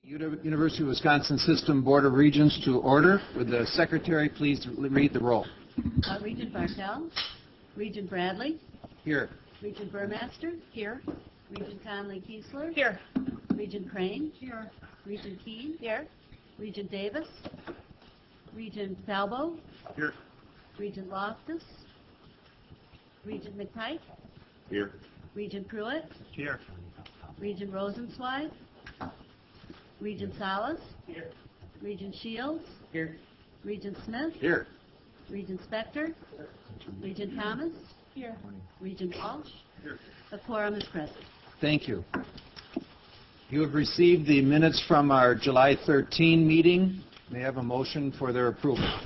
University of Wisconsin System Board of Regents to order. Would the Secretary please read the roll? Regent Bartel. Regent Bradley. Here. Regent Burmaster. Here. Regent Conley-Kiesler. Here. Regent Crane. Here. Regent Keane. Here. Regent Davis. Regent Falbo. Here. Regent Loftus. Regent McPike. Here. Regent Pruitt. Here. Regent Rosenzweig. Regent Salas. Here. Regent Shields. Here. Regent Smith. Here. Regent Spector. Regent Thomas. Here. Regent Walsh. Here. The quorum is present. Thank you. You have received the minutes from our July 13 meeting. May I have a motion for their approval?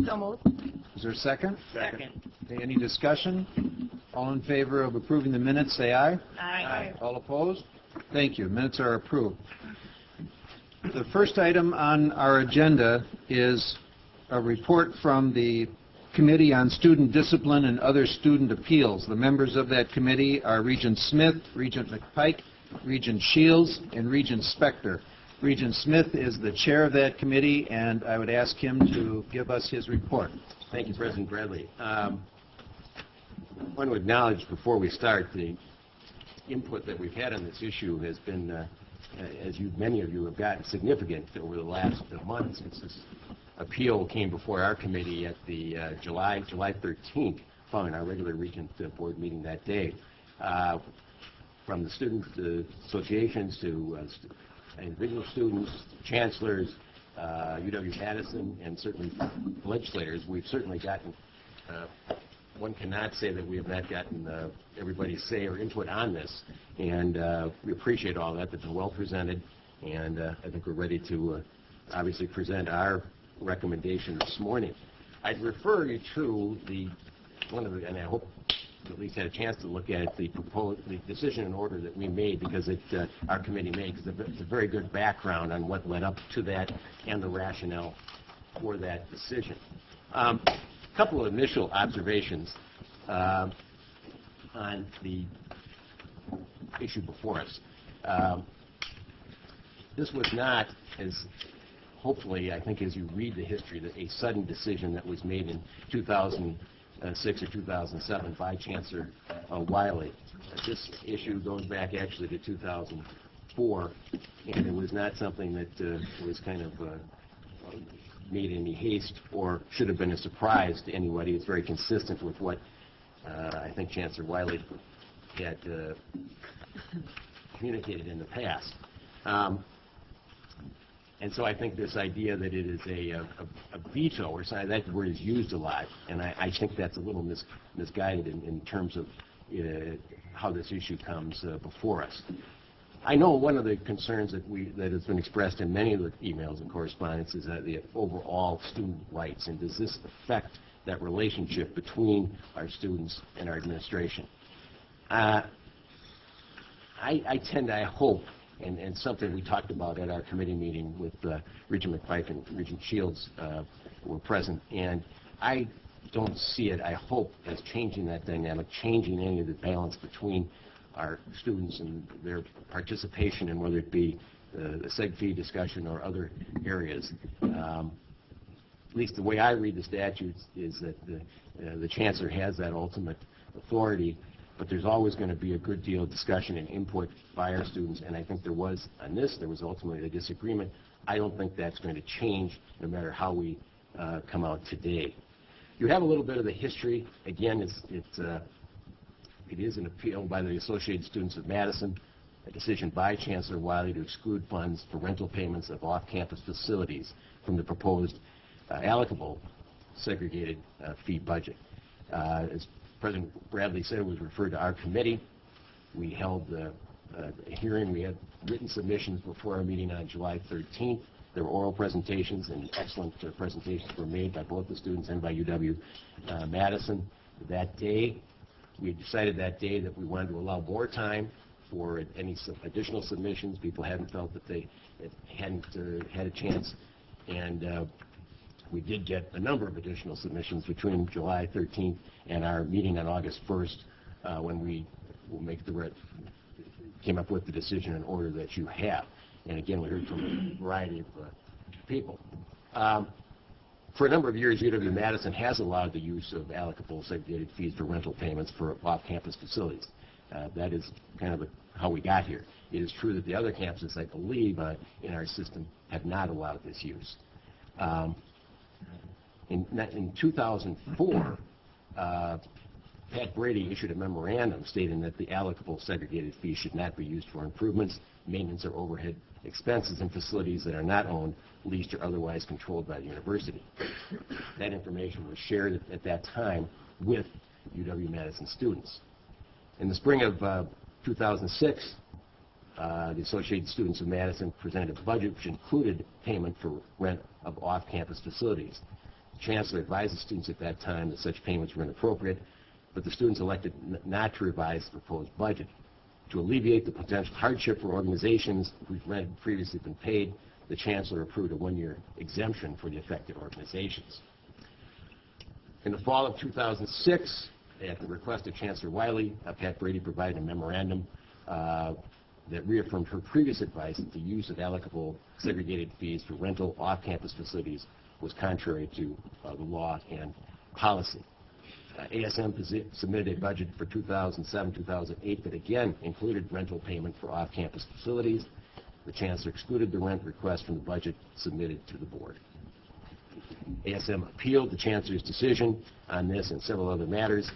So moved. Is there a second? Second. Okay, any discussion? All in favor of approving the minutes, say aye. Aye. All opposed? Thank you. Minutes are approved. The first item on our agenda is a report from the Committee on Student Discipline and Other Student Appeals. The members of that committee are Regent Smith, Regent McPike, Regent Shields, and Regent Spector. Regent Smith is the chair of that committee, and I would ask him to give us his report. Thank you, President Bradley. I want to acknowledge before we start the input that we've had on this issue has been, as many of you have gotten, significant over the last month since this appeal came before our committee at the July 13th, following our regular Regent board meeting that day. From the student associations to individual students, chancellors, UW-Madison, and certainly legislators, we've certainly gotten, one cannot say that we have not gotten everybody's say or input on this, and we appreciate all that. That's been well presented, and I think we're ready to obviously present our recommendation this morning. I'd refer you to and I hope you at least had a chance to look at the decision and order that we made, because our committee made, because it's a very good background on what led up to that and the rationale for that decision. A couple of initial observations on the issue before us. This was not, as hopefully, I think, as you read the history, a sudden decision that was made in 2006 or 2007 by Chancellor Wiley. This issue goes back actually to 2004, and it was not something that was kind of made in any haste or should have been a surprise to anybody. It's very consistent with what I think Chancellor Wiley had communicated in the past. And so I think this idea that it is a veto, or something, that word is used a lot, and I think that's a little misguided in terms of how this issue comes before us. I know one of the concerns that has been expressed in many of the emails and correspondence is that the overall student rights, and does this affect that relationship between our students and our administration? I hope, and something we talked about at our committee meeting with Regent McPike and Regent Shields were present, and I don't see it, I hope, as changing that dynamic, changing any of the balance between our students and their participation in whether it be the seg fee discussion or other areas. At least the way I read the statutes is that the chancellor has that ultimate authority, but there's always going to be a good deal of discussion and input by our students, and I think there was on this. There was ultimately a disagreement. I don't think that's going to change no matter how we come out today. You have a little bit of the history. Again, it is an appeal by the Associated Students of Madison, a decision by Chancellor Wiley to exclude funds for rental payments of off-campus facilities from the proposed allocable segregated fee budget. As President Bradley said, it was referred to our committee. We held a hearing. We had written submissions before our meeting on July 13th. There were oral presentations, and excellent presentations were made by both the students and by UW-Madison. That day, we decided that day that we wanted to allow more time for any additional submissions. People hadn't felt that they hadn't had a chance, and we did get a number of additional submissions between July 13th and our meeting on August 1st, when we will came up with the decision and order that you have. And again, we heard from a variety of people. For a number of years, UW-Madison has allowed the use of allocable segregated fees for rental payments for off-campus facilities. That is kind of how we got here. It is true that the other campuses, I believe, in our system have not allowed this use. In 2004, Pat Brady issued a memorandum stating that the allocable segregated fee should not be used for improvements, maintenance, or overhead expenses in facilities that are not owned, leased, or otherwise controlled by the university. That information was shared at that time with UW-Madison students. In the spring of 2006, the Associated Students of Madison presented a budget which included payment for rent of off-campus facilities. The chancellor advised the students at that time that such payments were inappropriate, but the students elected not to revise the proposed budget. To alleviate the potential hardship for organizations whose rent had previously been paid, the chancellor approved a one-year exemption for the affected organizations. In the fall of 2006, at the request of Chancellor Wiley, Pat Brady provided a memorandum that reaffirmed her previous advice that the use of allocable segregated fees for rental off-campus facilities was contrary to the law and policy. ASM submitted a budget for 2007-2008 that again included rental payment for off-campus facilities. The chancellor excluded the rent request from the budget submitted to the board. ASM appealed the chancellor's decision on this and several other matters.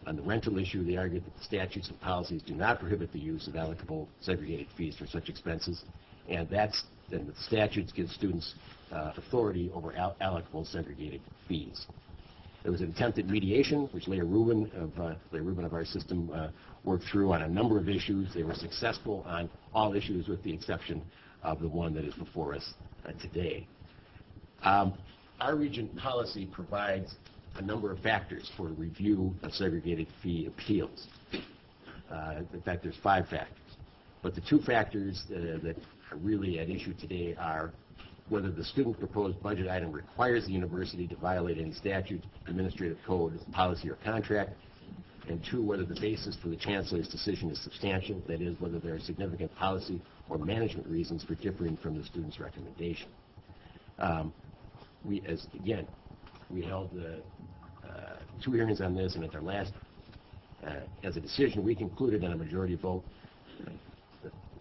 On the rental issue, they argued that the statutes and policies do not prohibit the use of allocable segregated fees for such expenses, and the statutes give students authority over allocable segregated fees. There was an attempt at mediation, which Leah Rubin of our system worked through on a number of issues. They were successful on all issues with the exception of the one that is before us today. Our Regent policy provides a number of factors for review of segregated fee appeals. In fact, there's 5 factors. But the 2 factors that are really at issue today are whether the student proposed budget item requires the university to violate any statute, administrative code, policy, or contract, and 2, whether the basis for the chancellor's decision is substantial, that is, whether there are significant policy or management reasons for differing from the student's recommendation. We held 2 hearings on this, and at our last, as a decision, we concluded on a majority vote,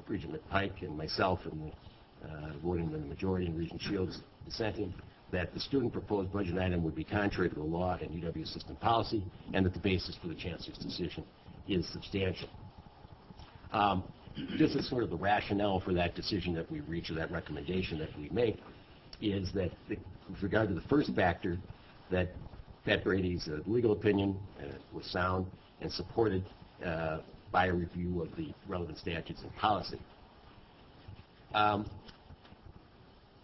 Regent McPike and myself, and voting with the majority, and Regent Shields dissenting, that the student proposed budget item would be contrary to the law and UW system policy, and that the basis for the chancellor's decision is substantial. Just as sort of the rationale for that decision that we reach, or that recommendation that we make, is that with regard to the first factor, that Pat Brady's legal opinion was sound and supported by a review of the relevant statutes and policy.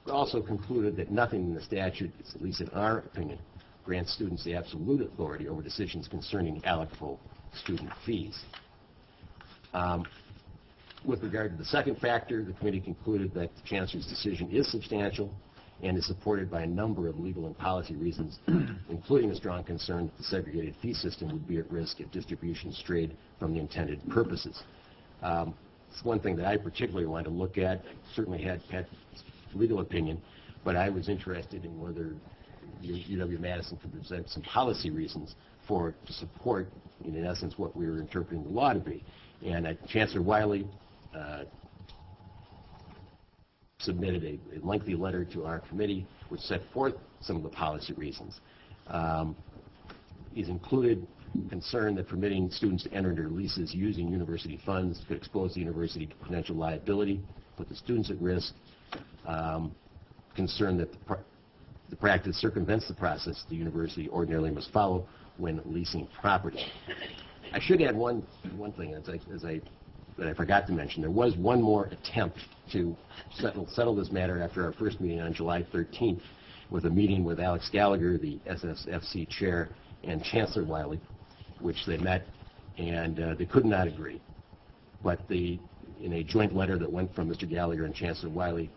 We also concluded that nothing in the statute, at least in our opinion, grants students the absolute authority over decisions concerning allocable student fees. With regard to the second factor, the committee concluded that the chancellor's decision is substantial and is supported by a number of legal and policy reasons, including a strong concern that the segregated fee system would be at risk if distribution strayed from the intended purposes. It's one thing that I particularly wanted to look at. I certainly had Pat's legal opinion, but I was interested in whether UW-Madison could present some policy reasons to support, in essence, what we were interpreting the law to be. And Chancellor Wiley submitted a lengthy letter to our committee which set forth some of the policy reasons. He's included concern that permitting students to enter into leases using university funds could expose the university to potential liability, put the students at risk, concern that the practice circumvents the process the university ordinarily must follow when leasing property. I should add one thing that I forgot to mention. There was one more attempt to settle this matter after our first meeting on July 13th with a meeting with Alex Gallagher, the SSFC chair, and Chancellor Wiley, which they met, and they could not agree. But in a joint letter that went from Mr. Gallagher and Chancellor Wiley,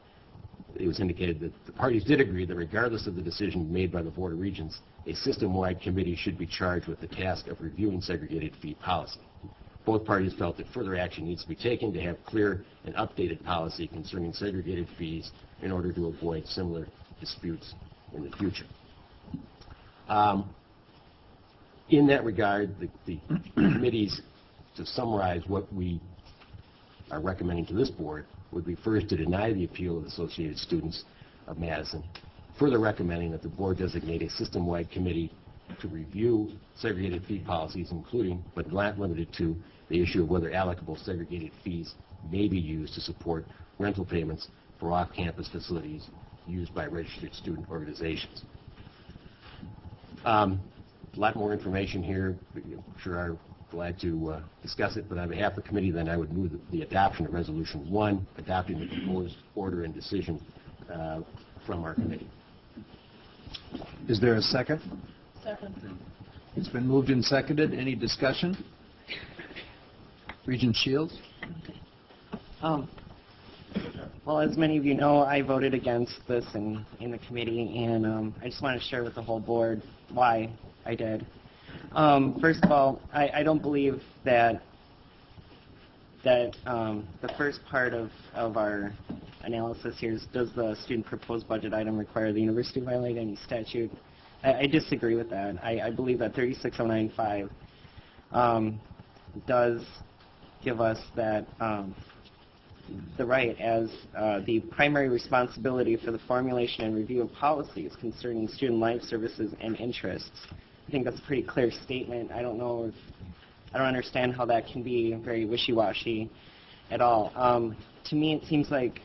it was indicated that the parties did agree that regardless of the decision made by the Board of Regents, a system-wide committee should be charged with the task of reviewing segregated fee policy. both parties felt that further action needs to be taken to have clear and updated policy concerning segregated fees in order to avoid similar disputes in the future. In that regard, the committees, to summarize what we are recommending to this board, would be first to deny the appeal of the Associated Students of Madison, further recommending that the board designate a system-wide committee to review segregated fee policies, including, but not limited to, the issue of whether allocable segregated fees may be used to support rental payments for off-campus facilities used by registered student organizations. A lot more information here. I'm sure I'm glad to discuss it, but on behalf of the committee, then I would move the adoption of Resolution 1, adopting the proposed order and decision from our committee. Is there a second? Second. It's been moved and seconded. Any discussion? Regent Shields? Well, as many of you know, I voted against this in the committee, and I just want to share with the whole board why I did. First of all, I don't believe that the first part of our analysis here is, does the student proposed budget item require the university to violate any statute? I disagree with that. I believe that 36095 does give us that the right as the primary responsibility for the formulation and review of policies concerning student life services and interests. I think that's a pretty clear statement. I don't understand how that can be very wishy-washy at all. To me, it seems like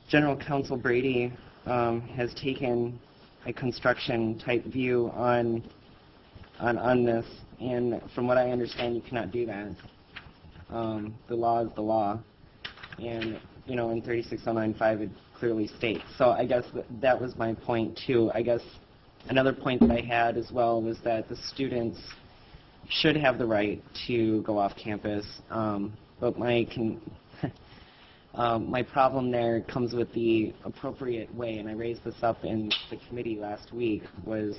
General Counsel Brady has taken a construction-type view on this, and from what I understand, you cannot do that. The law is the law, and in 36095 it clearly states. So I guess that was my point too. I guess another point that I had as well was that the students should have the right to go off campus, but my problem there comes with the appropriate way, and I raised this up in the committee last week, was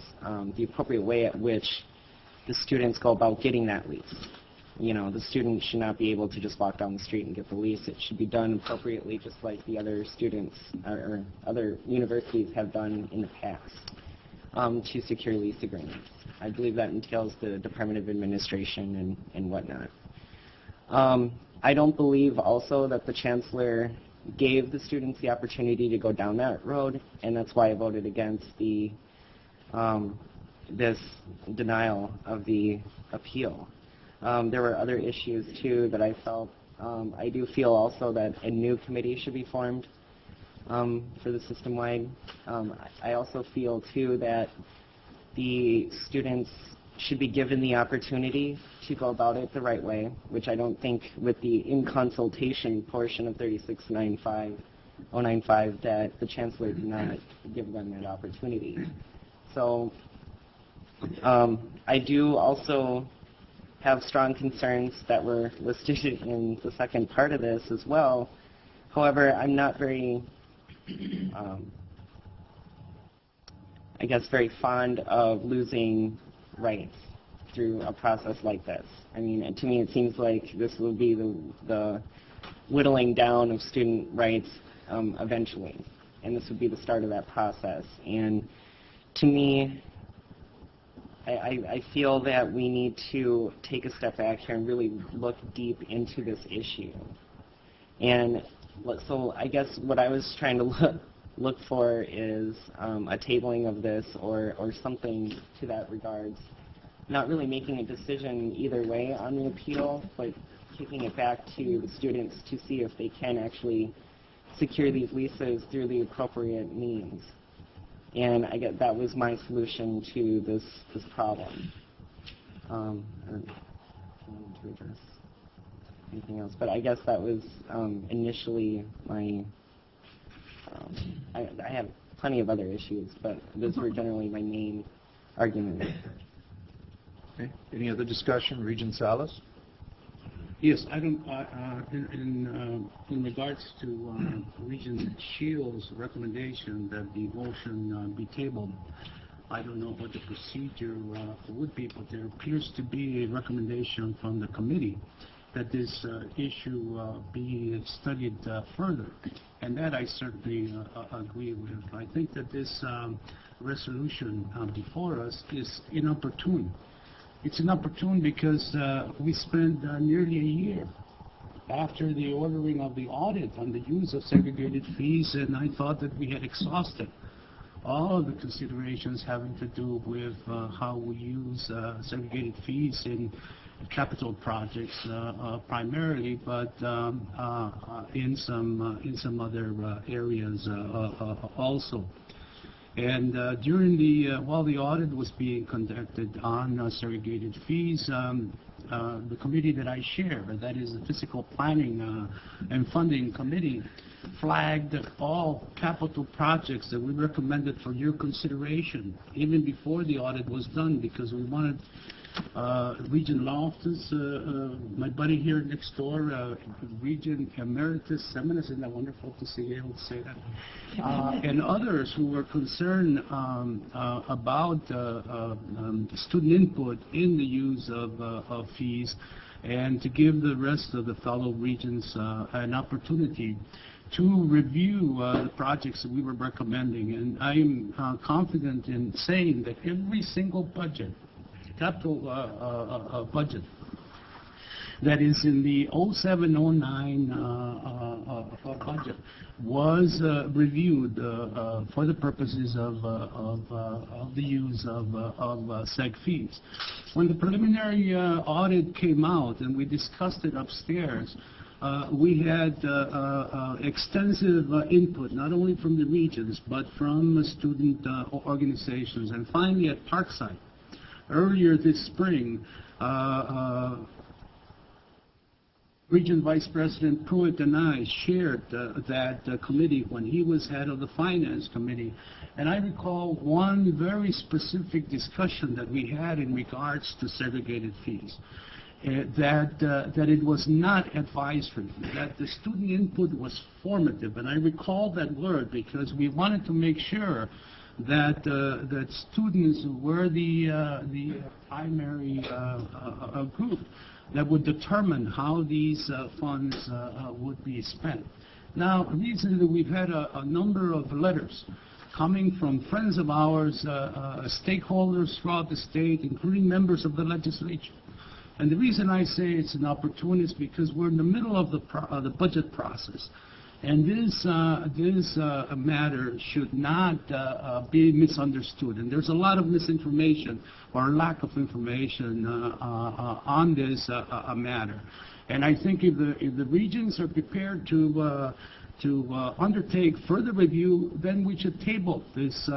the appropriate way at which the students go about getting that lease. The student should not be able to just walk down the street and get the lease. It should be done appropriately, just like the other students or other universities have done in the past to secure lease agreements. I believe that entails the Department of Administration and whatnot. I don't believe also that the Chancellor gave the students the opportunity to go down that road, and that's why I voted against the this denial of the appeal. There were other issues too that I felt. I do feel also that a new committee should be formed for the system-wide. I also feel too that the students should be given the opportunity to go about it the right way, which I don't think with the in consultation portion of 3695095 that the Chancellor did not give them that opportunity. So I do also have strong concerns that were listed in the second part of this as well. However, I'm not very, I guess, very fond of losing rights through a process like this. I mean, to me it seems like this will be the whittling down of student rights eventually, and this would be the start of that process. And to me, I feel that we need to take a step back here and really look deep into this issue. And so I guess what I was trying to look for is a tabling of this or something to that regards. Not really making a decision either way on the appeal, but kicking it back to the students to see if they can actually secure these leases through the appropriate means. And I guess that was my solution to this problem. I don't want to address anything else, but I guess that was initially my. I have plenty of other issues, but those were generally my main arguments. Okay. Any other discussion? Regent Salas? Yes, I don't. In regards to Regent Shields' recommendation that the motion be tabled, I don't know what the procedure would be, but there appears to be a recommendation from the committee that this issue be studied further, and that I certainly agree with. I think that this resolution before us is inopportune. It's inopportune because we spent nearly a year after the ordering of the audit on the use of segregated fees, and I thought that we had exhausted all of the considerations having to do with how we use segregated fees in capital projects primarily, but in some other areas also. And while the audit was being conducted on segregated fees, the committee that I chair, that is the Fiscal Planning and Funding Committee, flagged all capital projects that we recommended for your consideration, even before the audit was done, because we wanted Regent Loftus, my buddy here next door, Regent Emeritus Seminar, isn't that wonderful to see you able to say that? And others who were concerned about student input in the use of fees, and to give the rest of the fellow regents an opportunity to review the projects that we were recommending. And I am confident in saying that every single budget, capital budget, that is in the 07-09 budget was reviewed for the purposes of the use of seg fees. When the preliminary audit came out and we discussed it upstairs, we had extensive input, not only from the regions, but from student organizations. And finally at Parkside, earlier this spring, Regent Vice President Pruitt and I shared that committee when he was head of the Finance Committee. And I recall one very specific discussion that we had in regards to segregated fees. That it was not advisory, that the student input was formative. And I recall that word because we wanted to make sure that that students were the primary group that would determine how these funds would be spent. Now, recently we've had a number of letters coming from friends of ours, stakeholders throughout the state, including members of the legislature. And the reason I say it's an opportunity is because we're in the middle of the budget process. And this matter should not be misunderstood. And there's a lot of misinformation or lack of information on this matter. And I think if the regions are prepared to undertake further review, then we should table this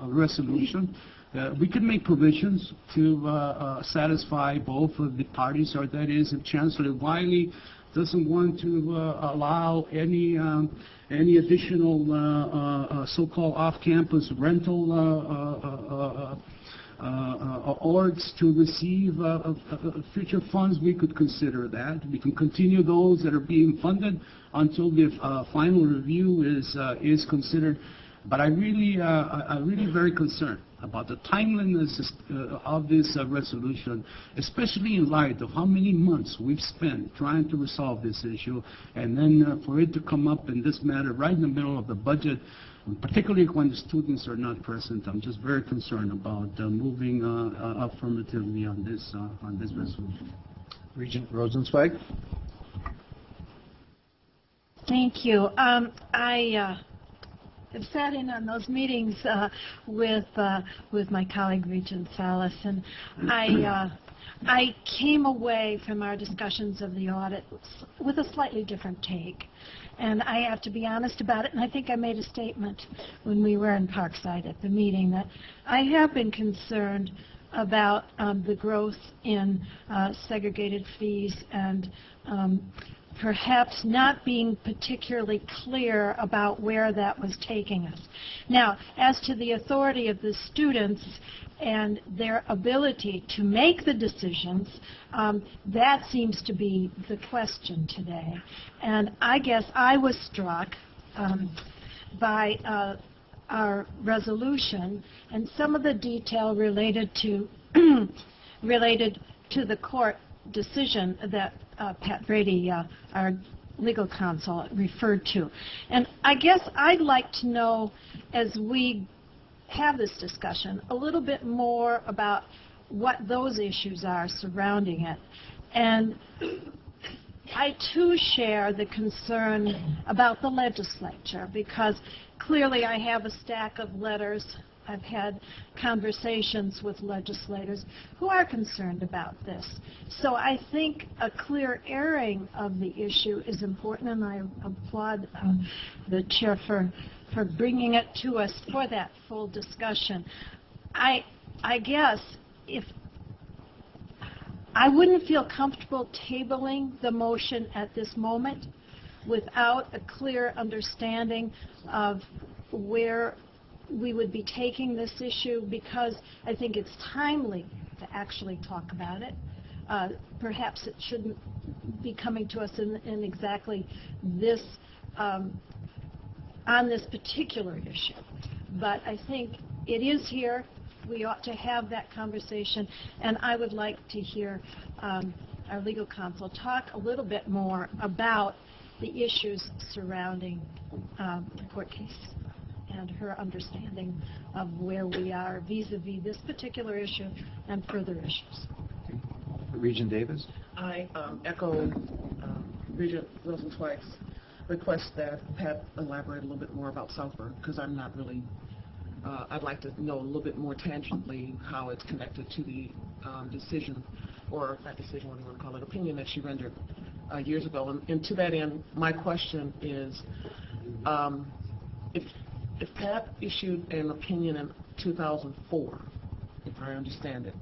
resolution. We can make provisions to satisfy both of the parties, or that is, if Chancellor Wiley doesn't want to allow any additional so-called off-campus rental orgs to receive future funds, we could consider that. We can continue those that are being funded until the final review is considered. But I'm really very concerned about the timeliness of this resolution, especially in light of how many months we've spent trying to resolve this issue, and then for it to come up in this matter right in the middle of the budget, particularly when the students are not present. I'm just very concerned about moving affirmatively on this resolution. Regent Rosenzweig. Thank you. I've sat in on those meetings with my colleague Regent Salas, and I came away from our discussions of the audit with a slightly different take. And I have to be honest about it, and I think I made a statement when we were in Parkside at the meeting that I have been concerned about the growth in segregated fees and perhaps not being particularly clear about where that was taking us. Now, as to the authority of the students and their ability to make the decisions, that seems to be the question today. And I guess I was struck by our resolution and some of the detail related to related to the court decision that Pat Brady, our legal counsel, referred to. And I guess I'd like to know, as we have this discussion, a little bit more about what those issues are surrounding it. And I too share the concern about the legislature, because clearly I have a stack of letters. I've had conversations with legislators who are concerned about this. So I think a clear airing of the issue is important, and I applaud the chair for bringing it to us for that full discussion. I guess if I wouldn't feel comfortable tabling the motion at this moment without a clear understanding of where we would be taking this issue, because I think it's timely to actually talk about it. Perhaps it shouldn't be coming to us in exactly this, on this particular issue. But I think it is here. We ought to have that conversation, and I would like to hear our legal counsel talk a little bit more about the issues surrounding the court case and her understanding of where we are vis-a-vis this particular issue and further issues. Regent Davis? I echo Regent Wilson-Twice's request that Pat elaborate a little bit more about Southburn, because I'm not really, I'd like to know a little bit more tangibly how it's connected to the decision, or not decision, what do you want to call it, opinion that she rendered years ago. And to that end, my question is, if Pat issued an opinion in 2004, if I understand it,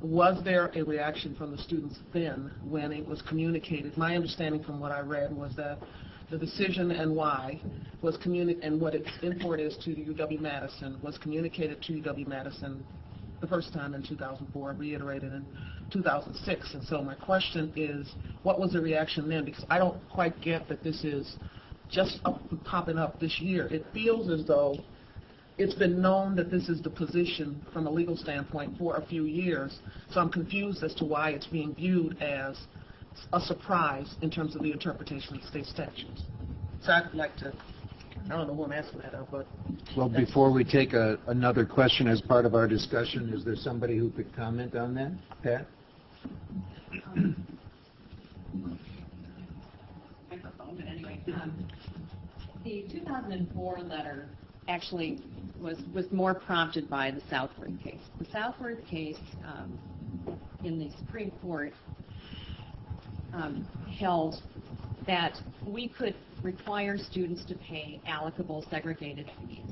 was there a reaction from the students then when it was communicated? My understanding from what I read was that the decision and why was and what its import is to the UW-Madison was communicated to UW-Madison the first time in 2004, reiterated in 2006. And so my question is, what was the reaction then? Because I don't quite get that this is just popping up this year. It feels as though it's been known that this is the position from a legal standpoint for a few years, so I'm confused as to why it's being viewed as a surprise in terms of the interpretation of the state statutes. So I'd like to, I don't know who I'm asking that of, but... Well, before we take another question as part of our discussion, is there somebody who could comment on that? Pat? Microphone, but anyway. The 2004 letter actually was more prompted by the Southworth case. The Southworth case in the Supreme Court held that we could require students to pay allocable segregated fees.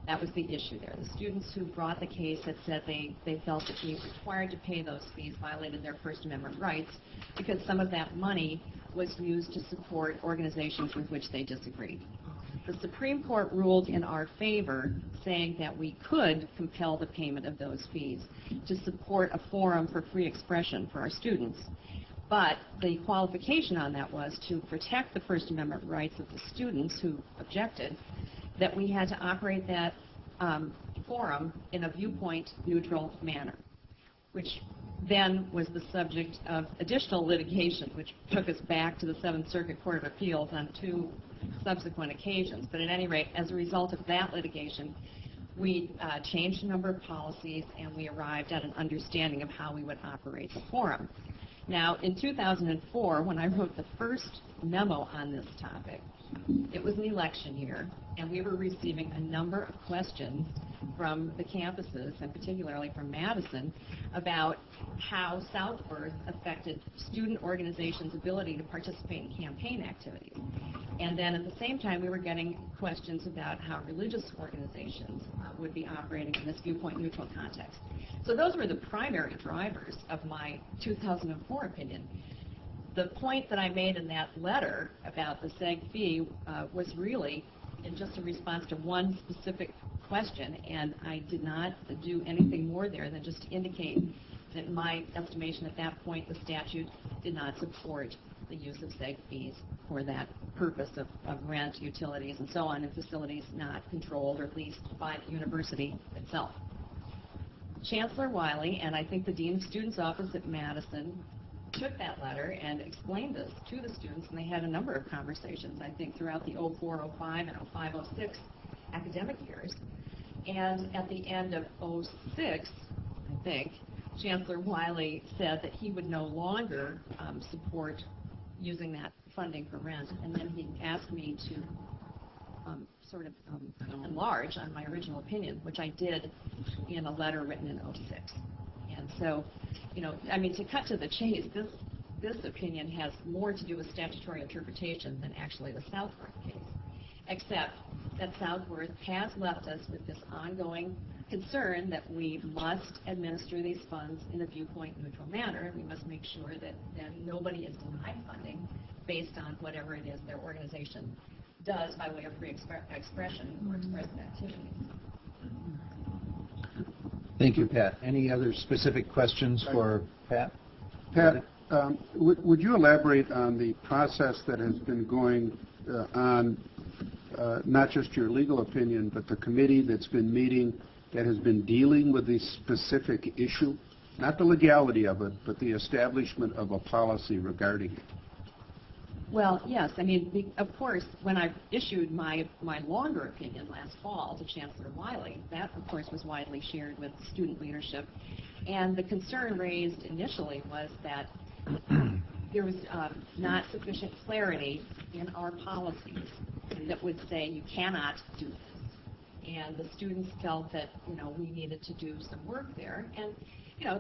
That was the issue there. The students who brought the case had said they felt that being required to pay those fees violated their First Amendment rights because some of that money was used to support organizations with which they disagreed. The Supreme Court ruled in our favor, saying that we could compel the payment of those fees to support a forum for free expression for our students. But the qualification on that was to protect the First Amendment rights of the students who objected, that we had to operate that forum in a viewpoint-neutral manner, which then was the subject of additional litigation, which took us back to the Seventh Circuit Court of Appeals on 2 subsequent occasions. But at any rate, as a result of that litigation, we changed a number of policies, and we arrived at an understanding of how we would operate the forum. Now, in 2004, when I wrote the first memo on this topic, it was an election year, and we were receiving a number of questions from the campuses, and particularly from Madison, about how Southworth affected student organizations' ability to participate in campaign activities. And then at the same time, we were getting questions about how religious organizations would be operating in this viewpoint-neutral context. So those were the primary drivers of my 2004 opinion. The point that I made in that letter about the seg fee was really in just a response to one specific question, and I did not do anything more there than just to indicate that in my estimation at that point the statute did not support the use of seg fees for that purpose of rent, utilities, and so on in facilities not controlled or leased by the university itself. Chancellor Wiley and I think the Dean of Students Office at Madison took that letter and explained this to the students, and they had a number of conversations, I think, throughout the 04, 05, and 05, 06 academic years. And at the end of 06, I think, Chancellor Wiley said that he would no longer support using that funding for rent, and then he asked me to enlarge on my original opinion, which I did in a letter written in 06. And so, I mean, to cut to the chase, this opinion has more to do with statutory interpretation than actually the Southworth case, except that Southworth has left us with this ongoing concern that we must administer these funds in a viewpoint-neutral manner, and we must make sure that nobody is denied funding based on whatever it is their organization does by way of free expression or expressive activities. Thank you, Pat. Any other specific questions for Pat? Pat, would you elaborate on the process that has been going on, not just your legal opinion, but the committee that's been meeting that has been dealing with the specific issue? Not the legality of it, but the establishment of a policy regarding it. Well, yes. I mean, of course, when I issued my longer opinion last fall to Chancellor Wiley, that, of course, was widely shared with student leadership. And the concern raised initially was that there was not sufficient clarity in our policies that would say you cannot do this. And the students felt that, we needed to do some work there. And,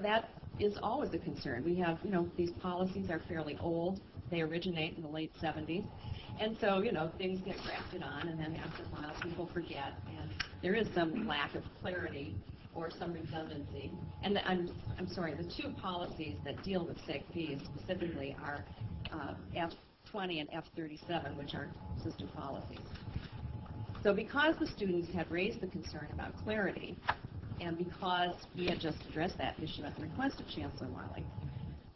that is always a concern. We have, these policies are fairly old. They originate in the late 70s. And so, things get grafted on, and then after a while people forget. And there is some lack of clarity or some redundancy. And I'm sorry, the two policies that deal with seg fees specifically are F20 and F37, which are sister policies. So because the students had raised the concern about clarity, and because we had just addressed that issue at the request of Chancellor Wiley,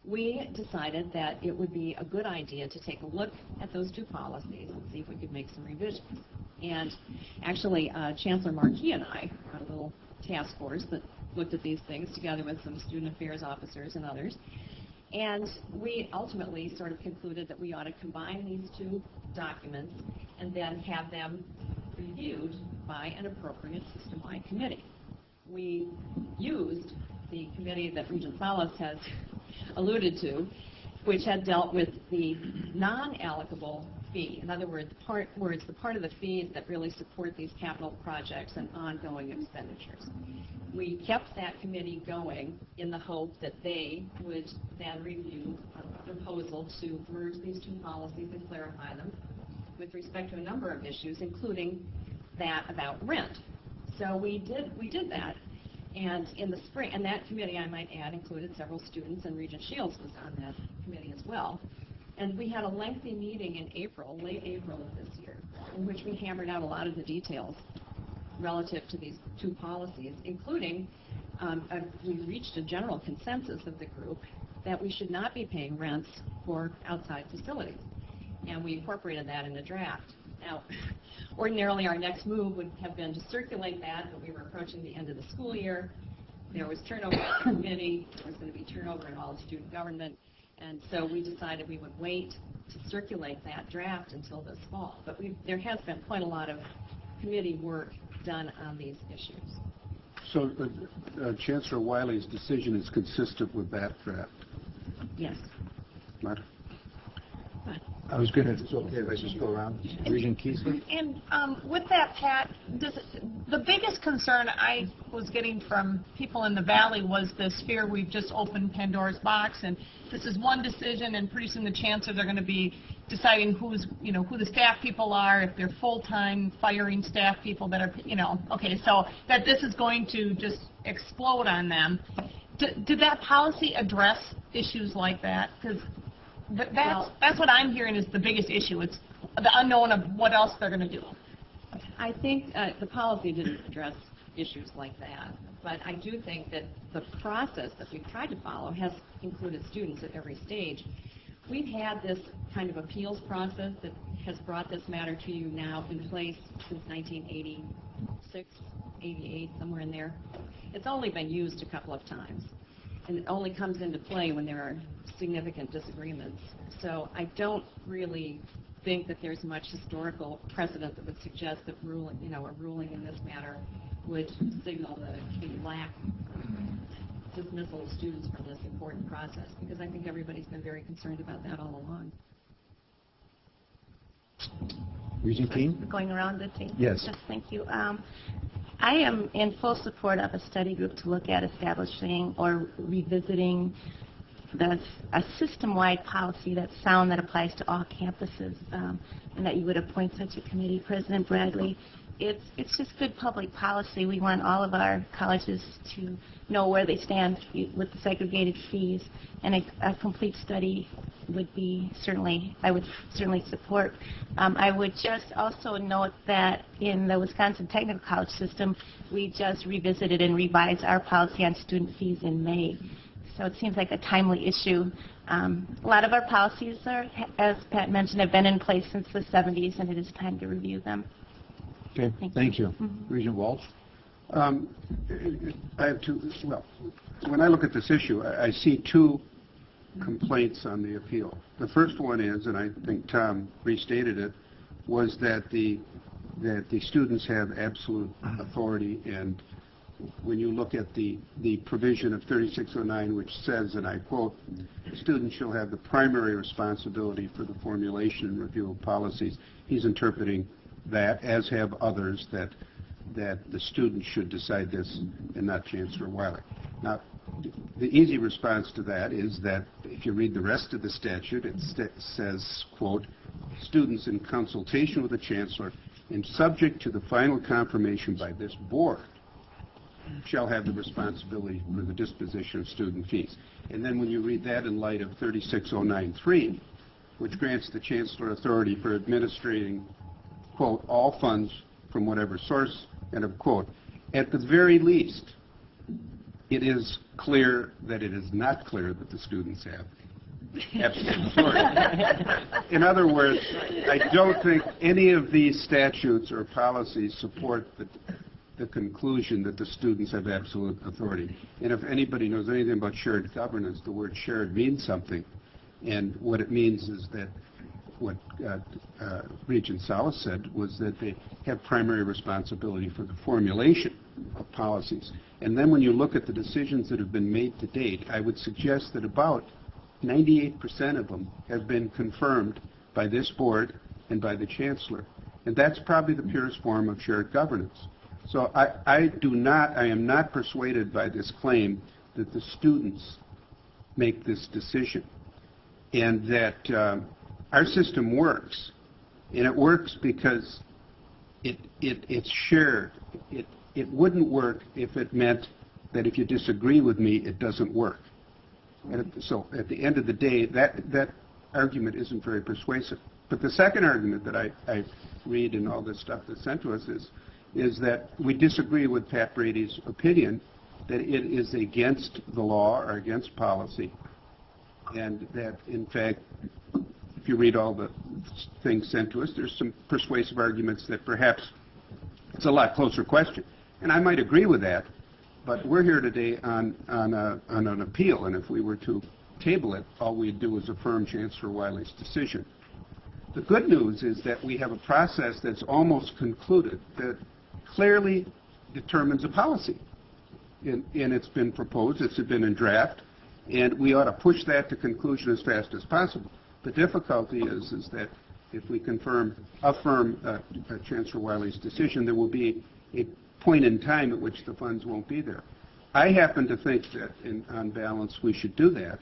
we decided that it would be a good idea to take a look at those two policies and see if we could make some revisions. And actually, Chancellor Markey and I had a little task force that looked at these things together with some student affairs officers and others. And we ultimately sort of concluded that we ought to combine these two documents and then have them reviewed by an appropriate system-wide committee. We used the committee that Regent Salas has alluded to, which had dealt with the non-allocable fee. In other words, the part of the fees that really support these capital projects and ongoing expenditures. We kept that committee going in the hope that they would then review a proposal to merge these two policies and clarify them with respect to a number of issues, including that about rent. So we did that. And in the spring, and that committee, I might add, included several students, and Regent Shields was on that committee as well. And we had a lengthy meeting in April, late April of this year, in which we hammered out a lot of the details relative to these two policies, including we reached a general consensus of the group that we should not be paying rents for outside facilities. And we incorporated that in the draft. Now, ordinarily our next move would have been to circulate that, but we were approaching the end of the school year. There was turnover at the committee. There was going to be turnover in all of student government. And so we decided we would wait to circulate that draft until this fall. But there has been quite a lot of committee work done on these issues. So Chancellor Wiley's decision is consistent with that draft? Yes. Mark? I was going to, okay, if I just go around. Regent Keesley? And with that, Pat, the biggest concern I was getting from people in the Valley was this fear we've just opened Pandora's box, and this is one decision, and pretty soon the chancellors are going to be deciding who the staff people are, if they're full-time, firing staff people that are, okay, so that this is going to just explode on them. Did that policy address issues like that? Because that's what I'm hearing is the biggest issue. It's the unknown of what else they're going to do. I think the policy didn't address issues like that, but I do think that the process that we've tried to follow has included students at every stage. we've had this kind of appeals process that has brought this matter to you now in place since 1986, 88, somewhere in there. It's only been used a couple of times, and it only comes into play when there are significant disagreements. So I don't really think that there's much historical precedent that would suggest that a ruling in this matter would signal the lack dismissal of students from this important process, because I think everybody's been very concerned about that all along. Regent Keane? Going around the team? Yes. Yes, thank you. I am in full support of a study group to look at establishing or revisiting a system-wide policy that's sound, that applies to all campuses, and that you would appoint such a committee. President Bradley, it's just good public policy. We want all of our colleges to know where they stand with the segregated fees, and a complete study would be I would certainly support. I would just also note that in the Wisconsin Technical College system, we just revisited and revised our policy on student fees in May. So it seems like a timely issue. A lot of our policies are, as Pat mentioned, have been in place since the 70s, and it is time to review them. Okay, thank you. Regent Walsh? I have two. Well, when I look at this issue, I see two complaints on the appeal. The first one is, and I think Tom restated it, was that the students have absolute authority, and when you look at the provision of 3609, which says, and I quote, "Students shall have the primary responsibility for the formulation and review of policies." He's interpreting that, as have others, that the students should decide this and not Chancellor Wiley. Now, the easy response to that is that if you read the rest of the statute, it says, quote, "Students in consultation with the Chancellor and subject to the final confirmation by this board shall have the responsibility for the disposition of student fees." And then when you read that in light of 36093, which grants the Chancellor authority for administrating, quote, "all funds from whatever source," end of quote, at the very least, it is clear that it is not clear that the students have absolute authority. In other words, I don't think any of these statutes or policies support the conclusion that the students have absolute authority. And if anybody knows anything about shared governance, the word shared means something. And what it means is that what Regent Salas said was that they have primary responsibility for the formulation of policies. And then when you look at the decisions that have been made to date, I would suggest that about 98% of them have been confirmed by this board and by the Chancellor. And that's probably the purest form of shared governance. So I am not persuaded by this claim that the students make this decision, and that our system works, and it works because it's shared. It wouldn't work if it meant that if you disagree with me, it doesn't work. And so at the end of the day, that argument isn't very persuasive. But the second argument that I read in all this stuff that's sent to us is that we disagree with Pat Brady's opinion that it is against the law or against policy, and that, in fact, if you read all the things sent to us, there's some persuasive arguments that perhaps it's a lot closer question. And I might agree with that, but we're here today on an appeal, and if we were to table it, all we'd do is affirm Chancellor Wiley's decision. The good news is that we have a process that's almost concluded that clearly determines a policy. And it's been proposed, it's been in draft, and we ought to push that to conclusion as fast as possible. The difficulty is that if we affirm Chancellor Wiley's decision, there will be a point in time at which the funds won't be there. I happen to think that, on balance, we should do that,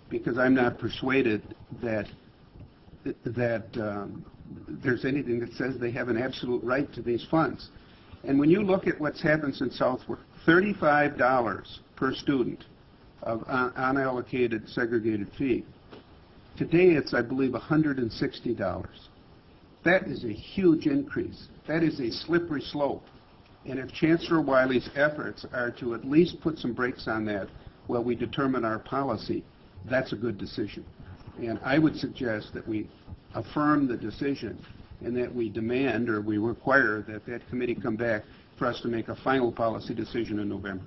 because I'm not persuaded that there's anything that says they have an absolute right to these funds. And when you look at what's happened since Southwark, $35 per student of unallocated segregated fee. Today it's, I believe, $160. That is a huge increase. That is a slippery slope. And if Chancellor Wiley's efforts are to at least put some brakes on that while we determine our policy, that's a good decision. And I would suggest that we affirm the decision and that we demand or we require that that committee come back for us to make a final policy decision in November.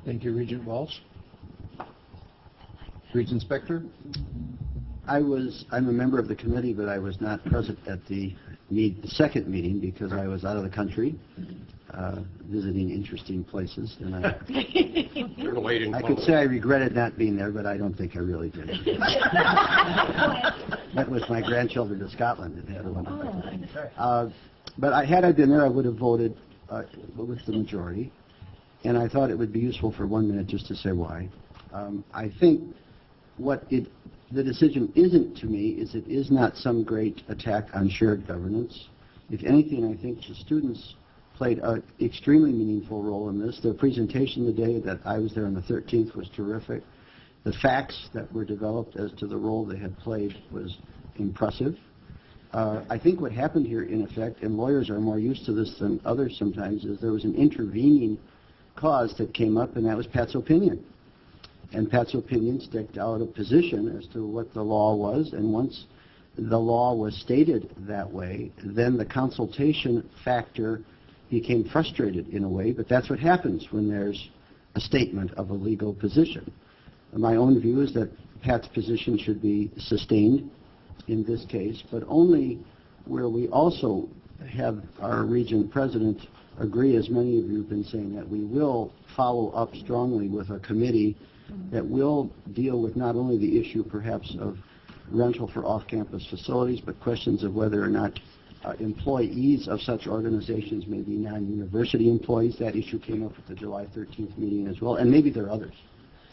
Thank you, Regent Walsh. Regent Spector? I'm a member of the committee, but I was not present at the second meeting because I was out of the country visiting interesting places. And I could say I regretted not being there, but I don't think I really did. Met with my grandchildren to Scotland and had a wonderful time. But had I been there, I would have voted with the majority. And I thought it would be useful for 1 minute just to say why. I think the decision isn't to me is it is not some great attack on shared governance. If anything, I think the students played an extremely meaningful role in this. Their presentation the day that I was there on the 13th was terrific. The facts that were developed as to the role they had played was impressive. I think what happened here, in effect, and lawyers are more used to this than others sometimes, is there was an intervening cause that came up, and that was Pat's opinion. And Pat's opinion staked out a position as to what the law was, and once the law was stated that way, then the consultation factor became frustrated in a way, but that's what happens when there's a statement of a legal position. My own view is that Pat's position should be sustained in this case, but only where we also have our region president agree, as many of you have been saying, that we will follow up strongly with a committee that will deal with not only the issue perhaps of rental for off-campus facilities, but questions of whether or not employees of such organizations may be non-university employees. That issue came up at the July 13th meeting as well, and maybe there are others.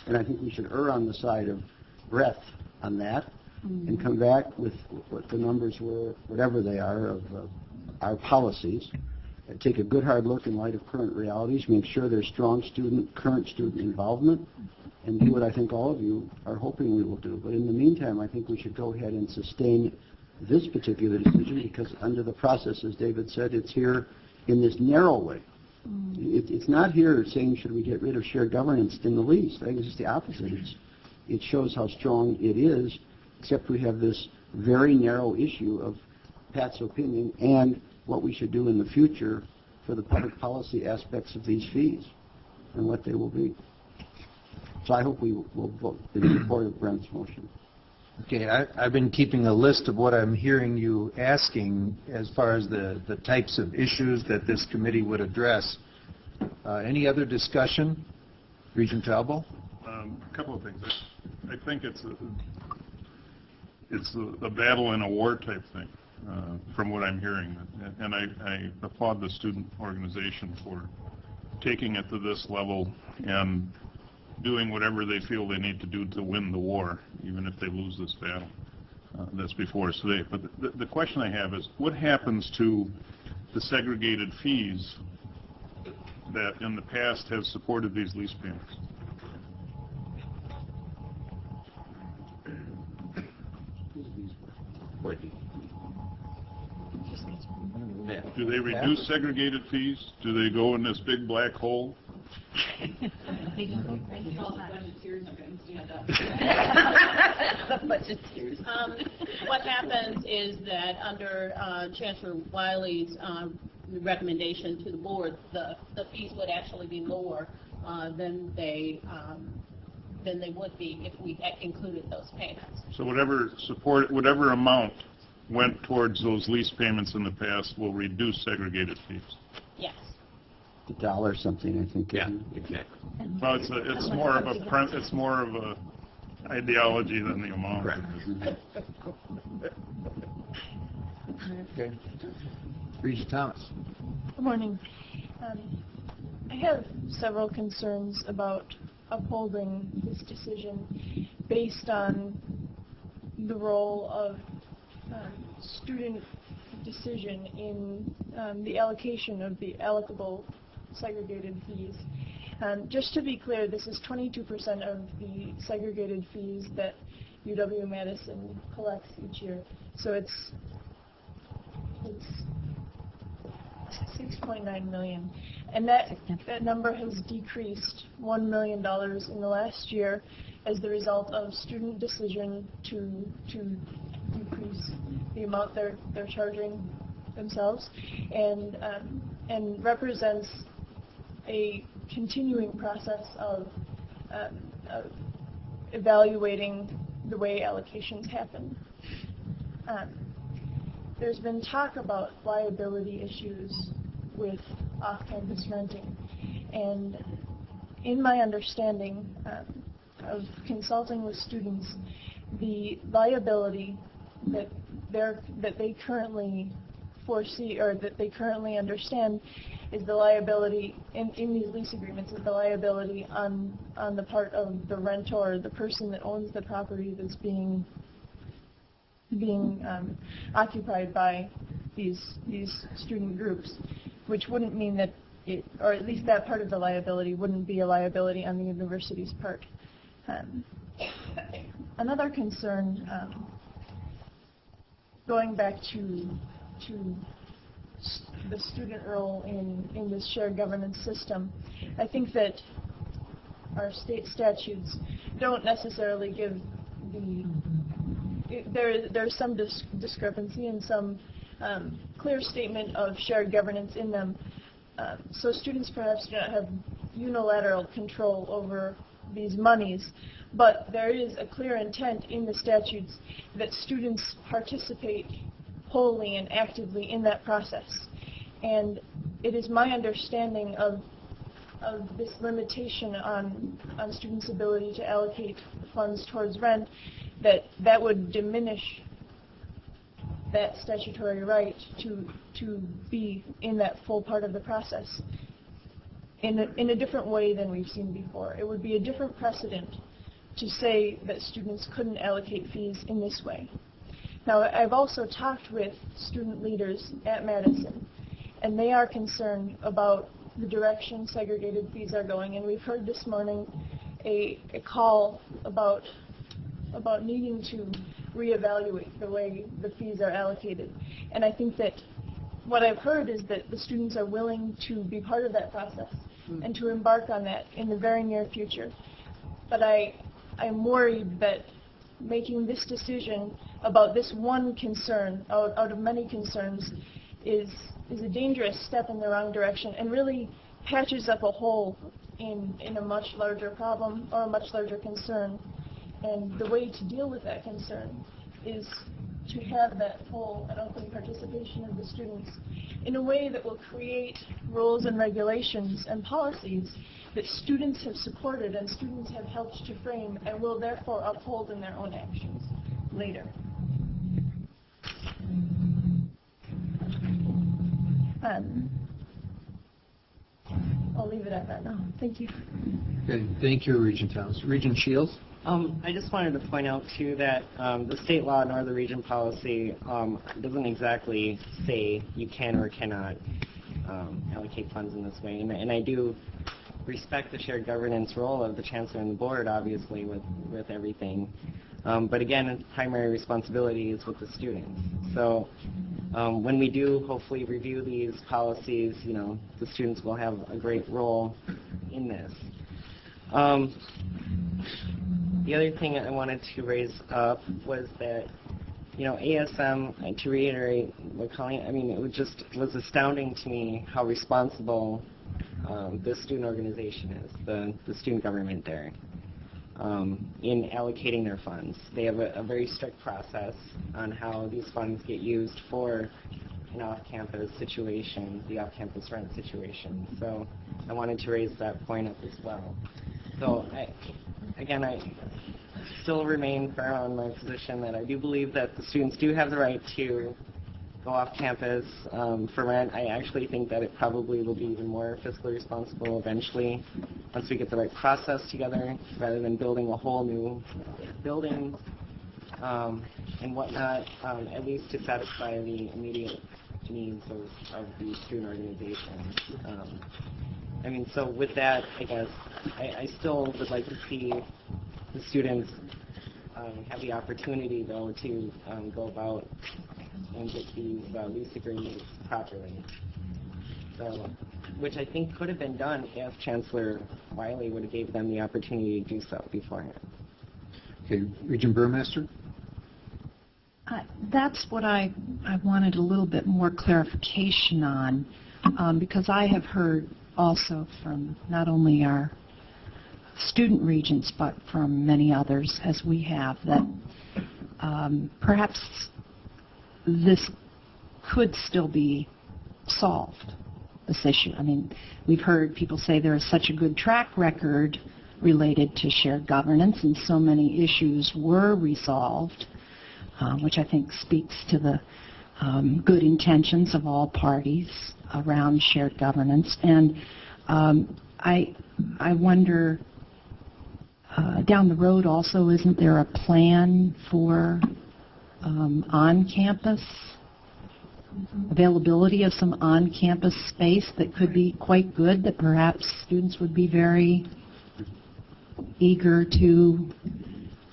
And I think we should err on the side of breadth on that and come back with what the numbers were, whatever they are, of our policies. Take a good hard look in light of current realities, make sure there's strong current student involvement, and do what I think all of you are hoping we will do. But in the meantime, I think we should go ahead and sustain this particular decision because under the process, as David said, it's here in this narrow way. It's not here saying should we get rid of shared governance in the least. I think it's just the opposite. It shows how strong it is, except we have this very narrow issue of Pat's opinion and what we should do in the future for the public policy aspects of these fees and what they will be. So I hope we will vote in support of Brent's motion. Okay, I've been keeping a list of what I'm hearing you asking as far as the types of issues that this committee would address. Any other discussion? Regent Talbot? A couple of things. I think it's a battle in a war type thing. From what I'm hearing. And I applaud the student organization for taking it to this level and doing whatever they feel they need to do to win the war, even if they lose this battle that's before us today. But the question I have is, what happens to the segregated fees that in the past have supported these lease payments? Do they reduce segregated fees? Do they go in this big black hole? What happens is that under Chancellor Wiley's recommendation to the board, the fees would actually be lower than they would be if we included those payments. So whatever amount went towards those lease payments in the past will reduce segregated fees. Yes. $1 something, I think. Yeah, exactly. Well, it's more of a ideology than the amount. Correct. Okay. Regent Thomas. Good morning. I have several concerns about upholding this decision based on the role of student decision in the allocation of the allocable segregated fees. Just to be clear, this is 22% of the segregated fees that UW-Madison collects each year. So it's $6.9 million. And that number has decreased $1 million in the last year. as the result of student decision to decrease the amount they're charging themselves, and represents a continuing process of evaluating the way allocations happen. There's been talk about liability issues with off-campus renting, and in my understanding of consulting with students, the liability that they currently foresee, or that they currently understand, is the liability in these lease agreements, is the liability on the part of the rentor, the person that owns the property that's being occupied by these student groups, which wouldn't mean that it, or at least that part of the liability wouldn't be a liability on the university's part. Another concern, going back to the student role in this shared governance system, I think that our state statutes don't necessarily give there's some discrepancy and some clear statement of shared governance in them. So students perhaps do not have unilateral control over these monies, but there is a clear intent in the statutes that students participate wholly and actively in that process. And it is my understanding of this limitation on students' ability to allocate funds towards rent that would diminish that statutory right to be in that full part of the process in a different way than we've seen before. It would be a different precedent to say that students couldn't allocate fees in this way. Now, I've also talked with student leaders at Madison, and they are concerned about the direction segregated fees are going, and we've heard this morning a call about needing to reevaluate the way the fees are allocated. And I think that what I've heard is that the students are willing to be part of that process and to embark on that in the very near future. But I'm worried that making this decision about this one concern out of many concerns is a dangerous step in the wrong direction and really patches up a hole in a much larger problem or a much larger concern. And the way to deal with that concern is to have that full and open participation of the students in a way that will create rules and regulations and policies that students have supported and students have helped to frame and will therefore uphold in their own actions later. I'll leave it at that now. Thank you. Okay, thank you, Regent Thomas. Regent Shields? I just wanted to point out, too, that the state law nor the region policy doesn't exactly say you can or cannot allocate funds in this way. And I do respect the shared governance role of the chancellor and the board, obviously, with everything. But again, its primary responsibility is with the students. So when we do hopefully review these policies, the students will have a great role in this. The other thing I wanted to raise up was that, ASM, to reiterate what Colleen, it was astounding to me how responsible this student organization is, the student government there, in allocating their funds. They have a very strict process on how these funds get used for an off-campus situation, the off-campus rent situation. So I wanted to raise that point up as well. So I still remain firm on my position that I do believe that the students do have the right to go off campus for rent. I actually think that it probably will be even more fiscally responsible eventually once we get the right process together, rather than building a whole new building and whatnot, at least to satisfy the immediate needs of the student organizations. So with that, I guess, I still would like to see the students have the opportunity, though, to go about and get these lease agreements properly. So, which I think could have been done if Chancellor Wiley would have gave them the opportunity to do so beforehand. Okay, Regent Burmeister? That's what I wanted a little bit more clarification on, because I have heard also from not only our student regents, but from many others, as we have, that perhaps this could still be solved, this issue. I mean, we've heard people say there is such a good track record related to shared governance, and so many issues were resolved, which I think speaks to the good intentions of all parties around shared governance. And I wonder, down the road also, isn't there a plan for on-campus availability of some on-campus space that could be quite good, that perhaps students would be very eager to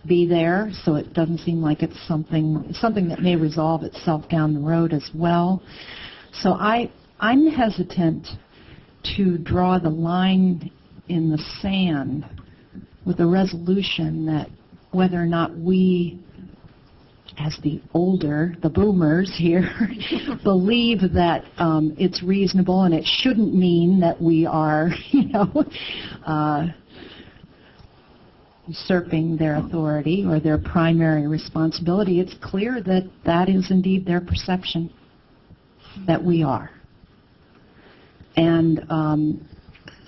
be there, so it doesn't seem like it's something that may resolve itself down the road as well. So I'm hesitant to draw the line in the sand with a resolution that whether or not we, as the boomers here, believe that it's reasonable, and it shouldn't mean that we are, usurping their authority or their primary responsibility. It's clear that that is indeed their perception, that we are. And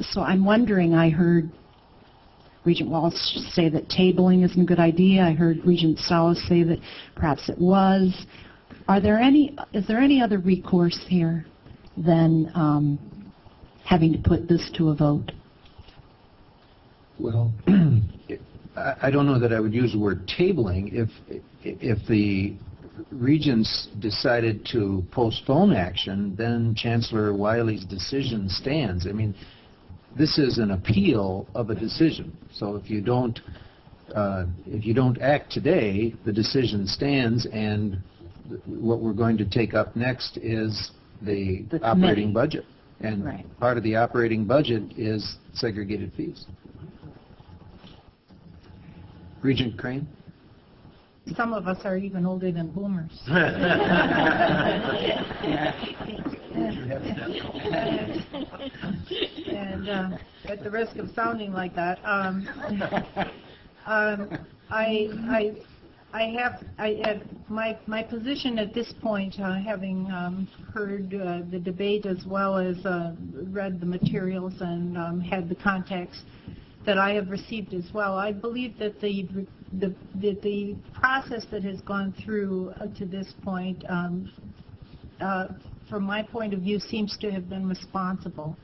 so I'm wondering, I heard Regent Walsh say that tabling isn't a good idea. I heard Regent Salas say that perhaps it was. Is there any other recourse here than having to put this to a vote? Well, I don't know that I would use the word tabling. If the Regents decided to postpone action, then Chancellor Wiley's decision stands. I mean, this is an appeal of a decision. So if you don't act today, the decision stands, and what we're going to take up next is the operating budget. And part of the operating budget is segregated fees. Regent Crane? Some of us are even older than boomers. And at the risk of sounding like that, my position at this point, having heard the debate as well as read the materials and had the context that I have received as well, I believe that the process that has gone through to this point, from my point of view, seems to have been responsible.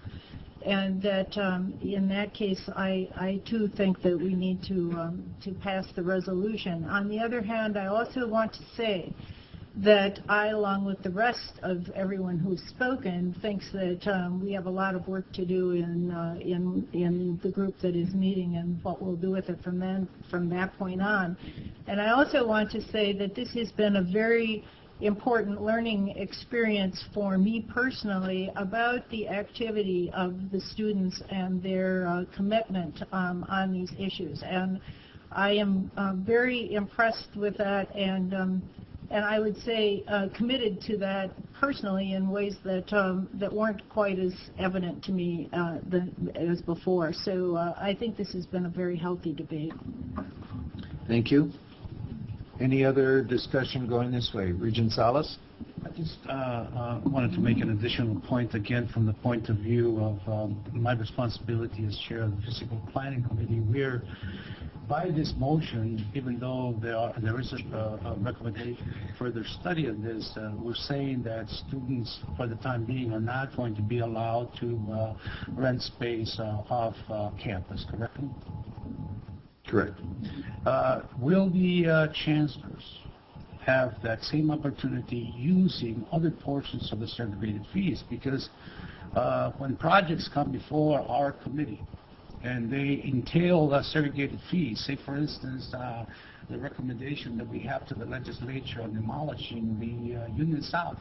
And that in that case, I too think that we need to pass the resolution. On the other hand, I also want to say that I, along with the rest of everyone who's spoken, thinks that we have a lot of work to do in the group that is meeting and what we'll do with it from that point on. And I also want to say that this has been a very important learning experience for me personally about the activity of the students and their commitment on these issues. And I am very impressed with that, and I would say committed to that personally in ways that weren't quite as evident to me as before. So I think this has been a very healthy debate. Thank you. Any other discussion going this way? Regent Salas? I just wanted to make an additional point, again, from the point of view of my responsibility as chair of the Physical Planning Committee, where by this motion, even though there is a recommendation for further study of this, we're saying that students, for the time being, are not going to be allowed to rent space off campus, correct? Correct. Will the chancellors have that same opportunity using other portions of the segregated fees? Because when projects come before our committee and they entail segregated fees, say for instance the recommendation that we have to the legislature on demolishing the Union South,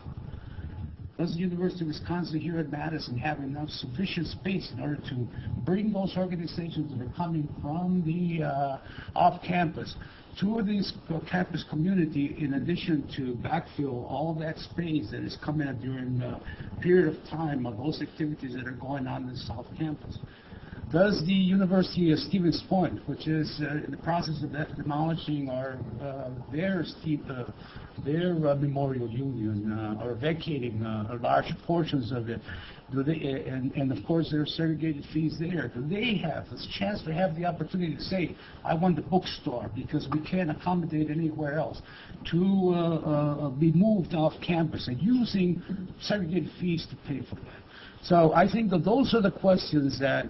does the University of Wisconsin here at Madison have enough sufficient space in order to bring those organizations that are coming from the off-campus to this campus community, in addition to backfill all that space that is coming up during the period of time of those activities that are going on in the South Campus. Does the University of Stevens Point, which is in the process of demolishing their memorial union, or vacating large portions of it, do they, and of course there are segregated fees there, do they have this chance to have the opportunity to say, I want the bookstore because we can't accommodate anywhere else, to be moved off campus and using segregated fees to pay for that? So I think that those are the questions that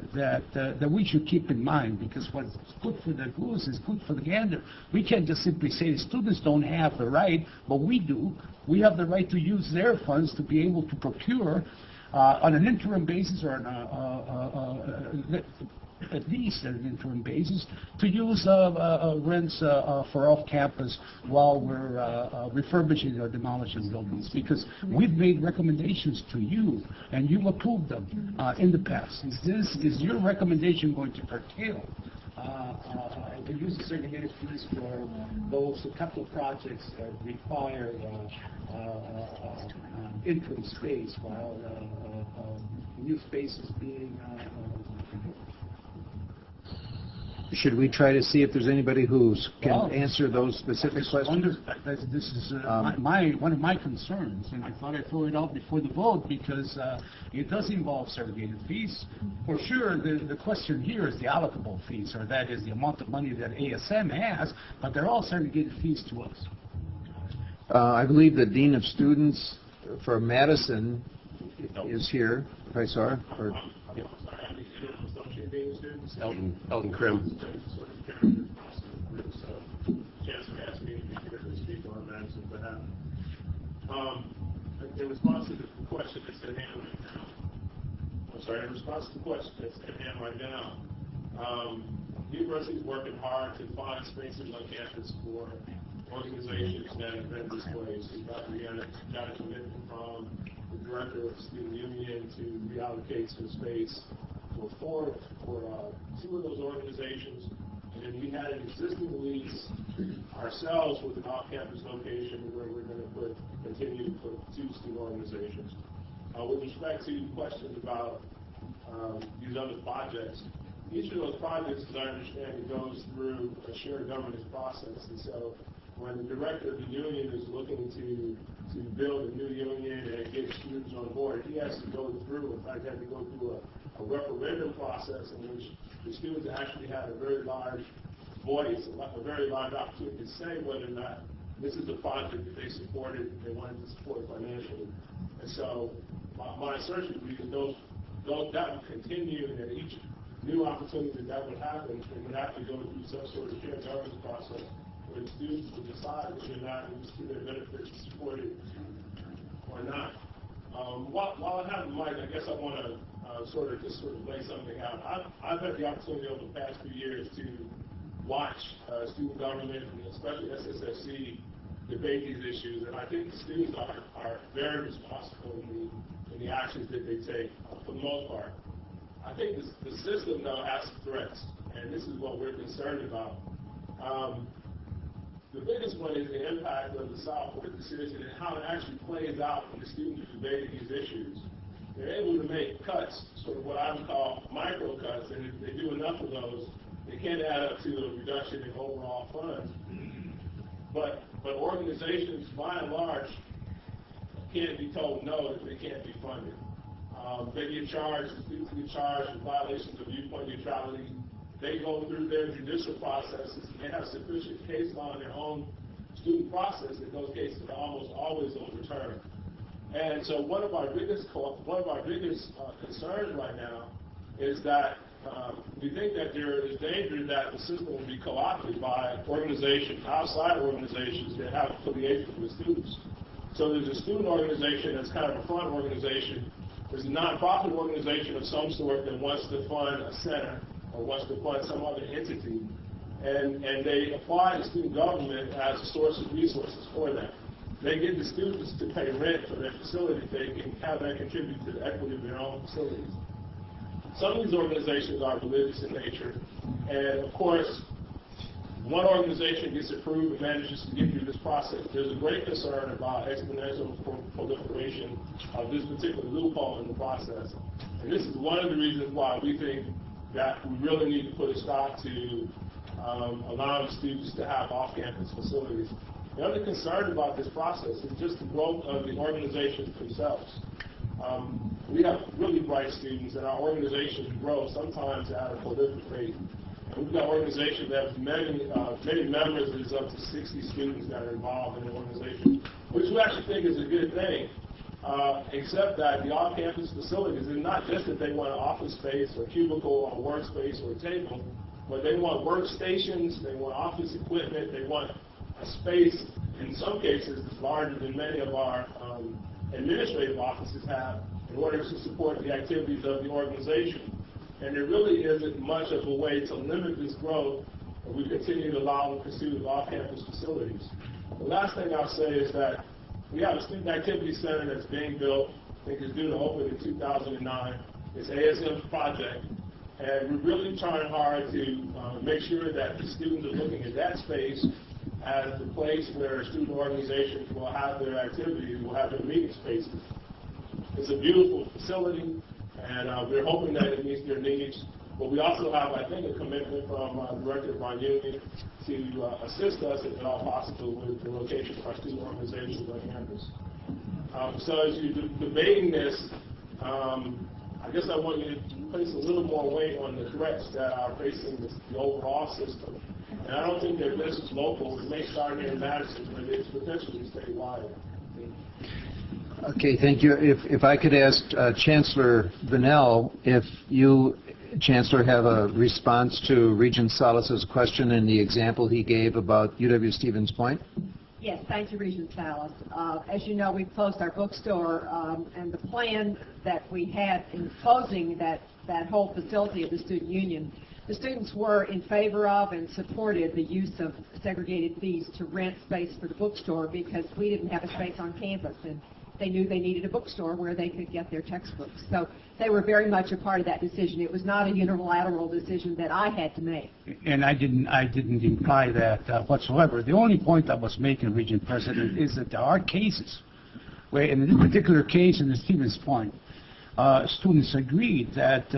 we should keep in mind, because what's good for the goose is good for the gander. We can't just simply say the students don't have the right, but we do. We have the right to use their funds to be able to procure on an interim basis, or on at least on an interim basis, to use rents for off-campus while we're refurbishing or demolishing buildings. Because we've made recommendations to you, and you've approved them in the past. Is your recommendation going to curtail the use of segregated fees for those capital projects that require interim space while new space is being Should we try to see if there's anybody who can answer those specific questions? This is one of my concerns, and I thought I'd throw it out before the vote, because it does involve segregated fees. For sure, the question here is the allocable fees, or that is the amount of money that ASM has, but they're all segregated fees to us. I believe the Dean of Students for Madison is here, if I saw her. Or, yeah. Elton Krim. In response to the question that's at hand right now, in response to the question that's at hand right now, the university is working hard to find spaces on campus for organizations that have been displaced. We got a commitment from the director of the student union to reallocate some space for two of those organizations, and then we had an existing lease ourselves with an off-campus location where we're going to continue to put two student organizations. With respect to questions about these other projects, each of those projects, as I understand it, goes through a shared governance process, and so when the director of the union is looking to build a new union and get students on board, he has to go through, in fact, had to go through a referendum process in which the students actually had a very large voice, a very large opportunity to say whether or not this is a project that they supported, they wanted to support financially. And so my assertion would be that that would continue, and at each new opportunity that would happen, they would have to go through some sort of shared governance process where the students would decide whether or not it was to their benefit to support it or not. While I have the mic, I guess I want to sort of lay something out. I've had the opportunity over the past few years to watch student government, and especially SSFC, debate these issues, and I think the students are very responsible in the actions that they take, for the most part. I think the system, though, has threats, and this is what we're concerned about. The biggest one is the impact of the Southport decision and how it actually plays out when the students are debating these issues. They're able to make cuts, sort of what I would call micro cuts, and if they do enough of those, they can add up to a reduction in overall funds. But organizations, by and large, can't be told no if they can't be funded. They get charged, students get charged with violations of viewpoint neutrality. They go through their judicial processes, and they have sufficient case law in their own student process that those cases are almost always overturned. And so one of our biggest concerns right now is that we think that there is danger that the system will be co-opted by organizations, outside organizations that have affiliations with students. So there's a student organization that's kind of a front organization. There's a nonprofit organization of some sort that wants to fund a center or wants to fund some other entity, and they apply to student government as a source of resources for them. They get the students to pay rent for their facility. They can have that contribute to the equity of their own facilities. Some of these organizations are religious in nature, and of course, one organization gets approved and manages to get through this process. There's a great concern about exponential proliferation of this particular loophole in the process. And this is one of the reasons why we think that we really need to put a stop to allowing students to have off-campus facilities. The other concern about this process is just the growth of the organizations themselves. We have really bright students, and our organizations grow sometimes at a prolific rate. And we've got organizations that have many members. There's up to 60 students that are involved in the organization, which we actually think is a good thing, except that the off-campus facilities is not just that they want an office space or cubicle or workspace or a table, but they want workstations, they want office equipment, they want a space, in some cases, larger than many of our administrative offices have in order to support the activities of the organization. And there really isn't much of a way to limit this growth if we continue to allow the pursuit of off-campus facilities. The last thing I'll say is that we have a student activity center that's being built. I think it's due to open in 2009. It's ASM's project. And we're really trying hard to make sure that the students are looking at that space as the place where student organizations will have their activities, will have their meeting spaces. It's a beautiful facility, and we're hoping that it meets their needs. But we also have, I think, a commitment from Director Von Union to assist us, if at all possible, with the location of our student organizations on campus. So as you're debating this, I guess I want you to place a little more weight on the threats that are facing the overall system. And I don't think they're just local. It may start here in Madison, but it's potentially statewide. Okay, thank you. If I could ask Chancellor Bunnell, if you, Chancellor, have a response to Regent Salas's question and the example he gave about UW-Stevens Point? Yes, thank you, Regent Salas. As you know, we closed our bookstore, and the plan that we had in closing that whole facility of the student union, the students were in favor of and supported the use of segregated fees to rent space for the bookstore because we didn't have a space on campus, and they knew they needed a bookstore where they could get their textbooks. So they were very much a part of that decision. It was not a unilateral decision that I had to make. And I didn't imply that whatsoever. The only point I was making, Regent President, is that there are cases where, in this particular case in the Stevens Point, students agreed that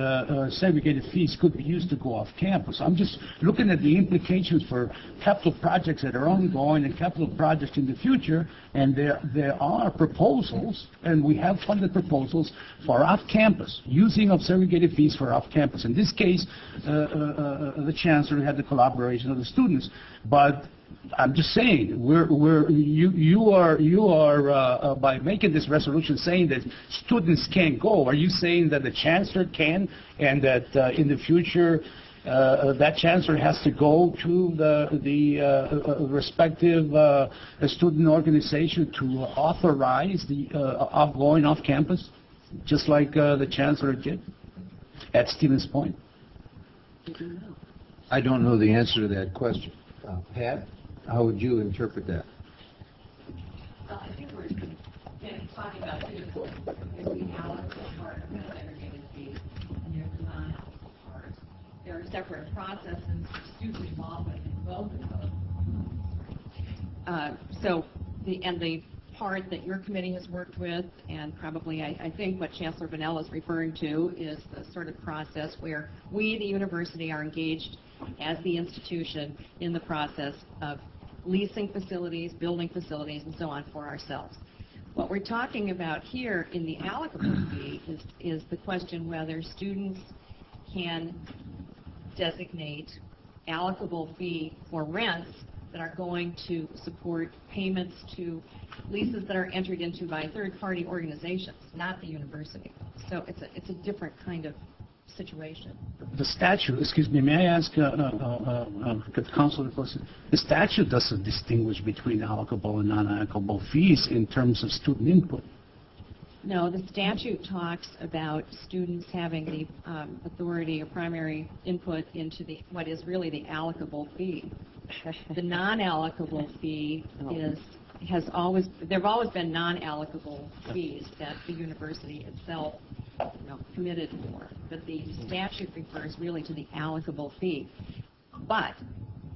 segregated fees could be used to go off campus. I'm just looking at the implications for capital projects that are ongoing and capital projects in the future, and there are proposals, and we have funded proposals for off-campus, using of segregated fees for off-campus. In this case, the Chancellor had the collaboration of the students, but I'm just saying, you are by making this resolution saying that students can't go. Are you saying that the Chancellor can, and that in the future that Chancellor has to go to the respective student organization to authorize the going off campus, just like the Chancellor did at Stevens Point? I don't know the answer to that question. Pat? How would you interpret that? I think we're talking about two different things. There's the allocable part of the segregated fees, and there's the non-allocable part. There are separate processes, student involvement in both of those. The part that your committee has worked with, and probably I think what Chancellor Bunnell is referring to, is the sort of process where we, the university, are engaged as the institution in the process of leasing facilities, building facilities, and so on for ourselves. What we're talking about here in the allocable fee is the question whether students can designate allocable fee for rents that are going to support payments to leases that are entered into by third-party organizations, not the university. So it's a different kind of situation. The statute, excuse me, may I ask Councilor, the statute doesn't distinguish between allocable and non-allocable fees in terms of student input. No, the statute talks about students having the authority or primary input into what is really the allocable fee. The non-allocable fee there have always been non-allocable fees that the university itself committed for, but the statute refers really to the allocable fee. But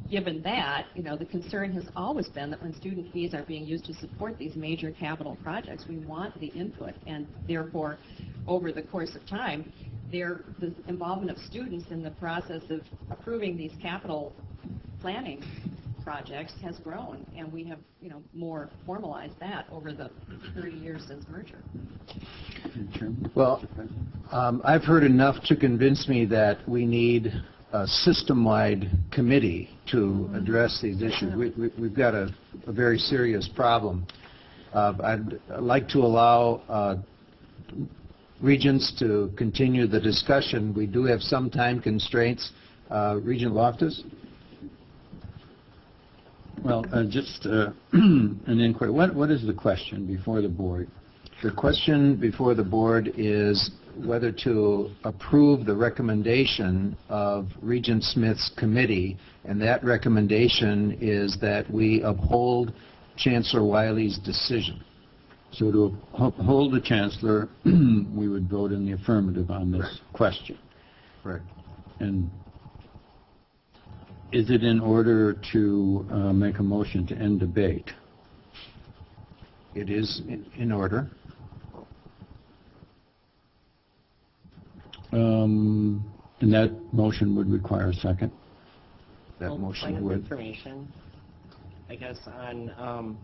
given that, the concern has always been that when student fees are being used to support these major capital projects, we want the input, and therefore, over the course of time, the involvement of students in the process of approving these capital planning projects has grown, and we have, more formalized that over the 30 years since merger. Well, I've heard enough to convince me that we need a system-wide committee to address these issues. We've got a very serious problem. I'd like to allow Regents to continue the discussion. We do have some time constraints. Regent Loftus? Well, just an inquiry. What is the question before the board? The question before the board is whether to approve the recommendation of Regent Smith's committee, and that recommendation is that we uphold Chancellor Wiley's decision. So to uphold the Chancellor, we would vote in the affirmative on this question. Correct. And is it in order to make a motion to end debate? It is in order. And that motion would require a second? That Point motion of would. information, I guess, on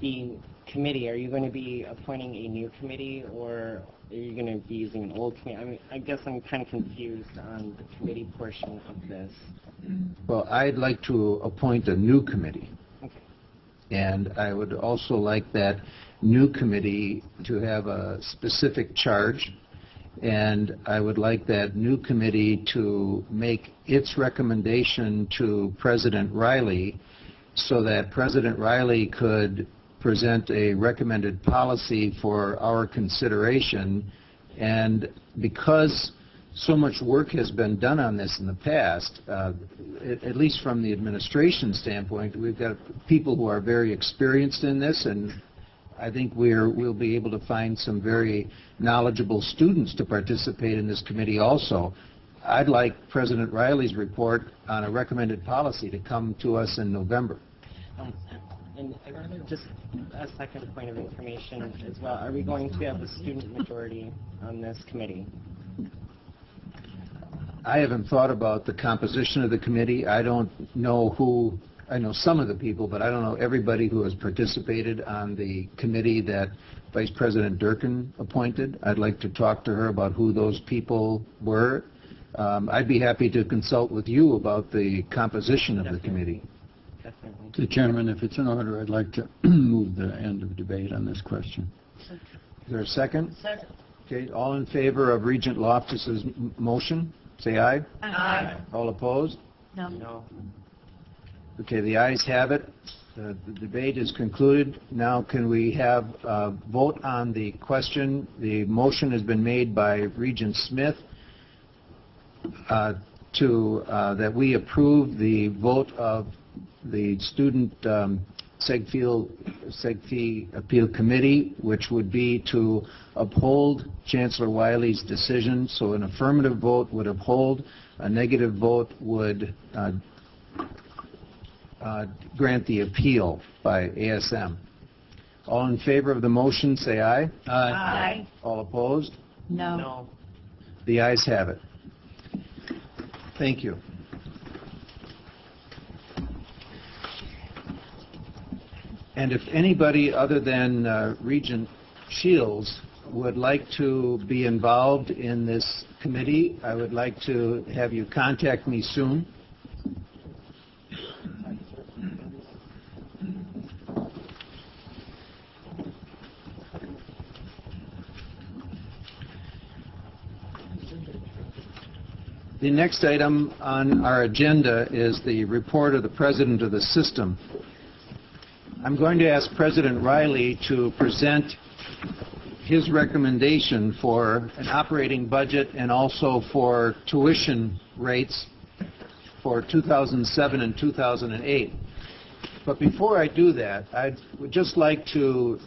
the committee. Are you going to be appointing a new committee, or are you going to be using an old committee? I mean, I guess I'm kind of confused on the committee portion of this. Well, I'd like to appoint a new committee. Okay. And I would also like that new committee to have a specific charge, and I would like that new committee to make its recommendation to President Riley so that President Riley could present a recommended policy for our consideration. And because so much work has been done on this in the past, at least from the administration standpoint, we've got people who are very experienced in this, and I think we'll be able to find some very knowledgeable students to participate in this committee also. I'd like President Riley's report on a recommended policy to come to us in November. And just a second point of information as well. Are we going to have a student majority on this committee? I haven't thought about the composition of the committee. I don't know who, I know some of the people, but I don't know everybody who has participated on the committee that Vice President Durkin appointed. I'd like to talk to her about who those people were. I'd be happy to consult with you about the composition of the committee. Definitely. Mr. Chairman, if it's in order, I'd like to move the end of debate on this question. Is there a second? Second. Okay, all in favor of Regent Loftus's motion, say aye. Aye. All opposed? No. No. Okay, the ayes have it. The debate is concluded. Now can we have a vote on the question? The motion has been made by Regent Smith that we approve the vote of the Student Seg Fee Appeal Committee, which would be to uphold Chancellor Wiley's decision. So an affirmative vote would uphold, a negative vote would grant the appeal by ASM. All in favor of the motion, say aye. Aye. All opposed? No. No. The ayes have it. Thank you. And if anybody other than Regent Shields would like to be involved in this committee, I would like to have you contact me soon. The next item on our agenda is the report of the President of the System. I'm going to ask President Riley to present his recommendation for an operating budget and also for tuition rates for 2007 and 2008. But before I do that, I would just like to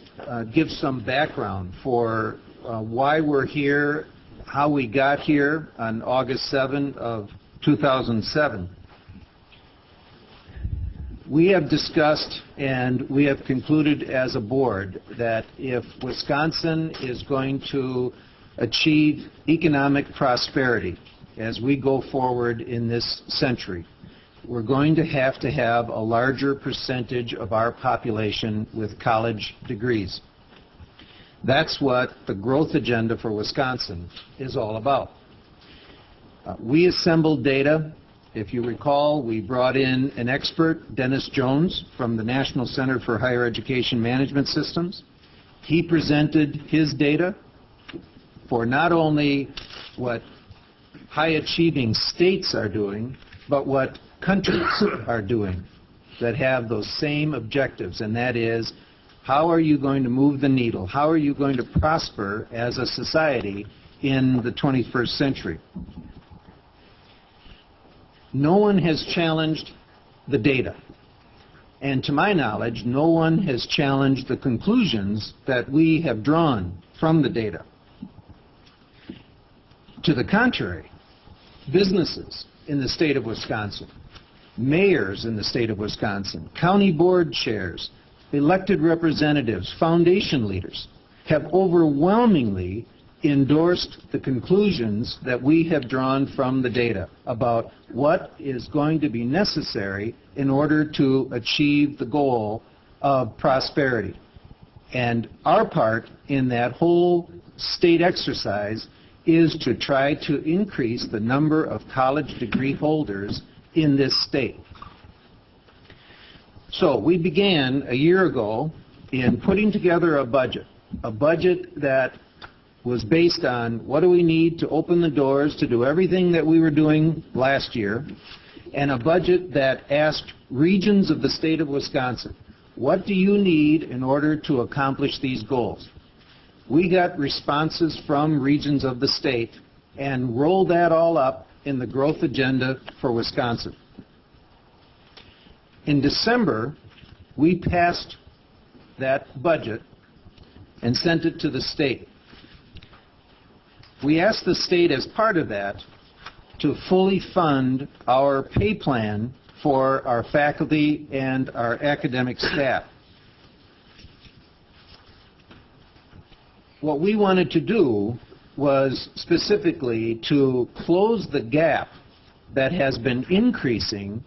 give some background for why we're here, how we got here on August 7 of 2007. We have discussed and we have concluded as a board that if Wisconsin is going to achieve economic prosperity as we go forward in this century, we're going to have a larger percentage of our population with college degrees. That's what the growth agenda for Wisconsin is all about. We assembled data. If you recall, we brought in an expert, Dennis Jones, from the National Center for Higher Education Management Systems. He presented his data for not only what high-achieving states are doing, but what countries are doing that have those same objectives, and that is, how are you going to move the needle? How are you going to prosper as a society in the 21st century? No one has challenged the data. And to my knowledge, no one has challenged the conclusions that we have drawn from the data. To the contrary, businesses in the state of Wisconsin, mayors in the state of Wisconsin, county board chairs, elected representatives, foundation leaders have overwhelmingly endorsed the conclusions that we have drawn from the data about what is going to be necessary in order to achieve the goal of prosperity. And our part in that whole state exercise is to try to increase the number of college degree holders in this state. So we began a year ago in putting together a budget that was based on what do we need to open the doors to do everything that we were doing last year, and a budget that asked regions of the state of Wisconsin, what do you need in order to accomplish these goals? We got responses from regions of the state and rolled that all up in the growth agenda for Wisconsin. In December, we passed that budget and sent it to the state. We asked the state as part of that to fully fund our pay plan for our faculty and our academic staff. What we wanted to do was specifically to close the gap that has been increasing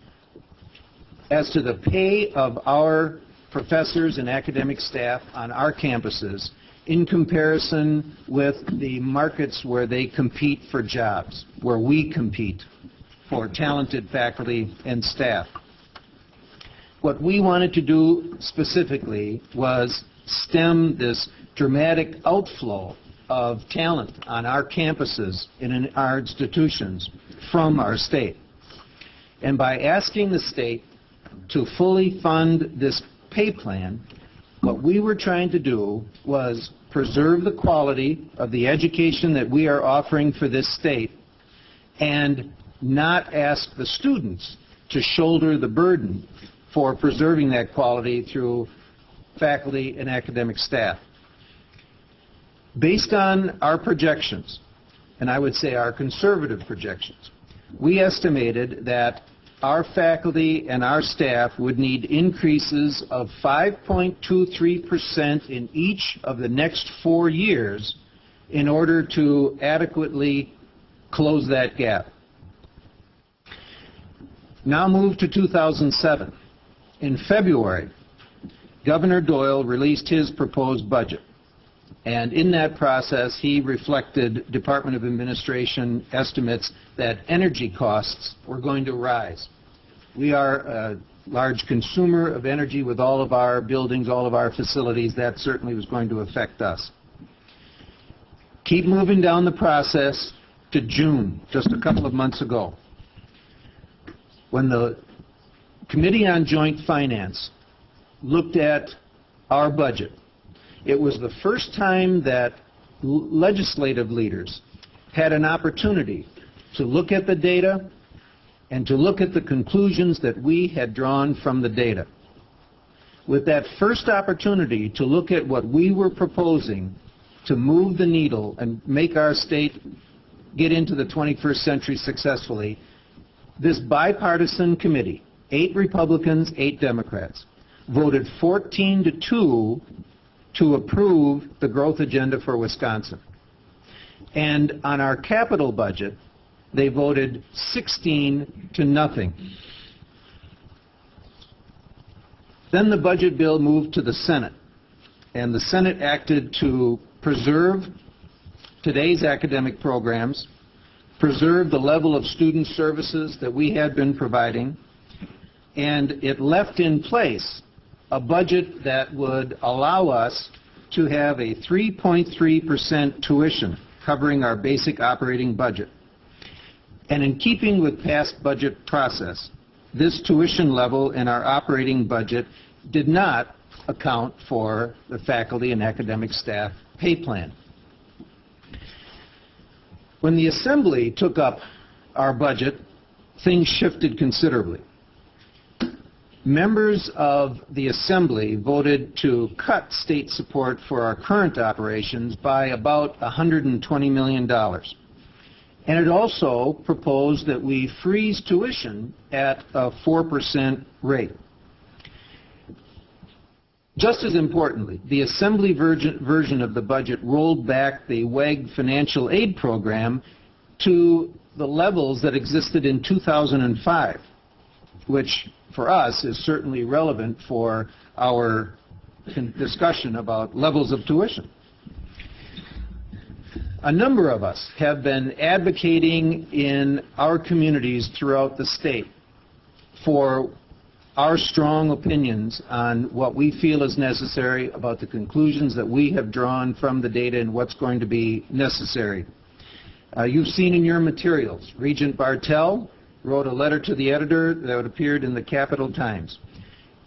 as to the pay of our professors and academic staff on our campuses in comparison with the markets where they compete for jobs, where we compete for talented faculty and staff. What we wanted to do specifically was stem this dramatic outflow of talent on our campuses and in our institutions from our state. And by asking the state to fully fund this pay plan, what we were trying to do was preserve the quality of the education that we are offering for this state and not ask the students to shoulder the burden for preserving that quality through faculty and academic staff. Based on our projections, and I would say our conservative projections, we estimated that our faculty and our staff would need increases of 5.23% in each of the next 4 years in order to adequately close that gap. Now move to 2007. In February, Governor Doyle released his proposed budget. And in that process, he reflected Department of Administration estimates that energy costs were going to rise. We are a large consumer of energy with all of our buildings, all of our facilities. That certainly was going to affect us. Keep moving down the process to June, just a couple of months ago, when the Committee on Joint Finance looked at our budget. It was the first time that legislative leaders had an opportunity to look at the data and to look at the conclusions that we had drawn from the data. With that first opportunity to look at what we were proposing to move the needle and make our state get into the 21st century successfully, this bipartisan committee 8 Republicans, 8 Democrats, voted 14-2 to approve the growth agenda for Wisconsin. And on our capital budget, they voted 16-0. Then the budget bill moved to the Senate, and the Senate acted to preserve today's academic programs, preserve the level of student services that we had been providing, and it left in place a budget that would allow us to have a 3.3% tuition covering our basic operating budget. And in keeping with past budget process, this tuition level in our operating budget did not account for the faculty and academic staff pay plan. When the Assembly took up our budget, things shifted considerably. Members of the Assembly voted to cut state support for our current operations by about $120 million. And it also proposed that we freeze tuition at a 4% rate. Just as importantly, the Assembly version of the budget rolled back the WEG financial aid program to the levels that existed in 2005, which for us is certainly relevant for our discussion about levels of tuition. A number of us have been advocating in our communities throughout the state for our strong opinions on what we feel is necessary, about the conclusions that we have drawn from the data and what's going to be necessary. You've seen in your materials, Regent Bartell wrote a letter to the editor that appeared in the Capital Times.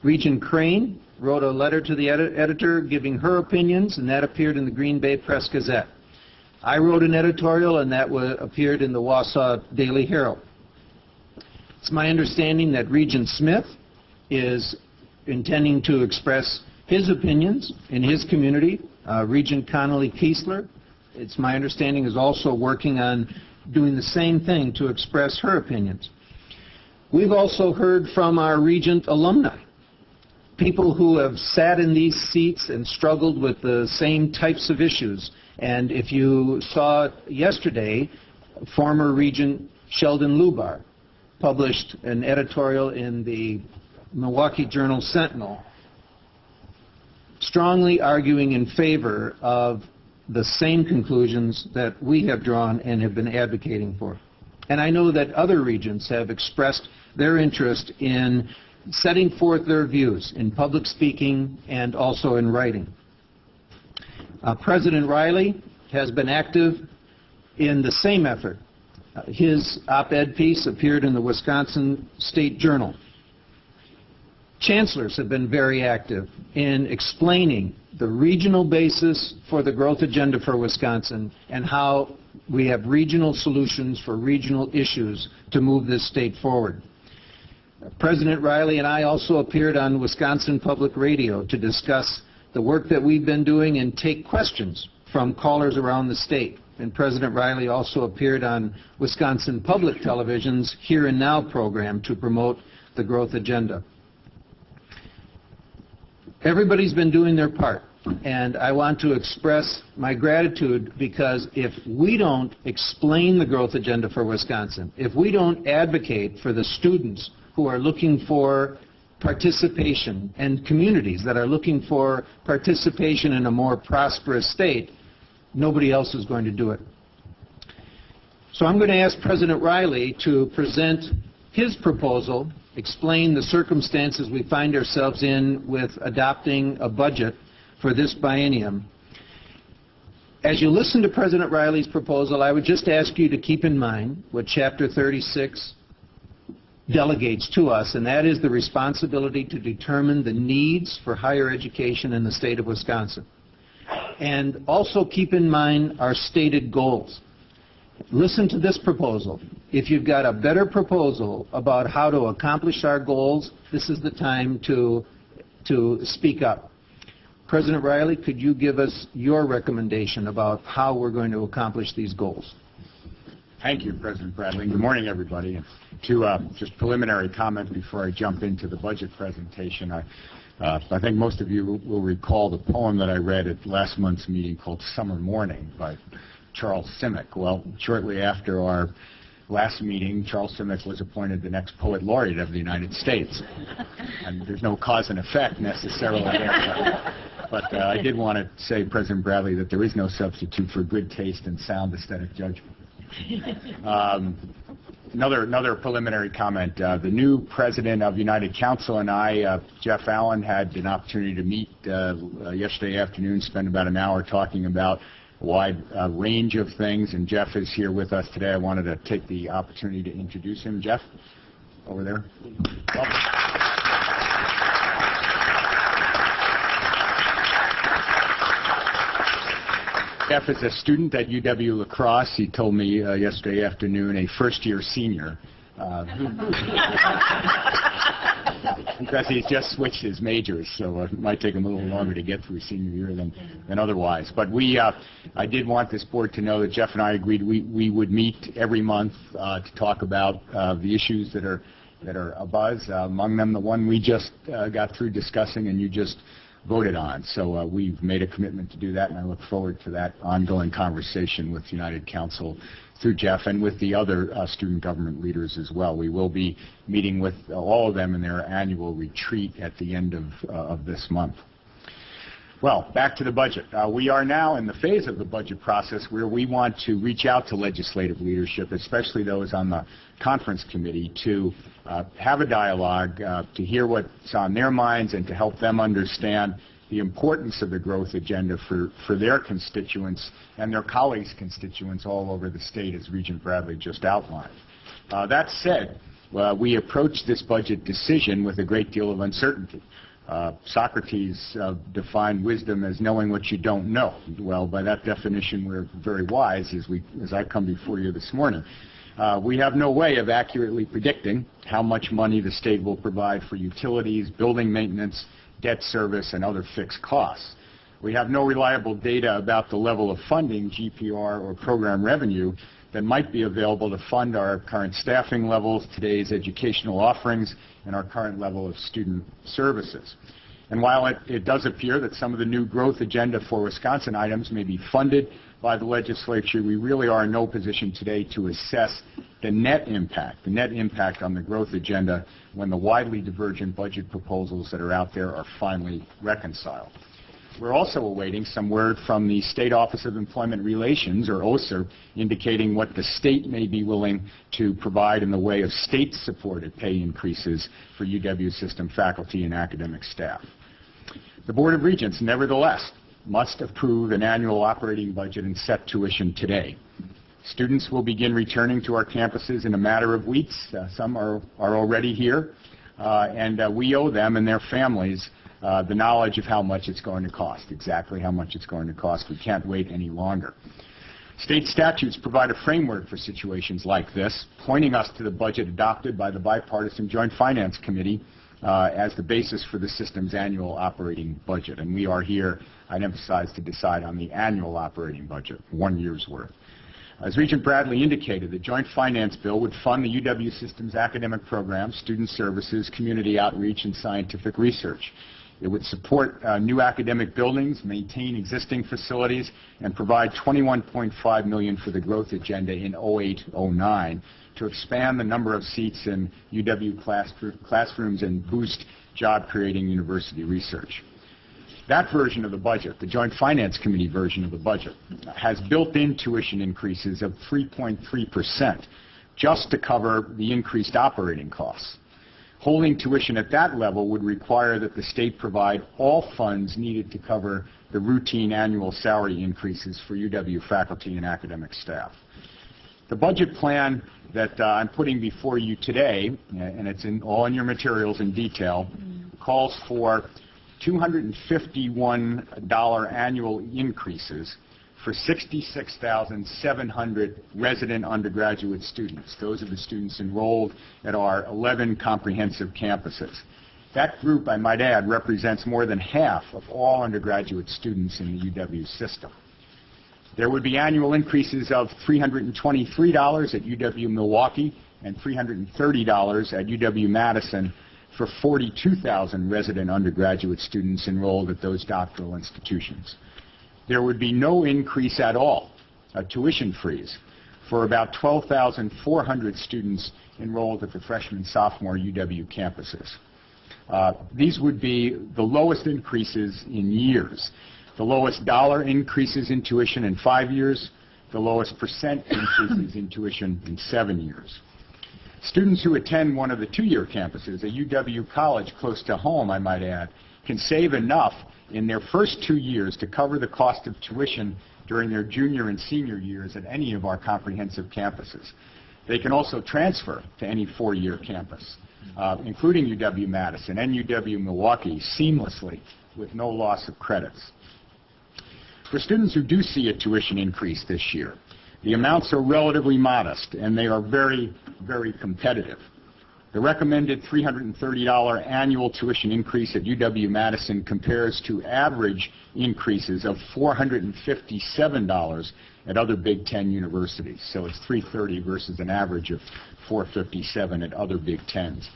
Regent Crane wrote a letter to the editor giving her opinions, and that appeared in the Green Bay Press Gazette. I wrote an editorial, and that appeared in the Wausau Daily Herald. It's my understanding that Regent Smith is intending to express his opinions in his community. Regent Connolly Kiesler, it's my understanding, is also working on doing the same thing to express her opinions. We've also heard from our Regent alumni, people who have sat in these seats and struggled with the same types of issues. And if you saw yesterday, former Regent Sheldon Lubar published an editorial in the Milwaukee Journal-Sentinel strongly arguing in favor of the same conclusions that we have drawn and have been advocating for. And I know that other regents have expressed their interest in setting forth their views in public speaking and also in writing. President Riley has been active in the same effort. His op-ed piece appeared in the Wisconsin State Journal. Chancellors have been very active in explaining the regional basis for the growth agenda for Wisconsin and how we have regional solutions for regional issues to move this state forward. President Riley and I also appeared on Wisconsin Public Radio to discuss the work that we've been doing and take questions from callers around the state. And President Riley also appeared on Wisconsin Public Television's Here and Now program to promote the growth agenda. Everybody's been doing their part, and I want to express my gratitude because if we don't explain the growth agenda for Wisconsin, if we don't advocate for the students who are looking for participation and communities that are looking for participation in a more prosperous state, nobody else is going to do it. So I'm going to ask President Riley to present his proposal, explain the circumstances we find ourselves in with adopting a budget for this biennium. As you listen to President Riley's proposal, I would just ask you to keep in mind what Chapter 36 delegates to us, and that is the responsibility to determine the needs for higher education in the state of Wisconsin. And also keep in mind our stated goals. Listen to this proposal. If you've got a better proposal about how to accomplish our goals, this is the time to speak up. President Riley, could you give us your recommendation about how we're going to accomplish these goals? Thank you, President Bradley. Good morning, everybody. And to just preliminary comment before I jump into the budget presentation, I think most of you will recall the poem that I read at last month's meeting called Summer Morning by Charles Simic. Well, shortly after our last meeting, Charles Simic was appointed the next Poet Laureate of the United States. And there's no cause and effect necessarily there. But I did want to say, President Bradley, that there is no substitute for good taste and sound aesthetic judgment. Another preliminary comment. The new president of United Council and I, Jeff Allen, had an opportunity to meet yesterday afternoon, spend about an hour talking about a wide range of things, and Jeff is here with us today. I wanted to take the opportunity to introduce him. Jeff, over there. Welcome. Jeff is a student at UW-La Crosse. He told me yesterday afternoon, a first-year senior. Because he's just switched his majors, so it might take him a little longer to get through senior year than otherwise. But I did want this board to know that Jeff and I agreed we would meet every month to talk about the issues that are abuzz. Among them, the one we just got through discussing and you just voted on. So we've made a commitment to do that, and I look forward to that ongoing conversation with United Council through Jeff and with the other student government leaders as well. We will be meeting with all of them in their annual retreat at the end of this month. Well, back to the budget. We are now in the phase of the budget process where we want to reach out to legislative leadership, especially those on the conference committee, to have a dialogue, to hear what's on their minds and to help them understand the importance of the growth agenda for their constituents and their colleagues' constituents all over the state, as Regent Bradley just outlined. That said, we approach this budget decision with a great deal of uncertainty. Socrates defined wisdom as knowing what you don't know. Well, by that definition, we're very wise as I come before you this morning. We have no way of accurately predicting how much money the state will provide for utilities, building maintenance, debt service, and other fixed costs. We have no reliable data about the level of funding, GPR, or program revenue that might be available to fund our current staffing levels, today's educational offerings, and our current level of student services. And while it does appear that some of the new growth agenda for Wisconsin items may be funded by the legislature, we really are in no position today to assess the net impact on the growth agenda when the widely divergent budget proposals that are out there are finally reconciled. We're also awaiting some word from the State Office of Employment Relations, or OSER, indicating what the state may be willing to provide in the way of state-supported pay increases for UW system faculty and academic staff. The Board of Regents, nevertheless, must approve an annual operating budget and set tuition today. Students will begin returning to our campuses in a matter of weeks. Some are already here, and we owe them and their families the knowledge of how much it's going to cost, exactly how much it's going to cost. We can't wait any longer. State statutes provide a framework for situations like this, pointing us to the budget adopted by the Bipartisan Joint Finance Committee as the basis for the system's annual operating budget. And we are here, I'd emphasize, to decide on the annual operating budget, 1 year's worth. As Regent Bradley indicated, the Joint Finance Bill would fund the UW system's academic programs, student services, community outreach, and scientific research. It would support new academic buildings, maintain existing facilities, and provide $21.5 million for the growth agenda in 08-09 to expand the number of seats in UW classrooms and boost job-creating university research. That version of the budget, the Joint Finance Committee version of the budget, has built-in tuition increases of 3.3% just to cover the increased operating costs. Holding tuition at that level would require that the state provide all funds needed to cover the routine annual salary increases for UW faculty and academic staff. The budget plan that I'm putting before you today, and it's all in your materials in detail, calls for $251 annual increases for 66,700 resident undergraduate students. Those are the students enrolled at our 11 comprehensive campuses. That group, I might add, represents more than half of all undergraduate students in the UW system. There would be annual increases of $323 at UW-Milwaukee and $330 at UW-Madison for 42,000 resident undergraduate students enrolled at those doctoral institutions. There would be no increase at all, a tuition freeze, for about 12,400 students enrolled at the freshman-sophomore UW campuses. These would be the lowest increases in years, the lowest dollar increases in tuition in 5 years, the lowest percent increases in tuition in 7 years. Students who attend one of the 2-year campuses, a UW college close to home, I might add, can save enough in their first 2 years to cover the cost of tuition during their junior and senior years at any of our comprehensive campuses. They can also transfer to any 4-year campus, including UW-Madison and UW-Milwaukee, seamlessly with no loss of credits. For students who do see a tuition increase this year, the amounts are relatively modest, and they are very, very competitive. The recommended $330 annual tuition increase at UW-Madison compares to average increases of $457 at other Big Ten universities. So it's $330 versus an average of $457 at other Big Tens.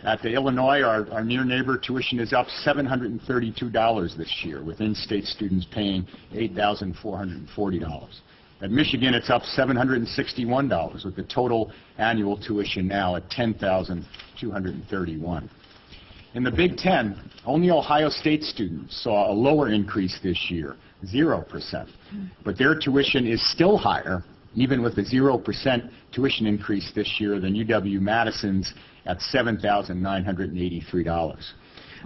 At the Illinois, our near neighbor, tuition is up $732 this year, with in-state students paying $8,440. At Michigan, it's up $761, with the total annual tuition now at $10,231. In the Big Ten, only Ohio State students saw a lower increase this year, 0%. But their tuition is still higher, even with a 0% tuition increase this year, than UW-Madison's at $7,983.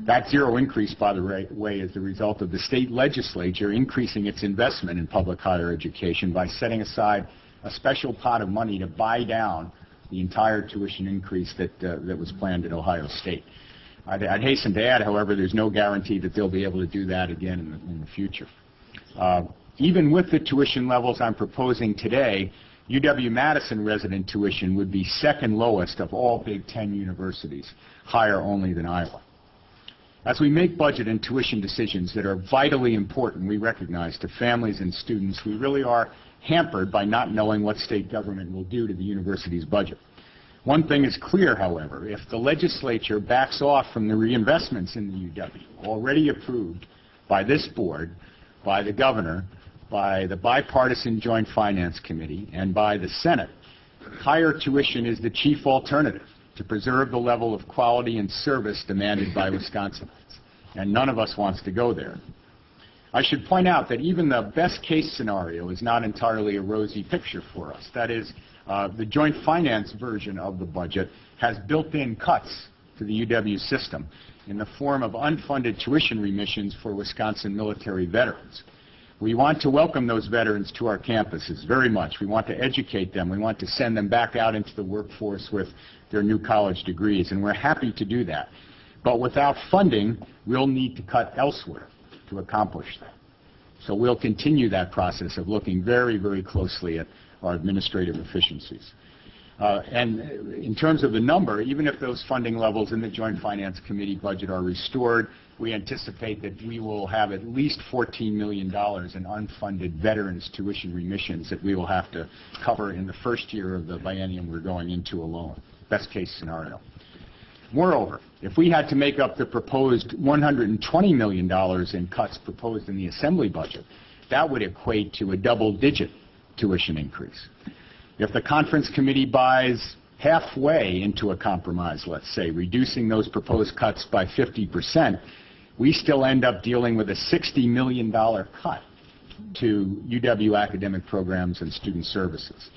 That zero increase, by the way, is the result of the state legislature increasing its investment in public higher education by setting aside a special pot of money to buy down the entire tuition increase that was planned at Ohio State. I'd hasten to add, however, there's no guarantee that they'll be able to do that again in the future. Even with the tuition levels I'm proposing today, UW-Madison resident tuition would be second lowest of all Big Ten universities, higher only than Iowa. As we make budget and tuition decisions that are vitally important, we recognize, to families and students, we really are hampered by not knowing what state government will do to the university's budget. One thing is clear, however: if the legislature backs off from the reinvestments in the UW, already approved by this board, by the governor, by the bipartisan Joint Finance Committee, and by the Senate, higher tuition is the chief alternative to preserve the level of quality and service demanded by Wisconsinites, and none of us wants to go there. I should point out that even the best-case scenario is not entirely a rosy picture for us. That is, the Joint Finance version of the budget has built-in cuts to the UW system in the form of unfunded tuition remissions for Wisconsin military veterans. We want to welcome those veterans to our campuses very much. We want to educate them. We want to send them back out into the workforce with their new college degrees, and we're happy to do that. But without funding, we'll need to cut elsewhere to accomplish that. So we'll continue that process of looking very, very closely at our administrative efficiencies. And in terms of the number, even if those funding levels in the Joint Finance Committee budget are restored, we anticipate that we will have at least $14 million in unfunded veterans tuition remissions that we will have to cover in the first year of the biennium we're going into alone. Best case scenario. Moreover, if we had to make up the proposed $120 million in cuts proposed in the Assembly budget, that would equate to a double-digit tuition increase. If the conference committee buys halfway into a compromise, let's say, reducing those proposed cuts by 50%, we still end up dealing with a $60 million cut to UW academic programs and student services.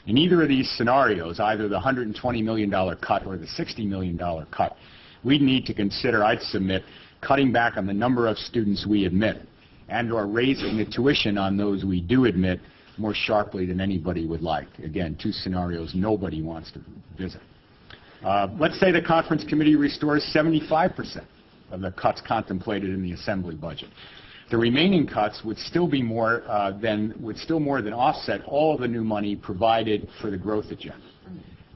In either of these scenarios, either the $120 million cut or the $60 million cut, we'd need to consider, I'd submit, cutting back on the number of students we admit and or raising the tuition on those we do admit more sharply than anybody would like. Again, two scenarios nobody wants to visit. Let's say the conference committee restores 75% of the cuts contemplated in the Assembly budget. The remaining cuts would still be more than offset all of the new money provided for the growth agenda.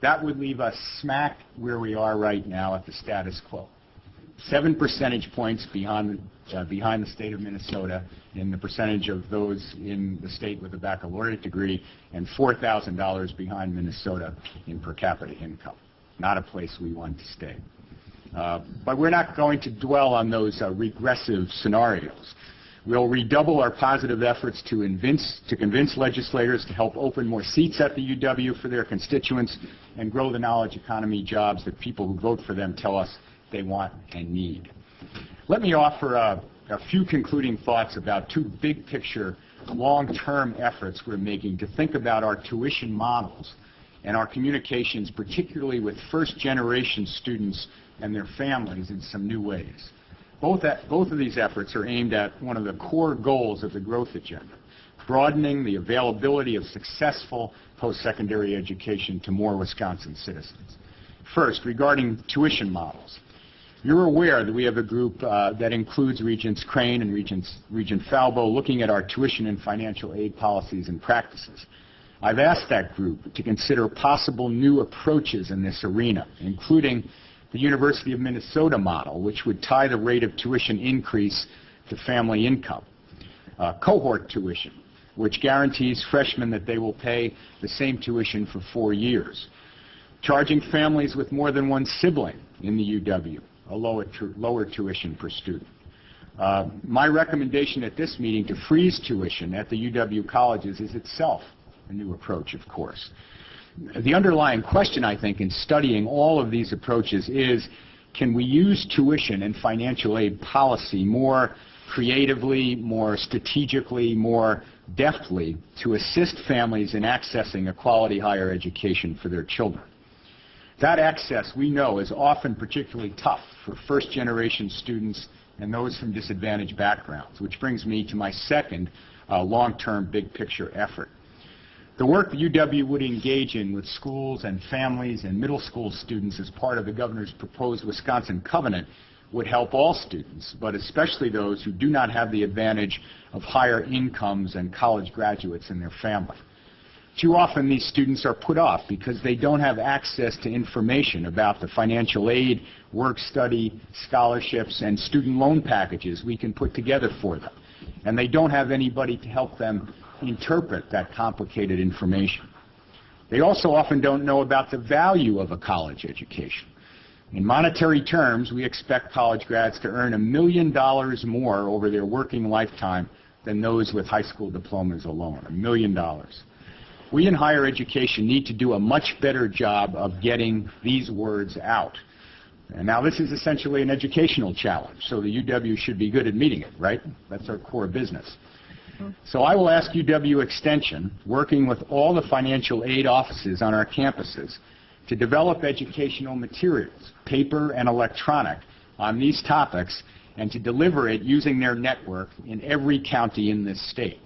That would leave us smack where we are right now at the status quo. 7 percentage points behind the state of Minnesota in the percentage of those in the state with a baccalaureate degree, and $4,000 behind Minnesota in per capita income. Not a place we want to stay. But we're not going to dwell on those regressive scenarios. We'll redouble our positive efforts to convince legislators to help open more seats at the UW for their constituents and grow the knowledge economy jobs that people who vote for them tell us they want and need. Let me offer a few concluding thoughts about two big picture, long-term efforts we're making to think about our tuition models and our communications, particularly with first-generation students and their families, in some new ways. Both of these efforts are aimed at one of the core goals of the growth agenda, broadening the availability of successful post-secondary education to more Wisconsin citizens. First, regarding tuition models. You're aware that we have a group that includes Regents Crane and Regent Falbo looking at our tuition and financial aid policies and practices. I've asked that group to consider possible new approaches in this arena, including the University of Minnesota model, which would tie the rate of tuition increase to family income. Cohort tuition, which guarantees freshmen that they will pay the same tuition for 4 years. Charging families with more than one sibling in the UW a lower tuition per student. My recommendation at this meeting to freeze tuition at the UW colleges is itself a new approach, of course. The underlying question, I think, in studying all of these approaches is, can we use tuition and financial aid policy more creatively, more strategically, more deftly to assist families in accessing a quality higher education for their children? That access, we know, is often particularly tough for first-generation students and those from disadvantaged backgrounds, which brings me to my second long-term big-picture effort. The work the UW would engage in with schools and families and middle school students as part of the governor's proposed Wisconsin Covenant would help all students, but especially those who do not have the advantage of higher incomes and college graduates in their family. Too often these students are put off because they don't have access to information about the financial aid, work-study, scholarships, and student loan packages we can put together for them. And they don't have anybody to help them interpret that complicated information. They also often don't know about the value of a college education. In monetary terms, we expect college grads to earn $1 million more over their working lifetime than those with high school diplomas alone. $1 million. We in higher education need to do a much better job of getting these words out. And now this is essentially an educational challenge, so the UW should be good at meeting it, right? That's our core business. So I will ask UW Extension, working with all the financial aid offices on our campuses, to develop educational materials, paper and electronic, on these topics, and to deliver it using their network in every county in this state.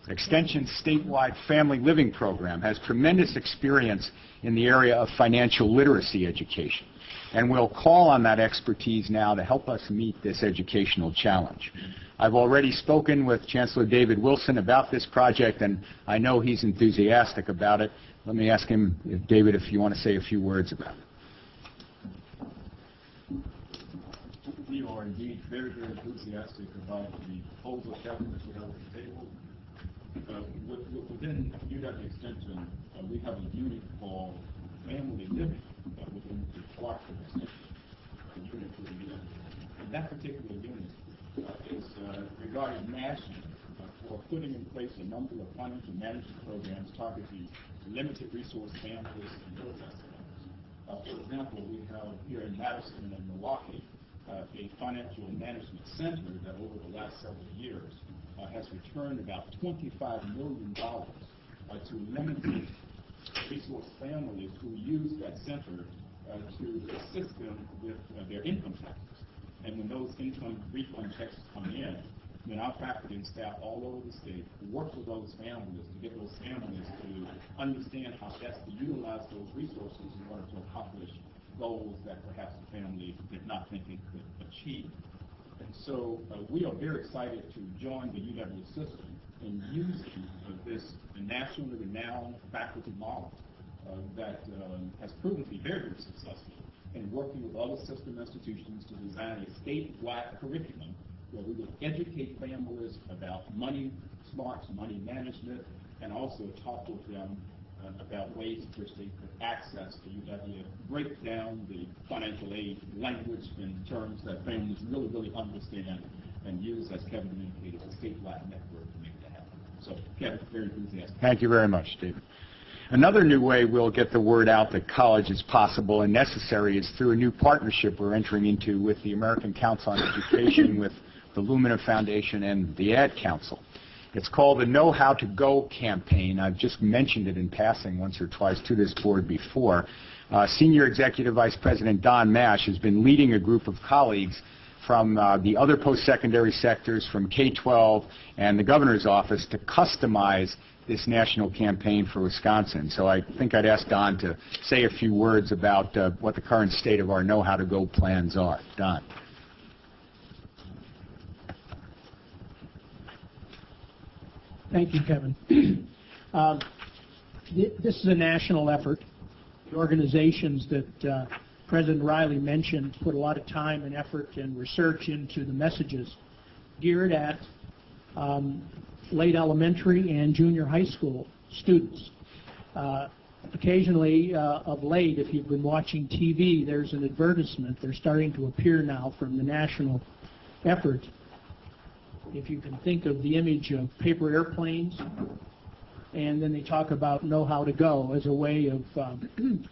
Extension's statewide family living program has tremendous experience in the area of financial literacy education, and we'll call on that expertise now to help us meet this educational challenge. I've already spoken with Chancellor David Wilson about this project, and I know he's enthusiastic about it. Let me ask him, David, if you want to say a few words about it. We are indeed very, very enthusiastic about the proposal cabinet that we have at the table. Within UW Extension, we have a unit called Family Living within the Clarkson Extension, a unit for the UW. And that particular unit is regarded nationally for putting in place a number of financial management programs targeting limited resource families and middle-class families. For example, we have here in Madison and Milwaukee a financial management center that over the last several years has returned about $25 million to limited resource families who use that center to assist them with their income taxes. And when those income refund checks come in, then our faculty and staff all over the state work with those families to get those families to understand how best to utilize those resources in order to accomplish goals that perhaps the family did not think it could achieve. And so we are very excited to join the UW system in using this nationally renowned faculty model that has proven to be very, very successful in working with other sister institutions to design a statewide curriculum where we will educate families about money smarts, money management, and also talk with them about ways in which they could access the UW, break down the financial aid language in terms that families really, really understand and use, as Kevin indicated, a statewide network to make that happen. So, Kevin, very enthusiastic. Thank you very much, David. Another new way we'll get the word out that college is possible and necessary is through a new partnership we're entering into with the American Council on Education, with the Lumina Foundation, and the Ad Council. It's called the Know How to Go campaign. I've just mentioned it in passing once or twice to this board before. Senior Executive Vice President Don Mash has been leading a group of colleagues from the other post-secondary sectors, from K-12 and the governor's office, to customize this national campaign for Wisconsin. So I think I'd ask Don to say a few words about what the current state of our Know How to Go plans are. Don. Thank you, Kevin. This is a national effort. The organizations that President Riley mentioned put a lot of time and effort and research into the messages geared at late elementary and junior high school students. Occasionally, of late, if you've been watching TV, there's an advertisement. They're starting to appear now from the national effort. If you can think of the image of paper airplanes, and then they talk about Know How to Go as a way of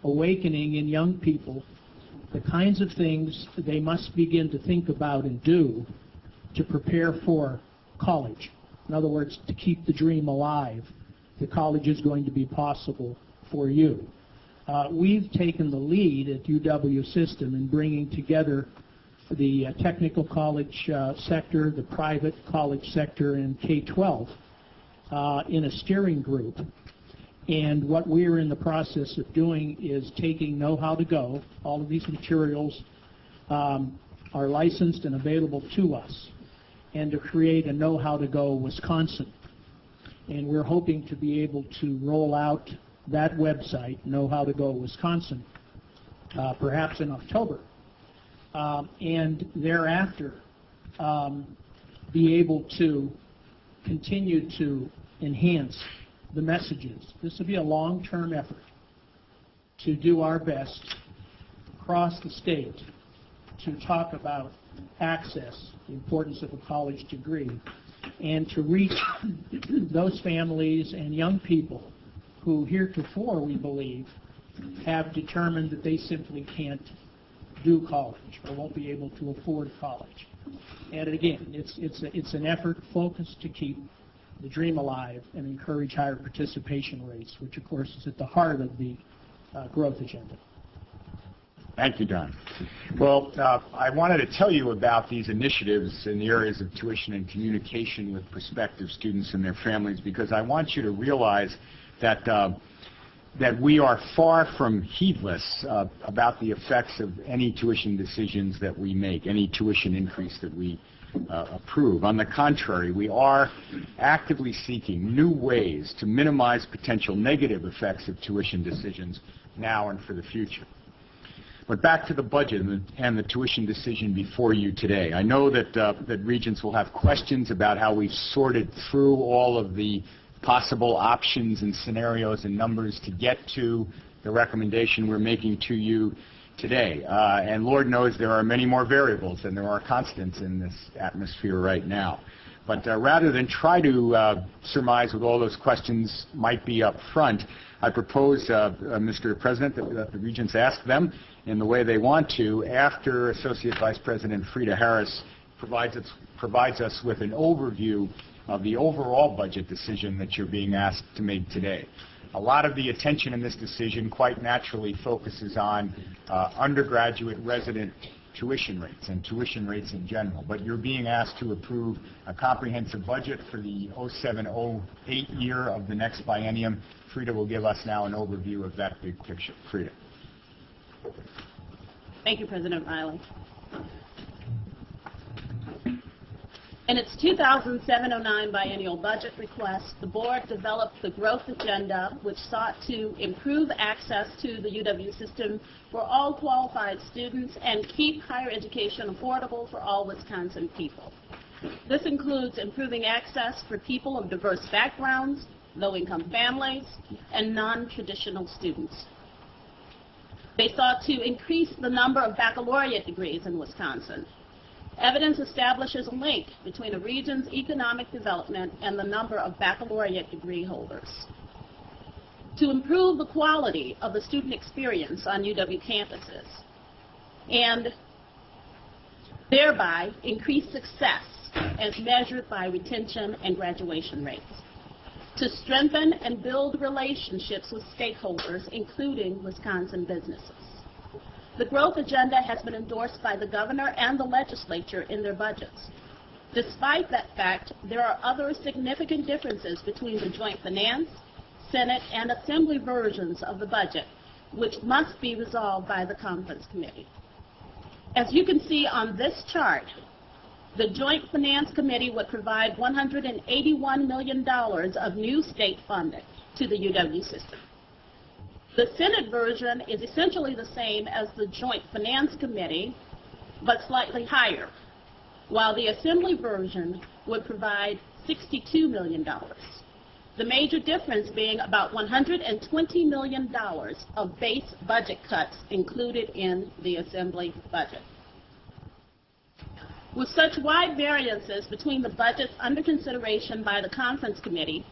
awakening in young people the kinds of things they must begin to think about and do to prepare for college. In other words, to keep the dream alive, that college is going to be possible for you. We've taken the lead at UW System in bringing together the technical college sector, the private college sector, and K-12 in a steering group. And what we're in the process of doing is taking Know How to Go. All of these materials are licensed and available to us, and to create a Know How to Go Wisconsin. And we're hoping to be able to roll out that website, Know How to Go Wisconsin, perhaps in October. And thereafter be able to continue to enhance the messages. This will be a long-term effort to do our best across the state to talk about access, the importance of a college degree, and to reach those families and young people who heretofore, we believe, have determined that they simply can't do college or won't be able to afford college. And again, it's an effort focused to keep the dream alive and encourage higher participation rates, which of course is at the heart of the growth agenda. Thank you, Don. Well, I wanted to tell you about these initiatives in the areas of tuition and communication with prospective students and their families, because I want you to realize that that we are far from heedless about the effects of any tuition decisions that we make, any tuition increase that we approve. On the contrary, we are actively seeking new ways to minimize potential negative effects of tuition decisions now and for the future. But back to the budget and the tuition decision before you today. I know that Regents will have questions about how we've sorted through all of the possible options and scenarios and numbers to get to the recommendation we're making to you today. And Lord knows there are many more variables than there are constants in this atmosphere right now. But rather than try to surmise what all those questions might be up front, I propose, Mr. President, that the Regents ask them in the way they want to after Associate Vice President Frida Harris provides us with an overview of the overall budget decision that you're being asked to make today. A lot of the attention in this decision quite naturally focuses on undergraduate resident tuition rates and tuition rates in general, but you're being asked to approve a comprehensive budget for the 07-08 year of the next biennium. Frida will give us now an overview of that big picture. Frida. Thank you, President Riley. In its 2007-09 biennial budget request, the board developed the growth agenda, which sought to improve access to the UW system for all qualified students and keep higher education affordable for all Wisconsin people. This includes improving access for people of diverse backgrounds, low-income families, and non-traditional students. They sought to increase the number of baccalaureate degrees in Wisconsin. Evidence establishes a link between a region's economic development and the number of baccalaureate degree holders. To improve the quality of the student experience on UW campuses and thereby increase success as measured by retention and graduation rates. To strengthen and build relationships with stakeholders, including Wisconsin businesses. The growth agenda has been endorsed by the governor and the legislature in their budgets. Despite that fact, there are other significant differences between the Joint Finance, Senate, and Assembly versions of the budget, which must be resolved by the Conference Committee. As you can see on this chart, the Joint Finance Committee would provide $181 million of new state funding to the UW system. The Senate version is essentially the same as the Joint Finance Committee, but slightly higher, while the Assembly version would provide $62 million. The major difference being about $120 million of base budget cuts included in the Assembly budget. With such wide variances between the budgets under consideration by the Conference Committee,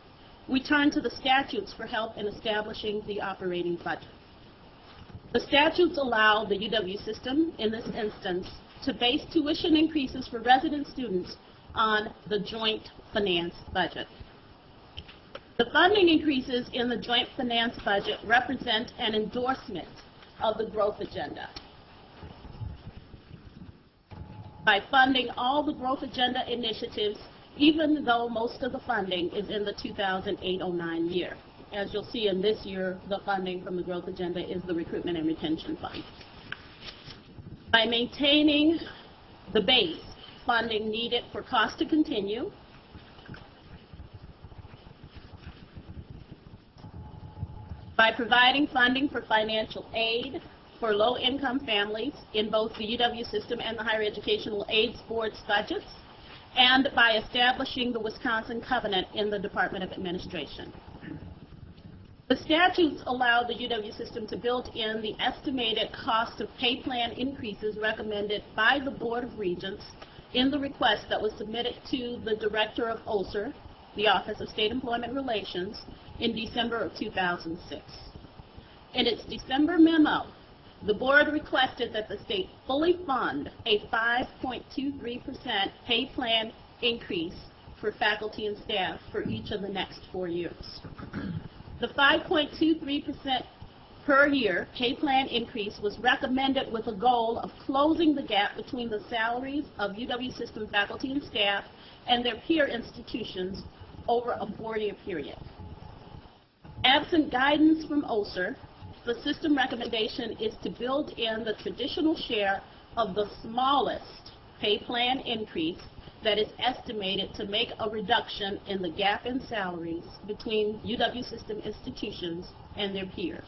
we turn to the statutes for help in establishing the operating budget. The statutes allow the UW system, in this instance, to base tuition increases for resident students on the Joint Finance budget. The funding increases in the Joint Finance budget represent an endorsement of the growth agenda. By funding all the growth agenda initiatives, even though most of the funding is in the 2008-09 year. As you'll see in this year, the funding from the growth agenda is the recruitment and retention fund. By maintaining the base funding needed for cost to continue, by providing funding for financial aid for low-income families in both the UW system and the Higher Educational Aids Board's budgets, and by establishing the Wisconsin Covenant in the Department of Administration. The statutes allow the UW system to build in the estimated cost of pay plan increases recommended by the Board of Regents in the request that was submitted to the Director of OSER, the Office of State Employment Relations, in December of 2006. In its December memo, the board requested that the state fully fund a 5.23% pay plan increase for faculty and staff for each of the next 4 years. The 5.23% per year pay plan increase was recommended with a goal of closing the gap between the salaries of UW system faculty and staff and their peer institutions over a 4-year period. Absent guidance from OSER, the system recommendation is to build in the traditional share of the smallest pay plan increase that is estimated to make a reduction in the gap in salaries between UW system institutions and their peers.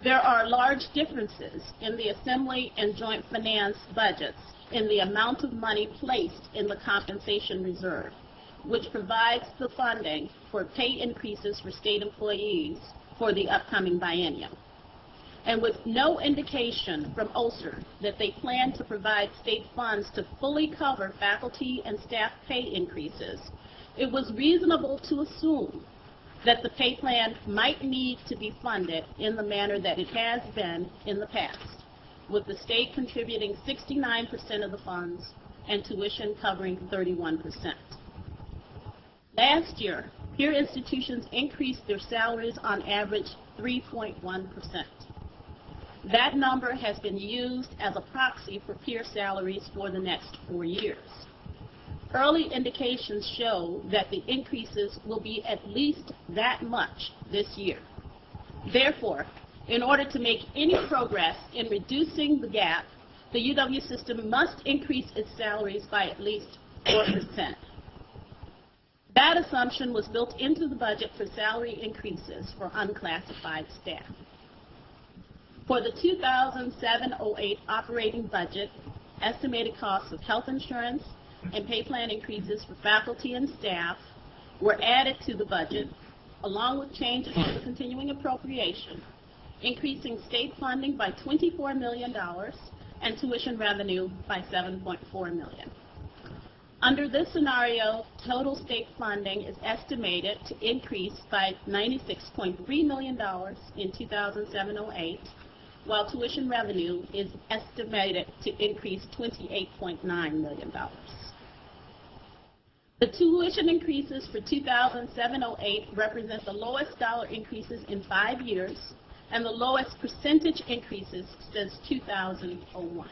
There are large differences in the Assembly and Joint Finance budgets in the amount of money placed in the compensation reserve, which provides the funding for pay increases for state employees for the upcoming biennium. And with no indication from OSER that they plan to provide state funds to fully cover faculty and staff pay increases, it was reasonable to assume that the pay plan might need to be funded in the manner that it has been in the past, with the state contributing 69% of the funds and tuition covering 31%. Last year, peer institutions increased their salaries on average 3.1%. That number has been used as a proxy for peer salaries for the next 4 years. Early indications show that the increases will be at least that much this year. Therefore, in order to make any progress in reducing the gap, the UW system must increase its salaries by at least 4%. That assumption was built into the budget for salary increases for unclassified staff. For the 2007-08 operating budget, estimated costs of health insurance and pay plan increases for faculty and staff were added to the budget, along with changes to the continuing appropriation, increasing state funding by $24 million and tuition revenue by $7.4 million. Under this scenario, total state funding is estimated to increase by $96.3 million in 2007-08, while tuition revenue is estimated to increase $28.9 million. The tuition increases for 2007-08 represent the lowest dollar increases in 5 years and the lowest percentage increases since 2001.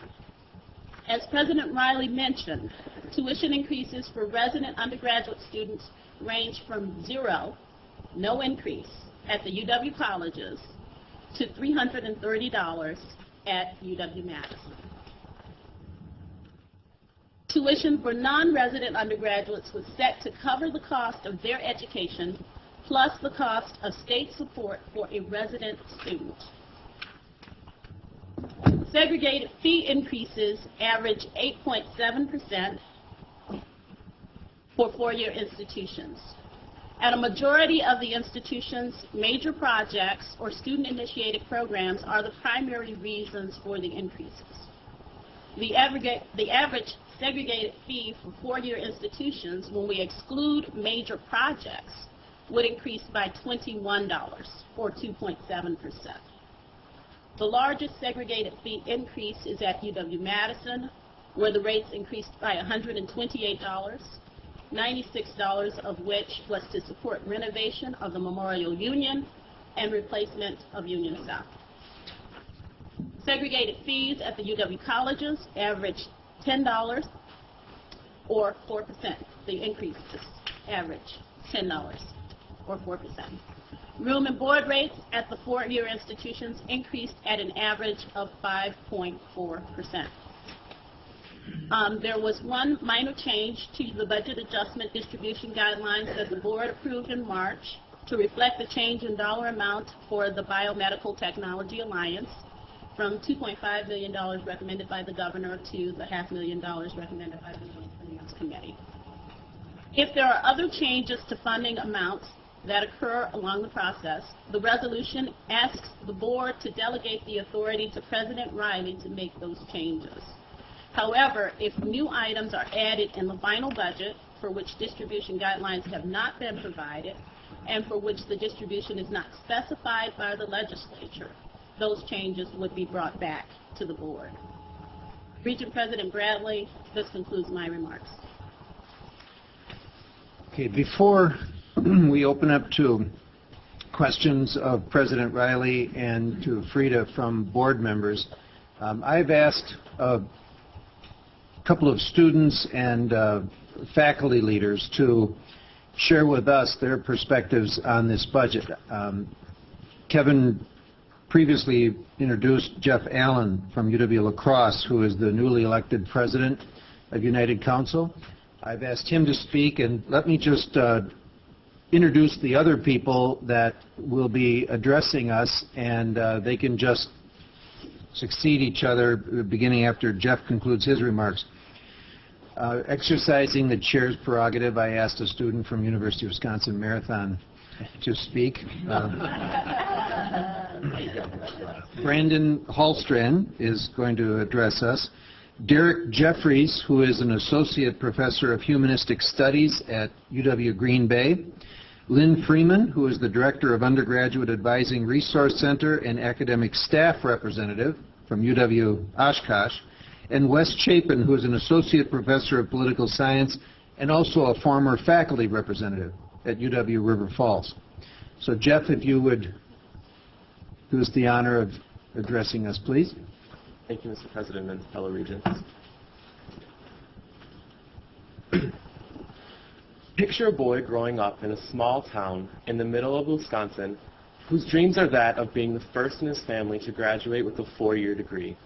As President Riley mentioned, tuition increases for resident undergraduate students range from 0, no increase, at the UW colleges to $330 at UW-Madison. Tuition for non-resident undergraduates was set to cover the cost of their education plus the cost of state support for a resident student. Segregated fee increases average 8.7% for four-year institutions. At a majority of the institutions, major projects or student-initiated programs are the primary reasons for the increases. The average segregated fee for four-year institutions, when we exclude major projects, would increase by $21, or 2.7%. The largest segregated fee increase is at UW-Madison, where the rates increased by $128, $96 of which was to support renovation of the Memorial Union and replacement of Union South. Segregated fees at the UW colleges average $10 or 4%. The increases average $10 or 4%. Room and board rates at the four-year institutions increased at an average of 5.4%. There was one minor change to the budget adjustment distribution guidelines that the board approved in March to reflect the change in dollar amount for the Biomedical Technology Alliance from $2.5 million recommended by the governor to the $500,000 recommended by the Joint Finance Committee. If there are other changes to funding amounts that occur along the process, the resolution asks the board to delegate the authority to President Riley to make those changes. However, if new items are added in the final budget for which distribution guidelines have not been provided and for which the distribution is not specified by the legislature, those changes would be brought back to the board. Regent President Bradley, this concludes my remarks. Okay, before we open up to questions of President Riley and to Frida from board members, I've asked a couple of students and faculty leaders to share with us their perspectives on this budget. Kevin previously introduced Jeff Allen from UW-La Crosse, who is the newly elected president of United Council. I've asked him to speak, and let me just introduce the other people that will be addressing us, and they can just succeed each other beginning after Jeff concludes his remarks. Exercising the chair's prerogative, I asked a student from University of Wisconsin Marathon to speak. Brandon Hallstrand is going to address us. Derek Jeffries, who is an associate professor of humanistic studies at UW Green Bay. Lynn Freeman, who is the director of undergraduate advising resource center and academic staff representative from UW Oshkosh. And Wes Chapin, who is an associate professor of political science and also a former faculty representative at UW River Falls. So Jeff, if you would do us the honor of addressing us, please. Thank you, Mr. President and fellow regents. Picture a boy growing up in a small town in the middle of Wisconsin whose dreams are that of being the first in his family to graduate with a four-year degree.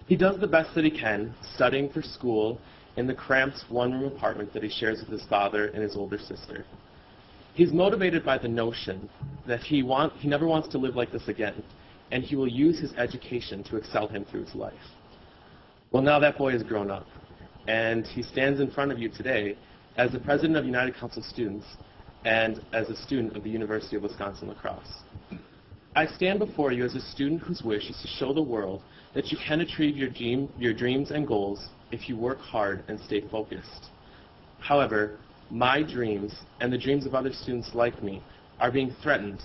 He does the best that he can, studying for school in the cramped one-room apartment that he shares with his father and his older sister. He's motivated by the notion that he never wants to live like this again, and he will use his education to excel him through his life. Well, now that boy has grown up, and he stands in front of you today as the president of United Council Students and as a student of the University of Wisconsin-La Crosse. I stand before you as a student whose wish is to show the world that you can achieve your dreams and goals if you work hard and stay focused. However, my dreams and the dreams of other students like me are being threatened,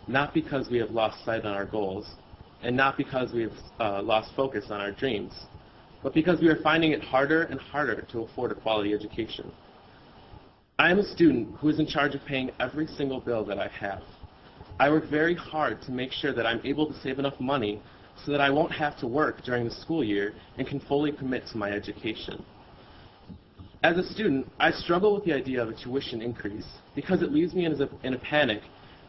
not because we have lost sight on our goals and not because we have lost focus on our dreams, but because we are finding it harder and harder to afford a quality education. I am a student who is in charge of paying every single bill that I have. I work very hard to make sure that I'm able to save enough money so that I won't have to work during the school year and can fully commit to my education. As a student, I struggle with the idea of a tuition increase because it leaves me in a panic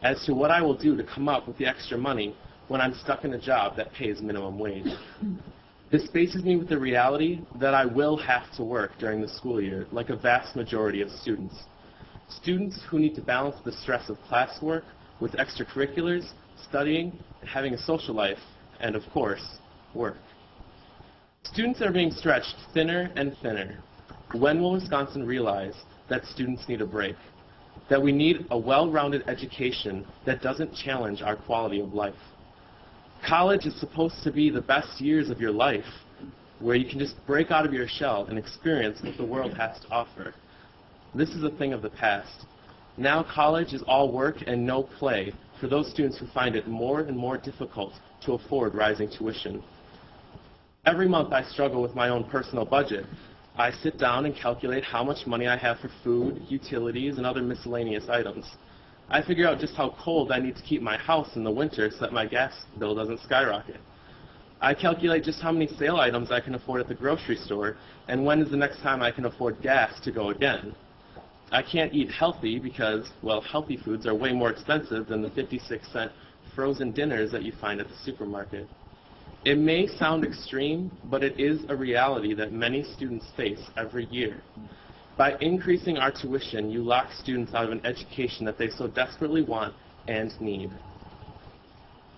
as to what I will do to come up with the extra money when I'm stuck in a job that pays minimum wage. This faces me with the reality that I will have to work during the school year, like a vast majority of students. Students who need to balance the stress of classwork with extracurriculars, studying, having a social life, and of course, work. Students are being stretched thinner and thinner. When will Wisconsin realize that students need a break? That we need a well-rounded education that doesn't challenge our quality of life? College is supposed to be the best years of your life, where you can just break out of your shell and experience what the world has to offer. This is a thing of the past. Now college is all work and no play for those students who find it more and more difficult to afford rising tuition. Every month I struggle with my own personal budget. I sit down and calculate how much money I have for food, utilities, and other miscellaneous items. I figure out just how cold I need to keep my house in the winter so that my gas bill doesn't skyrocket. I calculate just how many sale items I can afford at the grocery store and when is the next time I can afford gas to go again. I can't eat healthy because, well, healthy foods are way more expensive than the 56-cent frozen dinners that you find at the supermarket. It may sound extreme, but it is a reality that many students face every year. By increasing our tuition, you lock students out of an education that they so desperately want and need.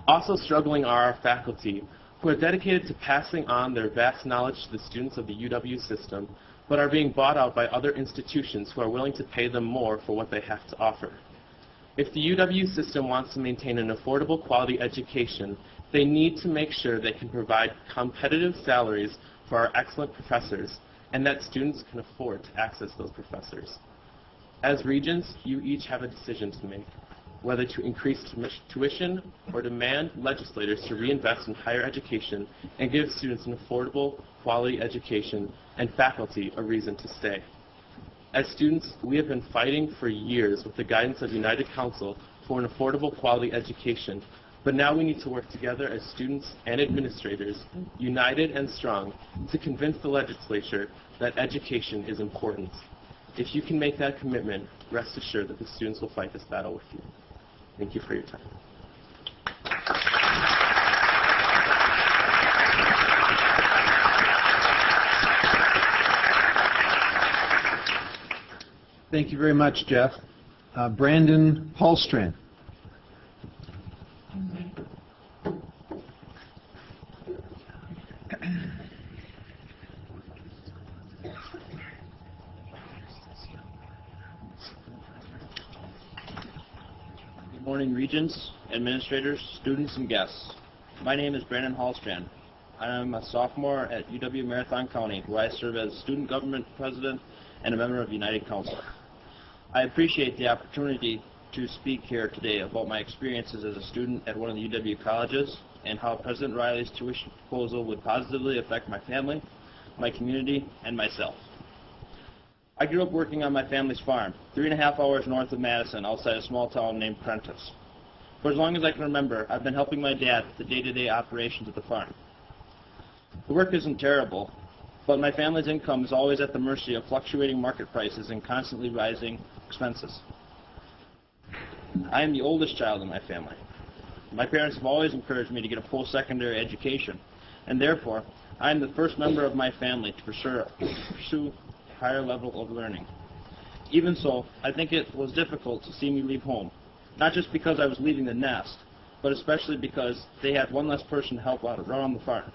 Also struggling are our faculty, who are dedicated to passing on their vast knowledge to the students of the UW system, but are being bought out by other institutions who are willing to pay them more for what they have to offer. If the UW system wants to maintain an affordable quality education, they need to make sure they can provide competitive salaries for our excellent professors, and that students can afford to access those professors. As Regents, you each have a decision to make, whether to increase tuition or demand legislators to reinvest in higher education and give students an affordable, quality education and faculty a reason to stay. As students, we have been fighting for years with the guidance of United Council for an affordable, quality education, but now we need to work together as students and administrators, united and strong, to convince the legislature that education is important. If you can make that commitment, rest assured that the students will fight this battle with you. Thank you for your time. Thank you very much, Jeff. Brandon Hallstrand. Good morning, Regents, administrators, students, and guests. My name is Brandon Hallstrand. I'm a sophomore at UW-Marathon County, where I serve as student government president and a member of United Council. I appreciate the opportunity to speak here today about my experiences as a student at one of the UW colleges and how President Riley's tuition proposal would positively affect my family, my community, and myself. I grew up working on my family's farm, 3.5 hours north of Madison, outside a small town named Prentice. For as long as I can remember, I've been helping my dad with the day-to-day operations of the farm. The work isn't terrible, but my family's income is always at the mercy of fluctuating market prices and constantly rising expenses. I am the oldest child in my family. My parents have always encouraged me to get a full secondary education, and therefore, I am the first member of my family to pursue a higher level of learning. Even so, I think it was difficult to see me leave home, not just because I was leaving the nest, but especially because they had one less person to help out around the farm.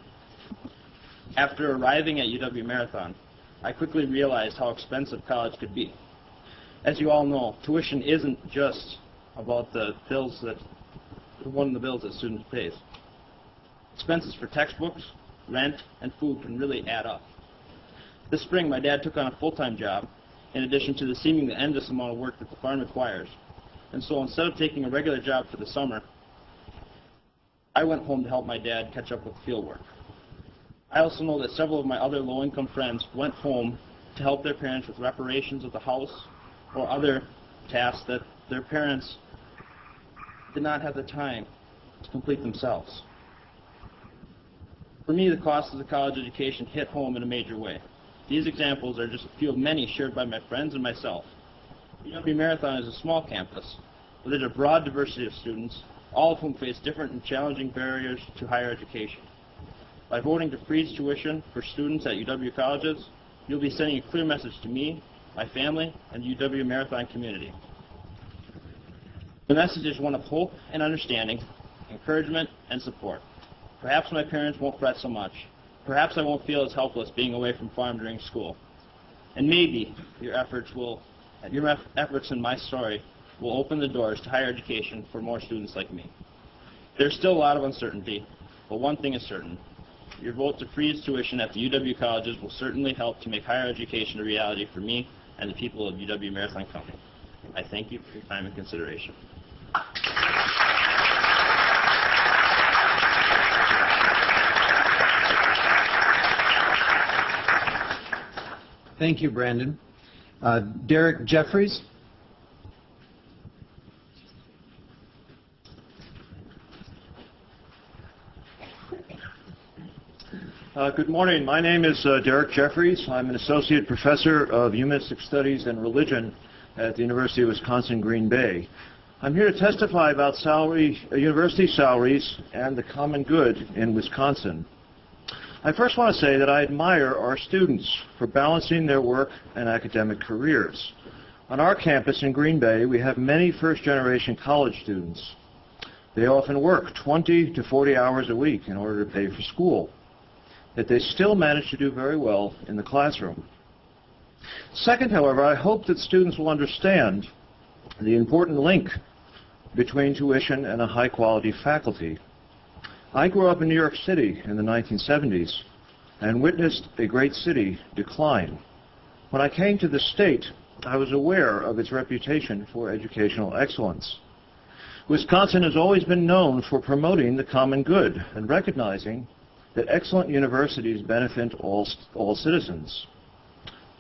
After arriving at UW-Marathon, I quickly realized how expensive college could be. As you all know, tuition isn't just about one of the bills that students pays. Expenses for textbooks, rent, and food can really add up. This spring, my dad took on a full-time job, in addition to the seemingly endless amount of work that the farm requires. And so instead of taking a regular job for the summer, I went home to help my dad catch up with field work. I also know that several of my other low-income friends went home to help their parents with reparations of the house or other tasks that their parents did not have the time to complete themselves. For me, the cost of the college education hit home in a major way. These examples are just a few of many shared by my friends and myself. UW-Marathon is a small campus, but there's a broad diversity of students, all of whom face different and challenging barriers to higher education. By voting to freeze tuition for students at UW colleges, you'll be sending a clear message to me, my family, and the UW-Marathon community. The message is one of hope and understanding, encouragement and support. Perhaps my parents won't fret so much. Perhaps I won't feel as helpless being away from farm during school. And maybe your efforts in my story will open the doors to higher education for more students like me. There's still a lot of uncertainty, but one thing is certain. Your vote to freeze tuition at the UW colleges will certainly help to make higher education a reality for me and the people of UW-Marathon County. I thank you for your time and consideration. Thank you, Brandon. Derek Jeffries. Good morning. My name is Derek Jeffries. I'm an associate professor of humanistic studies and religion at the University of Wisconsin-Green Bay. I'm here to testify about university salaries and the common good in Wisconsin. I first want to say that I admire our students for balancing their work and academic careers. On our campus in Green Bay, we have many first-generation college students. They often work 20 to 40 hours a week in order to pay for school. Yet they still manage to do very well in the classroom. Second, however, I hope that students will understand the important link between tuition and a high-quality faculty. I grew up in New York City in the 1970s and witnessed a great city decline. When I came to the state, I was aware of its reputation for educational excellence. Wisconsin has always been known for promoting the common good and recognizing that excellent universities benefit all citizens.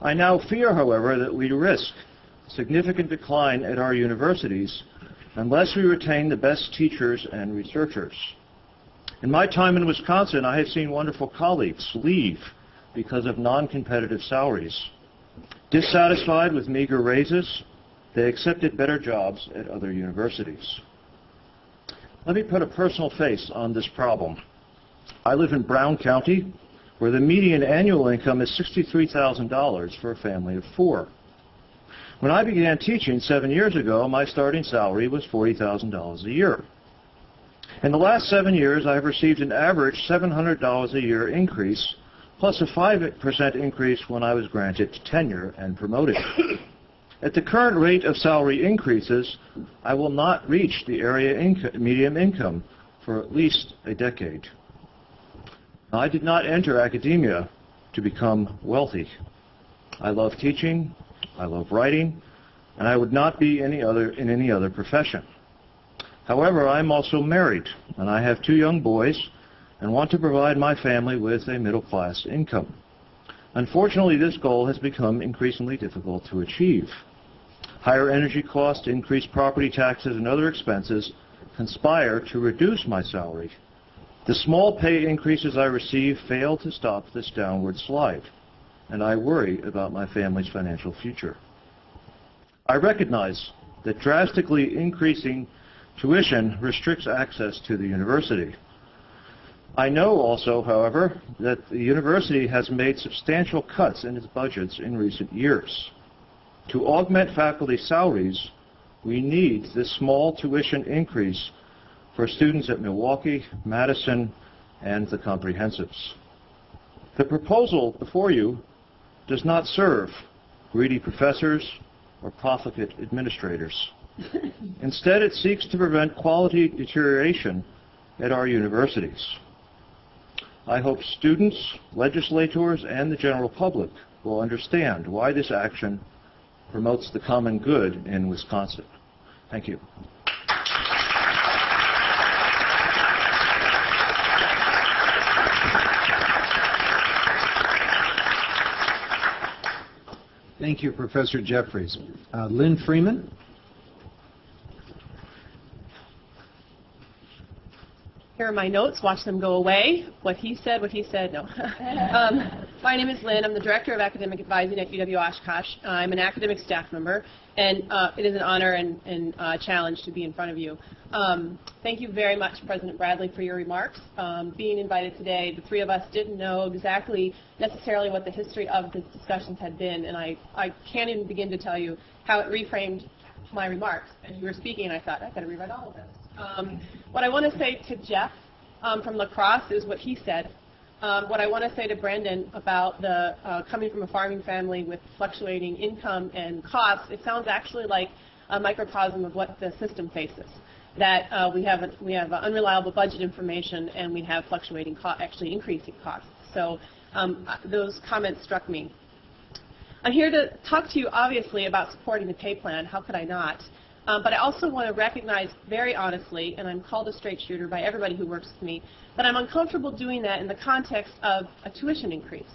I now fear, however, that we risk significant decline at our universities unless we retain the best teachers and researchers. In my time in Wisconsin, I have seen wonderful colleagues leave because of non-competitive salaries. Dissatisfied with meager raises, they accepted better jobs at other universities. Let me put a personal face on this problem. I live in Brown County, where the median annual income is $63,000 for a family of 4. When I began teaching 7 years ago, my starting salary was $40,000 a year. In the last 7 years, I have received an average $700 a year increase, plus a 5% increase when I was granted tenure and promoted. At the current rate of salary increases, I will not reach the area median income for at least a decade. I did not enter academia to become wealthy. I love teaching, I love writing, and I would not be in any other profession. However, I am also married, and I have 2 young boys and want to provide my family with a middle-class income. Unfortunately, this goal has become increasingly difficult to achieve. Higher energy costs, increased property taxes, and other expenses conspire to reduce my salary. The small pay increases I receive fail to stop this downward slide, and I worry about my family's financial future. I recognize that drastically increasing tuition restricts access to the university. I know also, however, that the university has made substantial cuts in its budgets in recent years. To augment faculty salaries, we need this small tuition increase for students at Milwaukee, Madison, and the comprehensives. The proposal before you does not serve greedy professors or profligate administrators. Instead, it seeks to prevent quality deterioration at our universities. I hope students, legislators, and the general public will understand why this action promotes the common good in Wisconsin. Thank you. Thank you, Professor Jeffries. Lynn Freeman. Here are my notes. Watch them go away. What he said, no. My name is Lynn. I'm the Director of Academic Advising at UW-Oshkosh. I'm an academic staff member, and it is an honor and challenge to be in front of you. Thank you very much, President Bradley, for your remarks. Being invited today, the three of us didn't know exactly necessarily what the history of the discussions had been, and I can't even begin to tell you how it reframed my remarks. As you were speaking, I thought, I've got to rewrite all of this. What I want to say to Jeff from La Crosse is what he said. What I want to say to Brendan about the coming from a farming family with fluctuating income and costs, it sounds actually like a microcosm of what the system faces. That we have unreliable budget information and we have fluctuating actually increasing costs. So those comments struck me. I'm here to talk to you obviously about supporting the pay plan. How could I not? But I also want to recognize very honestly, and I'm called a straight shooter by everybody who works with me, that I'm uncomfortable doing that in the context of a tuition increase.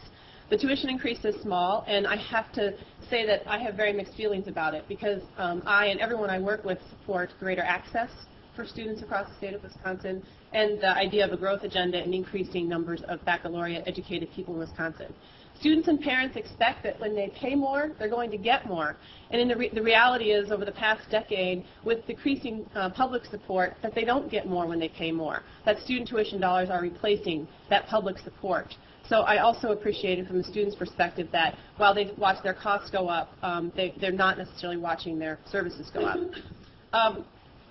The tuition increase is small, and I have to say that I have very mixed feelings about it because I and everyone I work with support greater access for students across the state of Wisconsin and the idea of a growth agenda and increasing numbers of baccalaureate educated people in Wisconsin. Students and parents expect that when they pay more, they're going to get more. And the reality is, over the past decade, with decreasing public support, that they don't get more when they pay more. That student tuition dollars are replacing that public support. So I also appreciate it from the student's perspective that while they watch their costs go up, they're not necessarily watching their services go up.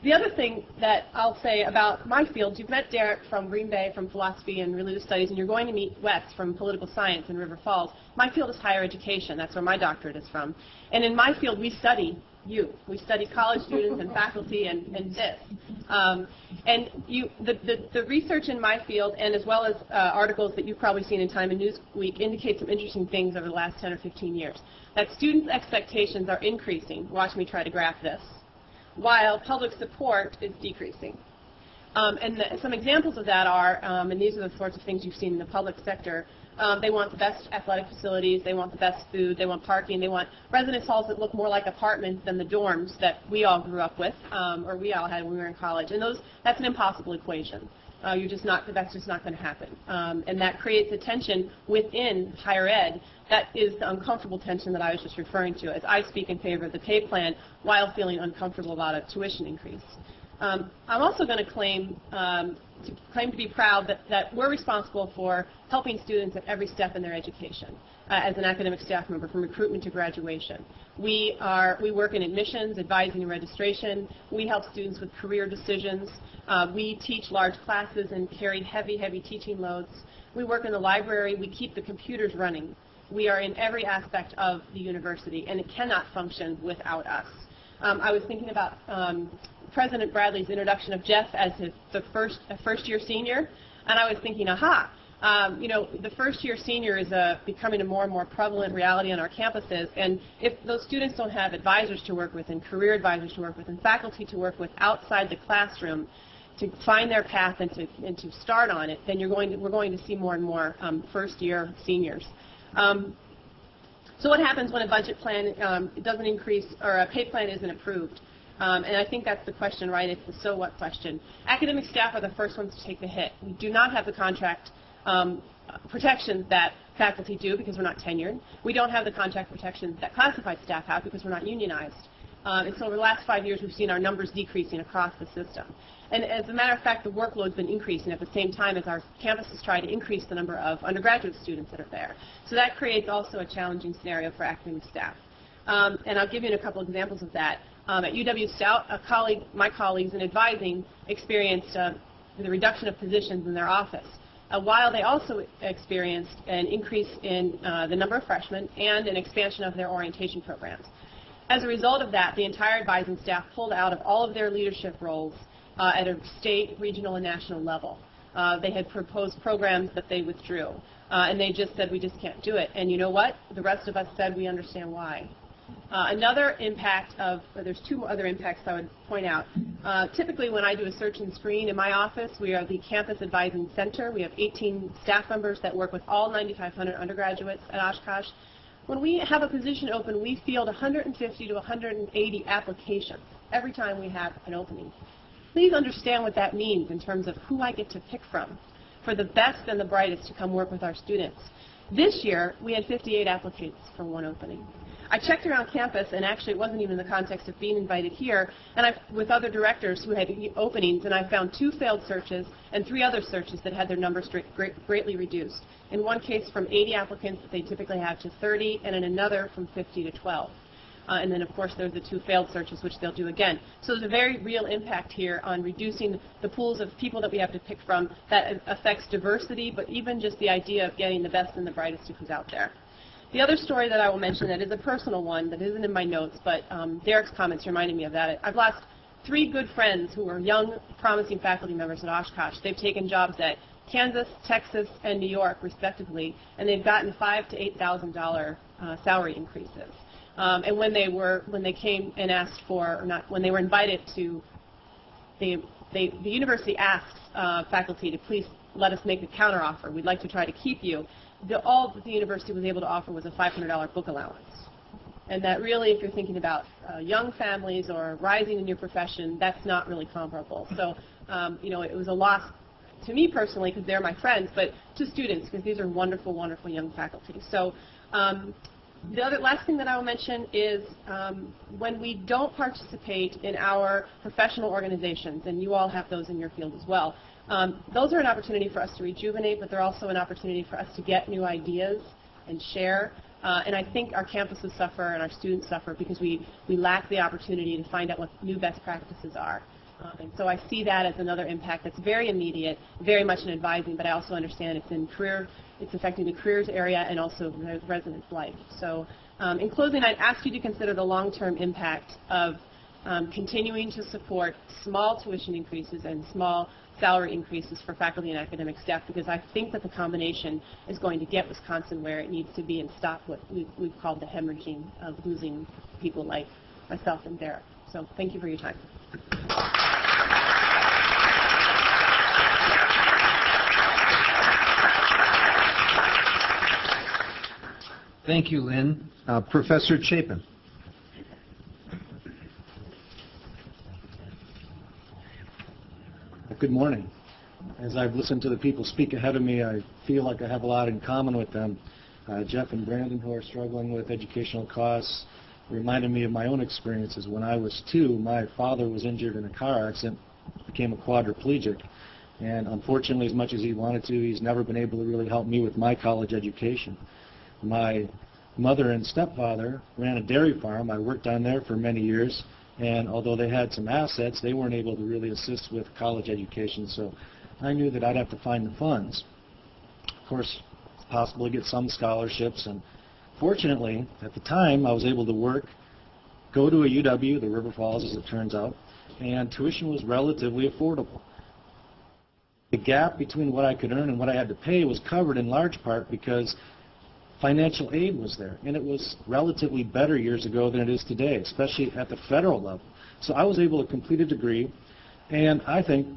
The other thing that I'll say about my field, you've met Derek from Green Bay from philosophy and religious studies, and you're going to meet Wes from political science in River Falls. My field is higher education. That's where my doctorate is from. And in my field, we study you. We study college students and faculty and this. The research in my field, and as well as articles that you've probably seen in Time and Newsweek, indicate some interesting things over the last 10 or 15 years. That students' expectations are increasing. Watch me try to graph this. While public support is decreasing. Some examples of that are, and these are the sorts of things you've seen in the public sector, they want the best athletic facilities, they want the best food, they want parking, they want residence halls that look more like apartments than the dorms that we all grew up with, or we all had when we were in college. And that's an impossible equation. That's just not going to happen. And that creates a tension within higher ed. That is the uncomfortable tension that I was just referring to as I speak in favor of the pay plan while feeling uncomfortable about a tuition increase. I'm also going to claim to be proud that we're responsible for helping students at every step in their education as an academic staff member from recruitment to graduation. We work in admissions, advising and registration. We help students with career decisions. We teach large classes and carry heavy teaching loads. We work in the library. We keep the computers running. We are in every aspect of the university, and it cannot function without us. I was thinking about President Bradley's introduction of Jeff as the first-year senior, and I was thinking, the first-year senior is becoming a more and more prevalent reality on our campuses, and if those students don't have advisors to work with and career advisors to work with and faculty to work with outside the classroom to find their path and to start on it, then we're going to see more and more first-year seniors. So what happens when a budget plan doesn't increase or a pay plan isn't approved? And I think that's the question, right? It's the so what question. Academic staff are the first ones to take the hit. We do not have the contract protections that faculty do because we're not tenured. We don't have the contract protections that classified staff have because we're not unionized. And so over the last 5 years, we've seen our numbers decreasing across the system. And as a matter of fact, the workload's been increasing at the same time as our campuses try to increase the number of undergraduate students that are there. So that creates also a challenging scenario for academic staff. And I'll give you a couple examples of that. At UW-Stout, my colleagues in advising experienced the reduction of positions in their office, while they also experienced an increase in the number of freshmen and an expansion of their orientation programs. As a result of that, the entire advising staff pulled out of all of their leadership roles at a state, regional, and national level. They had proposed programs that they withdrew, and they just said, we just can't do it. And you know what? The rest of us said, we understand why. Another impact there's two other impacts I would point out. Typically when I do a search and screen in my office, we are the campus advising center. We have 18 staff members that work with all 9,500 undergraduates at Oshkosh. When we have a position open, we field 150 to 180 applications every time we have an opening. Please understand what that means in terms of who I get to pick from for the best and the brightest to come work with our students. This year, we had 58 applicants for one opening. I checked around campus, and actually it wasn't even in the context of being invited here, and with other directors who had openings, and I found 2 failed searches and 3 other searches that had their numbers greatly reduced. In one case from 80 applicants that they typically have to 30, and in another from 50 to 12. And then, of course, there's the 2 failed searches, which they'll do again. So there's a very real impact here on reducing the pools of people that we have to pick from. That affects diversity, but even just the idea of getting the best and the brightest who's out there. The other story that I will mention that is a personal one that isn't in my notes, but Derek's comments reminded me of that. I've lost 3 good friends who were young, promising faculty members at Oshkosh. They've taken jobs at Kansas, Texas, and New York, respectively, and they've gotten $5,000 to $8,000 salary increases. And when they came and asked for, or not, when they were invited to, the university asks faculty to please let us make a counteroffer. We'd like to try to keep you. All that the university was able to offer was a $500 book allowance. And that really, if you're thinking about young families or rising in your profession, that's not really comparable. So, it was a loss to me personally because they're my friends, but to students because these are wonderful, wonderful young faculty. So, the last thing that I will mention is when we don't participate in our professional organizations, and you all have those in your field as well, those are an opportunity for us to rejuvenate, but they're also an opportunity for us to get new ideas and share. And I think our campuses suffer and our students suffer because we lack the opportunity to find out what new best practices are. And so I see that as another impact that's very immediate, very much in advising, but I also understand it's affecting the careers area and also residents' life. So in closing, I'd ask you to consider the long-term impact of continuing to support small tuition increases and small salary increases for faculty and academic staff, because I think that the combination is going to get Wisconsin where it needs to be and stop what we've called the hemorrhaging of losing people like myself and Derek. So thank you for your time. Thank you, Lynn. Professor Chapin. Good morning. As I've listened to the people speak ahead of me, I feel like I have a lot in common with them. Jeff and Brandon, who are struggling with educational costs, reminded me of my own experiences. When I was 2, my father was injured in a car accident, became a quadriplegic, and unfortunately, as much as he wanted to, he's never been able to really help me with my college education. My mother and stepfather ran a dairy farm. I worked on there for many years. And although they had some assets, they weren't able to really assist with college education. So I knew that I'd have to find the funds. Of course, it's possible to get some scholarships. And fortunately, at the time, I was able to work, go to a UW, the River Falls as it turns out, and tuition was relatively affordable. The gap between what I could earn and what I had to pay was covered in large part because financial aid was there, and it was relatively better years ago than it is today, especially at the federal level. So I was able to complete a degree, and I think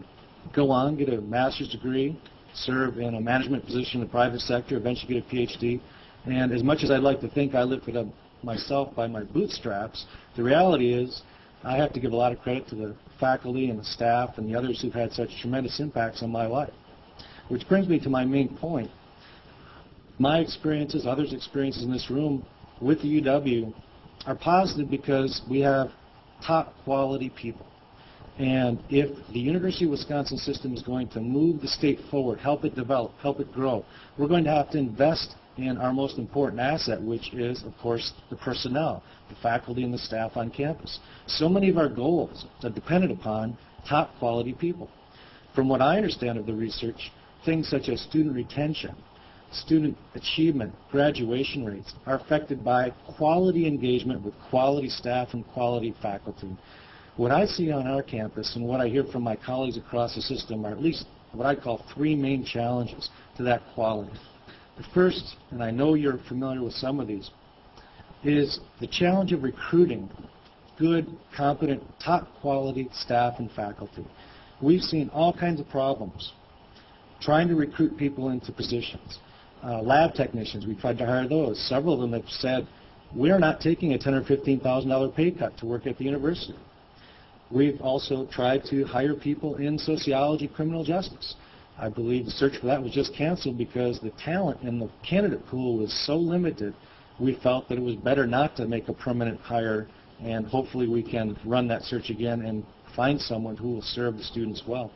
go on, get a master's degree, serve in a management position in the private sector, eventually get a PhD. And as much as I'd like to think I lifted up myself by my bootstraps, the reality is I have to give a lot of credit to the faculty and the staff and the others who've had such tremendous impacts on my life. Which brings me to my main point. My experiences, others' experiences in this room with the UW are positive because we have top quality people. And if the University of Wisconsin system is going to move the state forward, help it develop, help it grow, we're going to have to invest in our most important asset, which is, of course, the personnel, the faculty and the staff on campus. So many of our goals are dependent upon top quality people. From what I understand of the research, things such as student retention, student achievement, graduation rates are affected by quality engagement with quality staff and quality faculty. What I see on our campus and what I hear from my colleagues across the system are at least what I call three main challenges to that quality. The first, and I know you're familiar with some of these, is the challenge of recruiting good, competent, top quality staff and faculty. We've seen all kinds of problems trying to recruit people into positions. Lab technicians, we tried to hire those. Several of them have said, we're not taking a $10,000 or $15,000 pay cut to work at the university. We've also tried to hire people in sociology, criminal justice. I believe the search for that was just canceled because the talent in the candidate pool was so limited, we felt that it was better not to make a permanent hire, and hopefully we can run that search again and find someone who will serve the students well.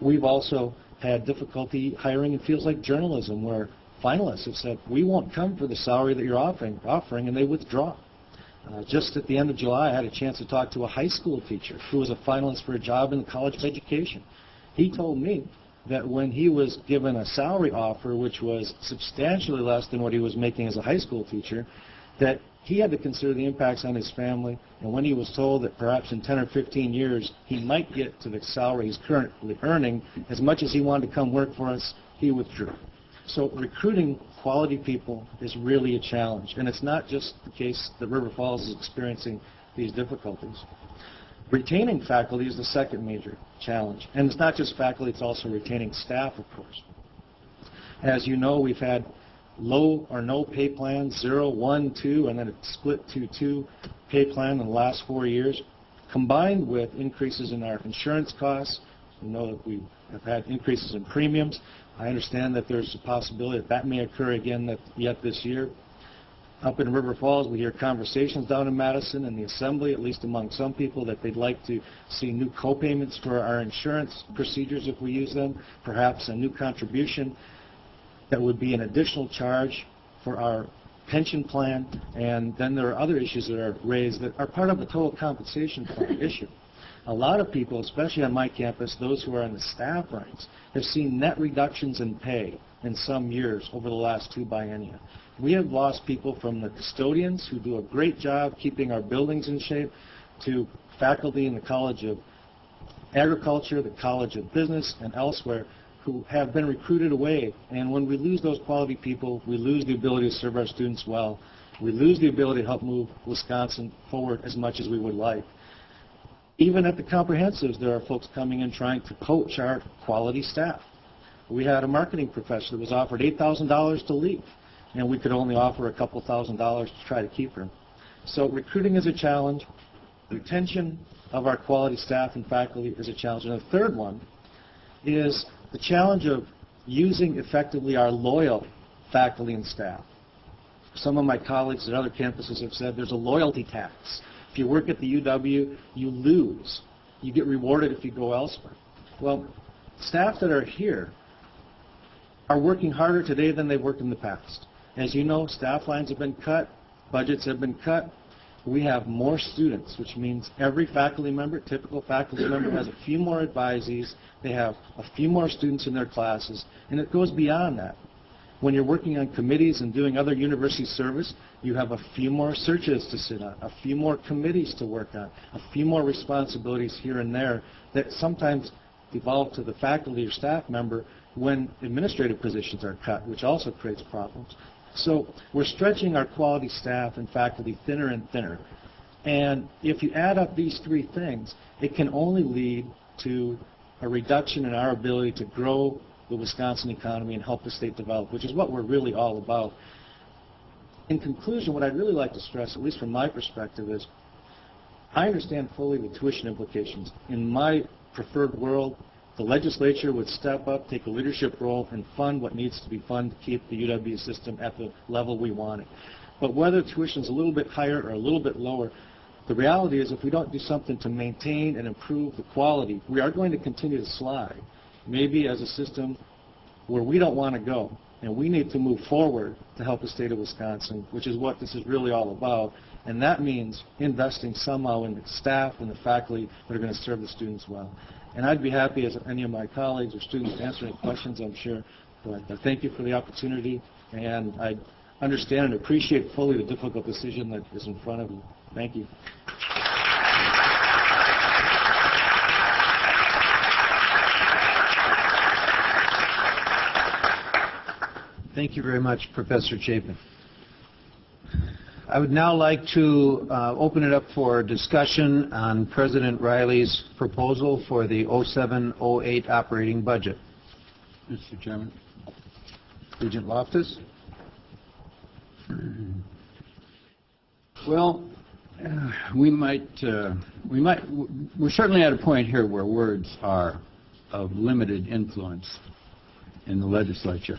We've also had difficulty hiring in fields like journalism, where finalists have said, we won't come for the salary that you're offering, and they withdraw. Just at the end of July, I had a chance to talk to a high school teacher who was a finalist for a job in the College of Education. He told me that when he was given a salary offer which was substantially less than what he was making as a high school teacher, that he had to consider the impacts on his family, and when he was told that perhaps in 10 or 15 years he might get to the salary he's currently earning, as much as he wanted to come work for us, he withdrew. So recruiting quality people is really a challenge, and it's not just the case that River Falls is experiencing these difficulties. Retaining faculty is the second major challenge, and it's not just faculty, it's also retaining staff, of course. As you know, we've had low or no pay plans, 0, 1, 2, and then it split to 2 pay plan in the last 4 years, combined with increases in our insurance costs. We know that we have had increases in premiums. I understand that there's a possibility that that may occur again yet this year. Up in River Falls, we hear conversations down in Madison and the Assembly, at least among some people, that they'd like to see new co-payments for our insurance procedures if we use them, perhaps a new contribution that would be an additional charge for our pension plan, and then there are other issues that are raised that are part of the total compensation plan issue. A lot of people, especially on my campus, those who are in the staff ranks, have seen net reductions in pay in some years over the last 2 biennia. We have lost people from the custodians who do a great job keeping our buildings in shape, to faculty in the College of Agriculture, the College of Business, and elsewhere, who have been recruited away. And when we lose those quality people, we lose the ability to serve our students well. We lose the ability to help move Wisconsin forward as much as we would like. Even at the comprehensives, there are folks coming in trying to poach our quality staff. We had a marketing professor that was offered $8,000 to leave, and we could only offer a couple $1,000s to try to keep her. So recruiting is a challenge. Retention of our quality staff and faculty is a challenge. And the third one is the challenge of using effectively our loyal faculty and staff. Some of my colleagues at other campuses have said there's a loyalty tax. If you work at the UW, you lose. You get rewarded if you go elsewhere. Well, staff that are here are working harder today than they've worked in the past. As you know, staff lines have been cut, budgets have been cut. We have more students, which means every faculty member, typical faculty member, has a few more advisees. They have a few more students in their classes, and it goes beyond that. When you're working on committees and doing other university service, you have a few more searches to sit on, a few more committees to work on, a few more responsibilities here and there that sometimes devolve to the faculty or staff member when administrative positions are cut, which also creates problems. So we're stretching our quality staff and faculty thinner and thinner. And if you add up these three things, it can only lead to a reduction in our ability to grow the Wisconsin economy and help the state develop, which is what we're really all about. In conclusion, what I'd really like to stress, at least from my perspective, is I understand fully the tuition implications. In my preferred world, the legislature would step up, take a leadership role, and fund what needs to be funded to keep the UW system at the level we want it. But whether tuition is a little bit higher or a little bit lower, The reality is if we don't do something to maintain and improve the quality, we are going to continue to slide, maybe as a system where we don't want to go. And we need to move forward to help the state of Wisconsin, which is what this is really all about. And that means investing somehow in the staff and the faculty that are going to serve the students well. And I'd be happy as any of my colleagues or students to answer any questions, I'm sure. But thank you for the opportunity. And I understand and appreciate fully the difficult decision that is in front of you. Thank you. Thank you very much, Professor Chapin. I would now like to open it up for discussion on President Riley's proposal for the 07-08 operating budget. Mr. Chairman. Regent Loftus. Well, we're certainly at a point here where words are of limited influence in the legislature.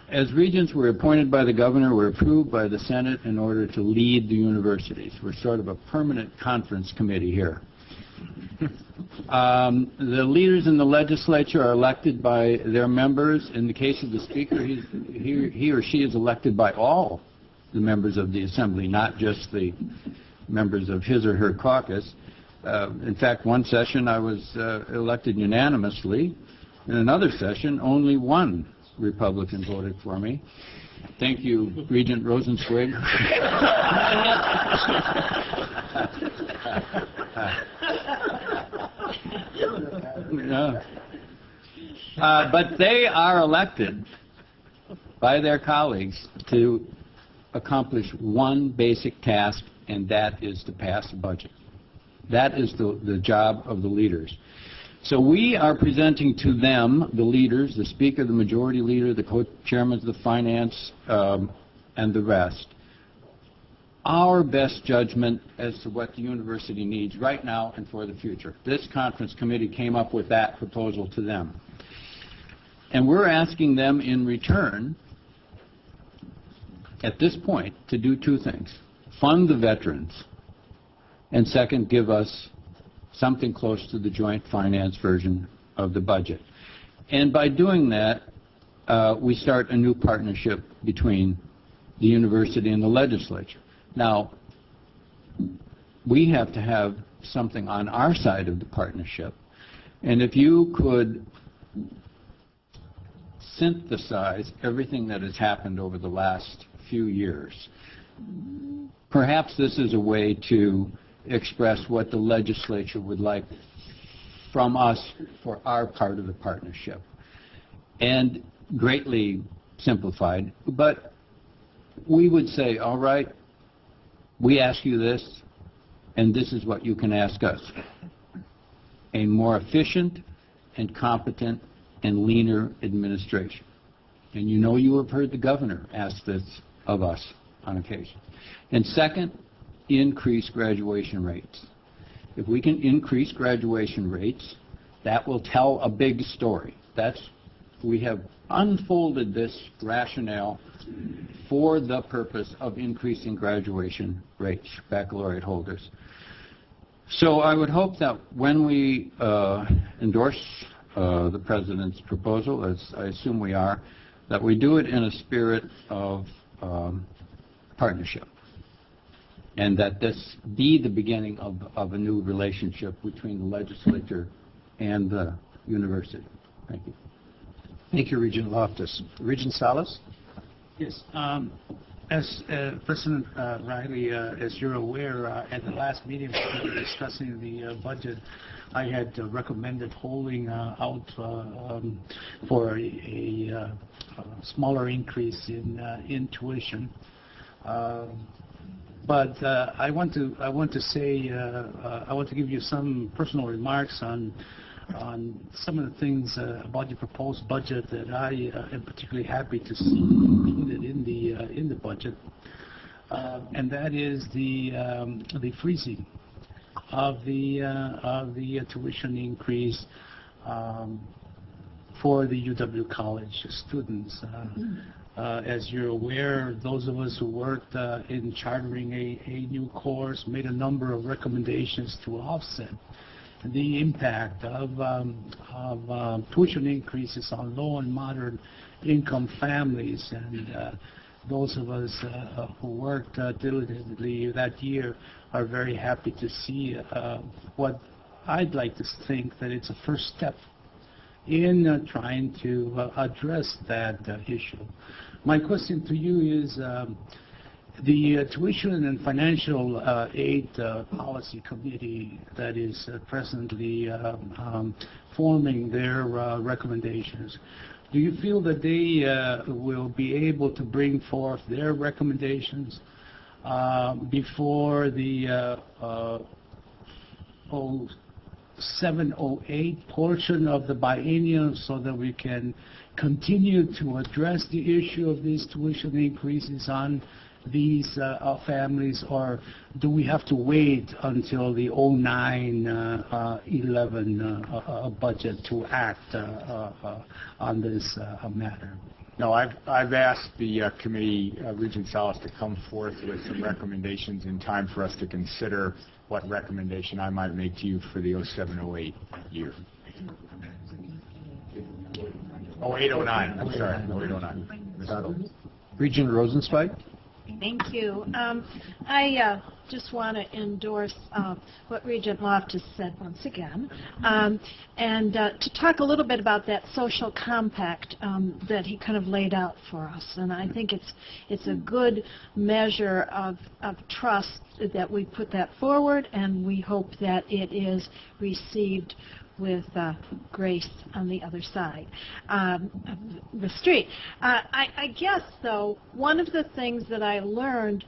As regents, we're appointed by the governor, we're approved by the Senate in order to lead the universities. We're sort of a permanent conference committee here. The leaders in the legislature are elected by their members. In the case of the speaker, he or she is elected by all the members of the assembly, not just the members of his or her caucus. In fact, one session I was elected unanimously. In another session, only one Republican voted for me. Thank you, Regent Rosenzweig. But they are elected by their colleagues to accomplish one basic task, and that is to pass a budget. That is the job of the leaders. So we are presenting to them, the leaders, the speaker, the majority leader, the co-chairmen of the finance, and the rest, our best judgment as to what the university needs right now and for the future. This conference committee came up with that proposal to them. And we're asking them in return, at this point, to do two things. Fund the veterans, and second, give us something close to the joint finance version of the budget. And by doing that, we start a new partnership between the university and the legislature. Now, we have to have something on our side of the partnership. And if you could synthesize everything that has happened over the last few years, perhaps this is a way to express what the legislature would like from us for our part of the partnership. And greatly simplified, but we would say, all right, we ask you this, and this is what you can ask us. A more efficient and competent and leaner administration. And you know you have heard the governor ask this of us on occasion. And second, increase graduation rates. If we can increase graduation rates, that will tell a big story. We have unfolded this rationale for the purpose of increasing graduation rates, baccalaureate holders. So I would hope that when we endorse the President's proposal, as I assume we are, that we do it in a spirit of partnership, and that this be the beginning of a new relationship between the legislature and the university. Thank you. Thank you, Regent Loftus. Regent Salas? Yes. As President Riley, as you're aware, at the last meeting we were discussing the budget, I had recommended holding out for a smaller increase in tuition. But I want to say I want to give you some personal remarks on some of the things about the proposed budget that I am particularly happy to see included in the budget, and that is the freezing of the tuition increase for the UW College students. As you're aware, those of us who worked in chartering a new course made a number of recommendations to offset the impact of tuition increases on low and moderate income families. And those of us who worked diligently that year are very happy to see what I'd like to think that it's a first step in trying to address that issue. My question to you is, the Tuition and Financial Aid Policy Committee that is presently forming their recommendations, do you feel that they will be able to bring forth their recommendations before the 07-08 portion of the biennium, so that we can continue to address the issue of these tuition increases on these families, or do we have to wait until the 09-11 budget to act on this matter? No, I've asked the committee, Regent Salas, to come forth with some recommendations in time for us to consider what recommendation I might make to you for the 07-08 year. 08-09, I'm sorry, 08-09. Regent Rosenzweig? Thank you. I just want to endorse what Regent Loftus said once again, and to talk a little bit about that social compact that he kind of laid out for us. And I think it's a good measure of trust that we put that forward, and we hope that it is received with grace on the other side of the street. I guess, though, one of the things that I learned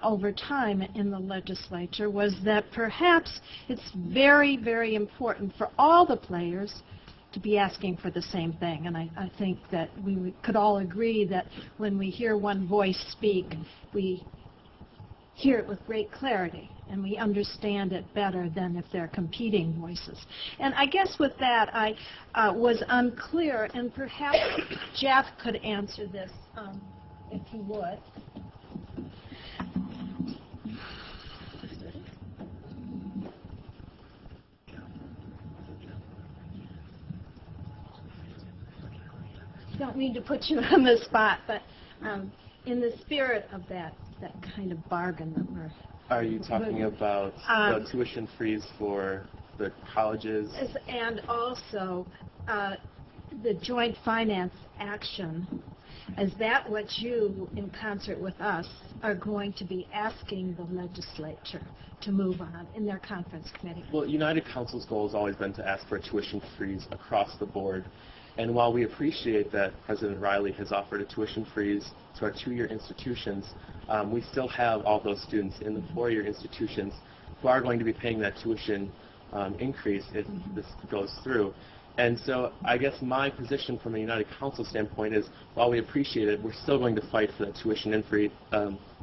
over time in the legislature was that perhaps it's very, very important for all the players to be asking for the same thing. And I think that we could all agree that when we hear one voice speak, we hear it with great clarity, and we understand it better than if they're competing voices. And I guess with that, I was unclear, and perhaps Jeff could answer this, if he would. Don't mean to put you on the spot, but in the spirit of that kind of bargain that we're... Are you talking about the tuition freeze for the colleges? And also the joint finance action. Is that what you, in concert with us, are going to be asking the legislature to move on in their conference committee? Well, United Council's goal has always been to ask for a tuition freeze across the board. And while we appreciate that President Riley has offered a tuition freeze to our two-year institutions, we still have all those students in the four-year institutions who are going to be paying that tuition increase if this goes through. And so I guess my position from a United Council standpoint is, while we appreciate it, we're still going to fight for that tuition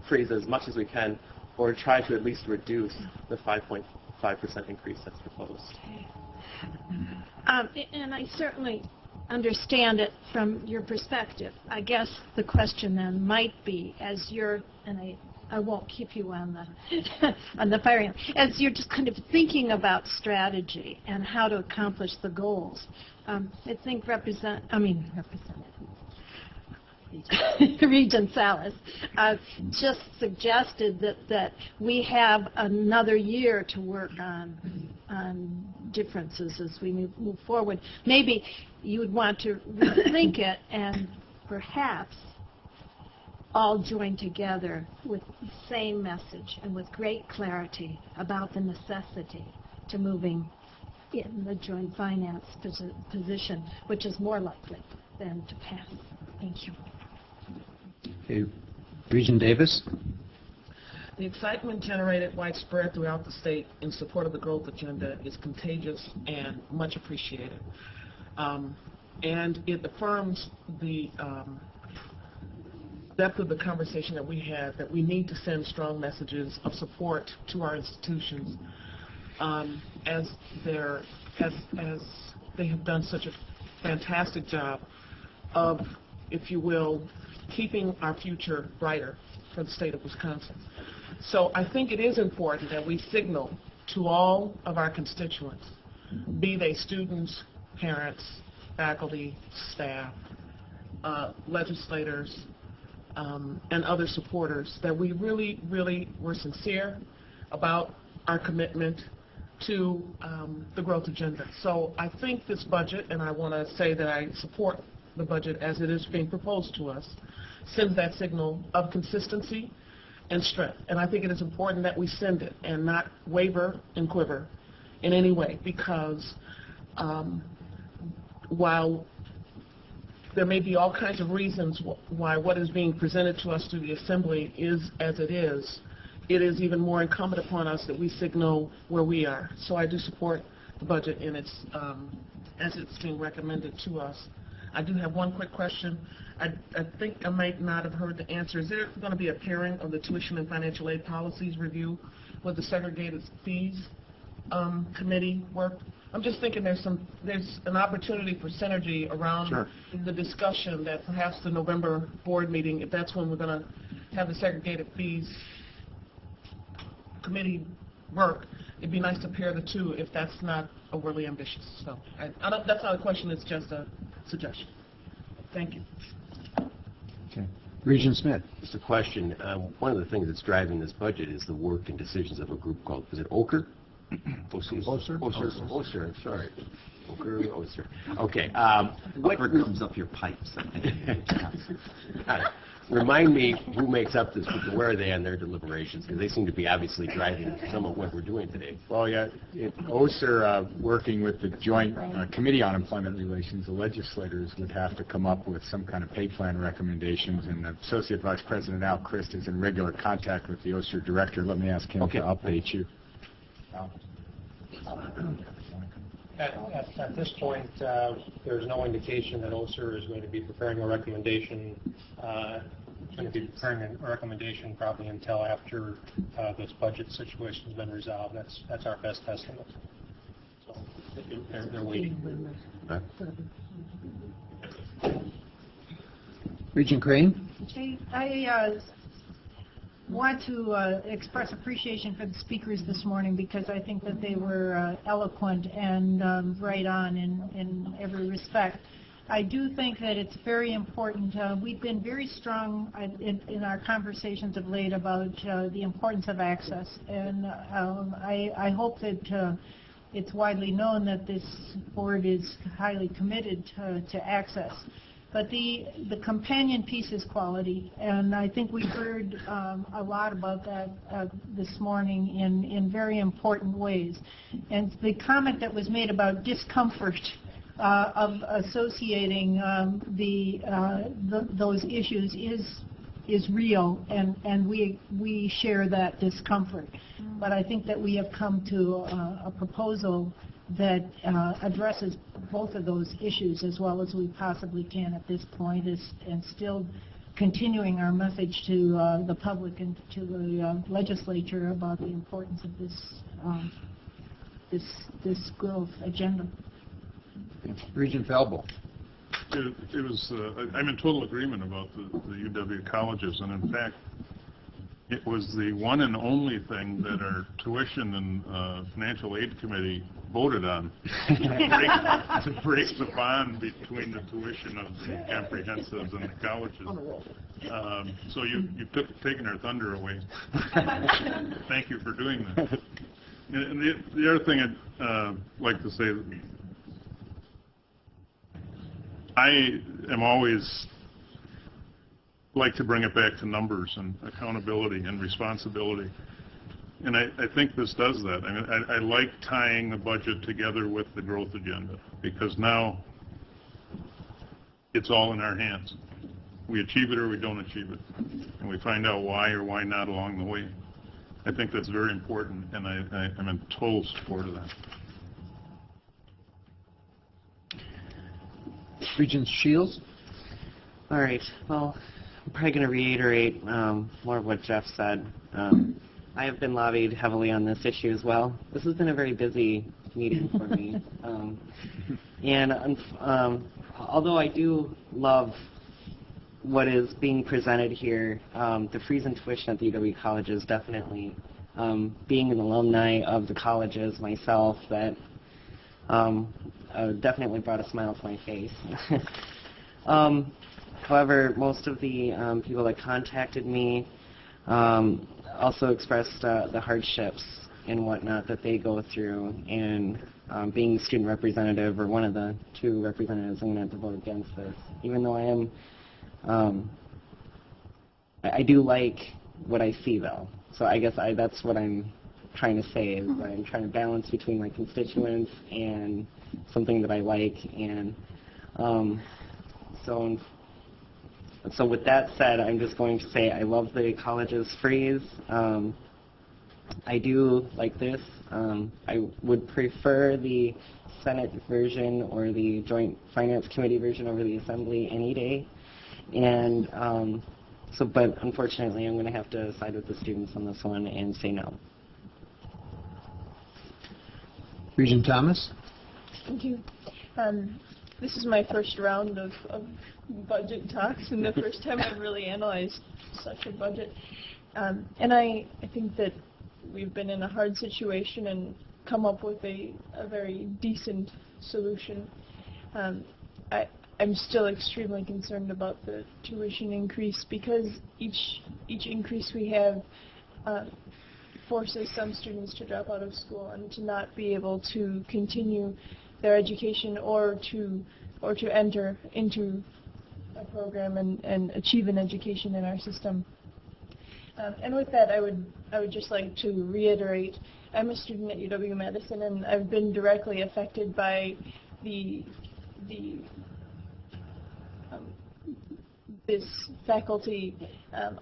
freeze as much as we can, or try to at least reduce the 5.5% increase that's proposed. And I certainly understand it from your perspective. I guess the question then might be, as you're, and I won't keep you on the on the firing line, as you're just kind of thinking about strategy and how to accomplish the goals. I think Regent Salas just suggested that we have another year to work on differences as we move forward. Maybe you would want to rethink it and perhaps all join together with the same message and with great clarity about the necessity to moving in the joint finance position, which is more likely than to pass. Thank you. Okay. Regent Davis? The excitement generated widespread throughout the state in support of the growth agenda is contagious and much appreciated. And it affirms the depth of the conversation that we had, that we need to send strong messages of support to our institutions as they have done such a fantastic job of, if you will, keeping our future brighter for the state of Wisconsin. So I think it is important that we signal to all of our constituents, be they students, parents, faculty, staff, legislators, and other supporters, that we really, really were sincere about our commitment to the growth agenda. So I think this budget, and I want to say that I support the budget as it is being proposed to us, sends that signal of consistency and strength. And I think it is important that we send it and not waver and quiver in any way, because while there may be all kinds of reasons why what is being presented to us through the Assembly is as it is even more incumbent upon us that we signal where we are. So I do support the budget in its, as it's being recommended to us. I do have one quick question. I think I might not have heard the answer. Is there going to be a pairing of the tuition and financial aid policies review with the segregated fees committee work? I'm just thinking there's an opportunity for synergy around the discussion that perhaps the November board meeting, if that's when we're going to have the segregated fees committee work, it'd be nice to pair the two if that's not overly ambitious. So that's not a question, it's just a suggestion. Thank you. Okay. Regent Smith. Just a question. One of the things that's driving this budget is the work and decisions of a group called, is it OCHR? OCHR, sorry. OCHR. Okay. What comes up your pipes? Remind me who makes up this, where are they on their deliberations? Because they seem to be obviously driving some of what we're doing today. Well, yeah, OSER, working with the Joint Committee on Employment Relations, the legislators would have to come up with some kind of pay plan recommendations, and Associate Vice President Al Christ is in regular contact with the OSER director. Let me ask him to update you. At this point, there's no indication that OSER is going to be preparing a recommendation. Going to be preparing a recommendation probably until after this budget situation has been resolved. That's our best estimate. So they're waiting. Regent Crane. I want to express appreciation for the speakers this morning, because I think that they were eloquent and right on in every respect. I do think that it's very important. We've been very strong in our conversations of late about the importance of access, and I hope that it's widely known that this board is highly committed to access. But the companion piece is quality, and I think we heard a lot about that this morning in very important ways. And the comment that was made about discomfort of associating those issues is real, and we share that discomfort. But I think that we have come to a proposal that addresses both of those issues as well as we possibly can at this point, and still continuing our message to the public and to the legislature about the importance of this growth agenda. Regent Falbo. I'm in total agreement about the UW colleges, and in fact, it was the one and only thing that our tuition and financial aid committee voted on to break the bond between the tuition of the comprehensives and the colleges. So you've taken our thunder away. Thank you for doing that. And the other thing I'd like to say, I am always like to bring it back to numbers and accountability and responsibility. And I think this does that. I mean, I like tying the budget together with the growth agenda, because now it's all in our hands. We achieve it or we don't achieve it. And we find out why or why not along the way. I think that's very important, and I'm in total support of that. Regent Shields. All right. Well, I'm probably going to reiterate more of what Jeff said. I have been lobbied heavily on this issue as well. This has been a very busy meeting for me. And although I do love what is being presented here, the freeze in tuition at the UW colleges, definitely being an alumni of the colleges myself, that definitely brought a smile to my face. However, most of the people that contacted me also expressed the hardships and whatnot that they go through, and being the student representative, or one of the two representatives, I'm going to have to vote against this. Even though I am, I do like what I see, though. So I guess that's what I'm trying to say, is that I'm trying to balance between my constituents and something that I like. And so with that said, I'm just going to say I love the college's freeze. I do like this. I would prefer the Senate version or the Joint Finance Committee version over the Assembly any day. And but unfortunately, I'm going to have to side with the students on this one and say no. Regent Thomas? Thank you. This is my first round of budget talks, and the first time I've really analyzed such a budget. And I think that we've been in a hard situation and come up with a very decent solution. I'm still extremely concerned about the tuition increase, because each increase we have forces some students to drop out of school and to not be able to continue their education or to enter into a program and achieve an education in our system. And with that, I would just like to reiterate, I'm a student at UW-Madison, and I've been directly affected by this faculty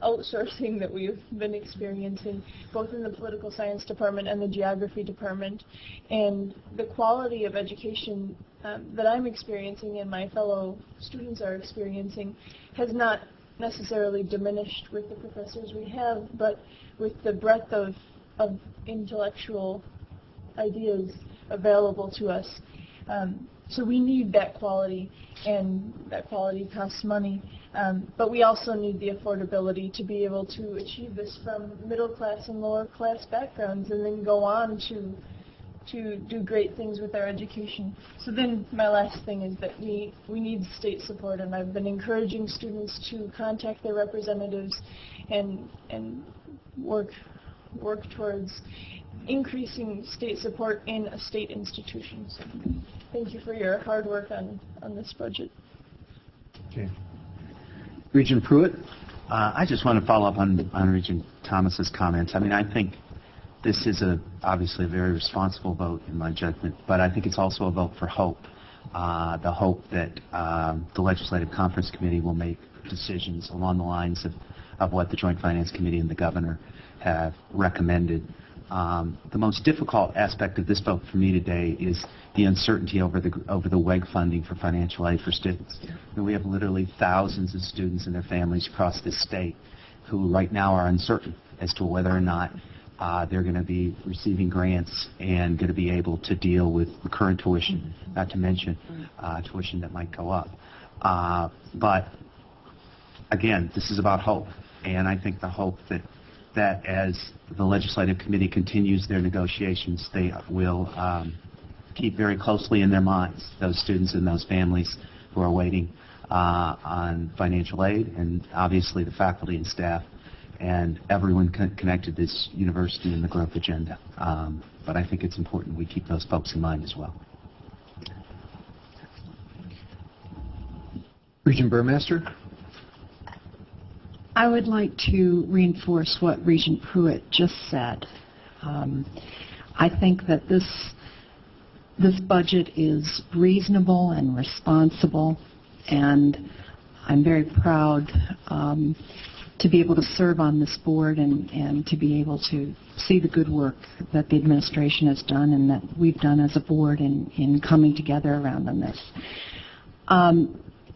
outsourcing that we've been experiencing, both in the political science department and the geography department. And the quality of education that I'm experiencing and my fellow students are experiencing has not necessarily diminished with the professors we have, but with the breadth of intellectual ideas available to us. So we need that quality, and that quality costs money. But we also need the affordability to be able to achieve this from middle class and lower class backgrounds, and then go on to do great things with our education. So then my last thing is that we need state support, and I've been encouraging students to contact their representatives and work towards increasing state support in a state institution. So thank you for your hard work on this budget. Okay. Regent Pruitt? I just want to follow up on Regent Thomas's comments. I mean, I think this is obviously a very responsible vote in my judgment, but I think it's also a vote for hope. The hope that the Legislative Conference Committee will make decisions along the lines of what the Joint Finance Committee and the Governor have recommended. The most difficult aspect of this vote for me today is the uncertainty over the WEG funding for financial aid for students. And we have literally thousands of students and their families across this state who right now are uncertain as to whether or not they're going to be receiving grants and going to be able to deal with the current tuition, not to mention tuition that might go up. But again, this is about hope, and I think the hope that as the Legislative Committee continues their negotiations, they will keep very closely in their minds those students and those families who are waiting on financial aid, and obviously the faculty and staff and everyone connected to this university and the growth agenda. But I think it's important we keep those folks in mind as well. Regent Burmaster? I would like to reinforce what Regent Pruitt just said. I think that this budget is reasonable and responsible, and I'm very proud to be able to serve on this board and to be able to see the good work that the administration has done and that we've done as a board in coming together around on this.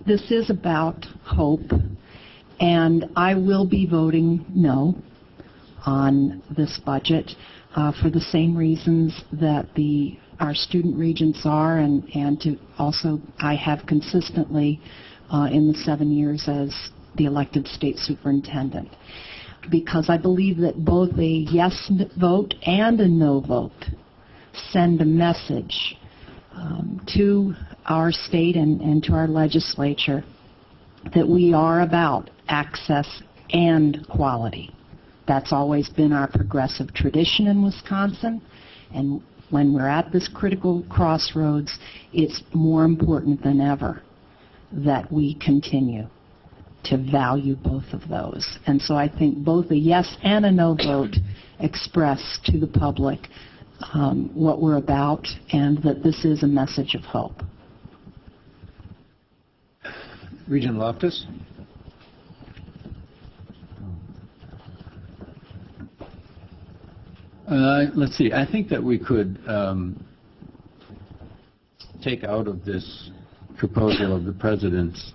This is about hope, and I will be voting no on this budget for the same reasons that our student regents are, and to also I have consistently in the 7 years as the elected state superintendent, because I believe that both a yes vote and a no vote send a message to our state and to our legislature that we are about access and quality. That's always been our progressive tradition in Wisconsin, and when we're at this critical crossroads, it's more important than ever that we continue to value both of those. And so I think both a yes and a no vote express to the public what we're about, and that this is a message of hope. Regent Loftus? Let's see. I think that we could take out of this proposal of the President's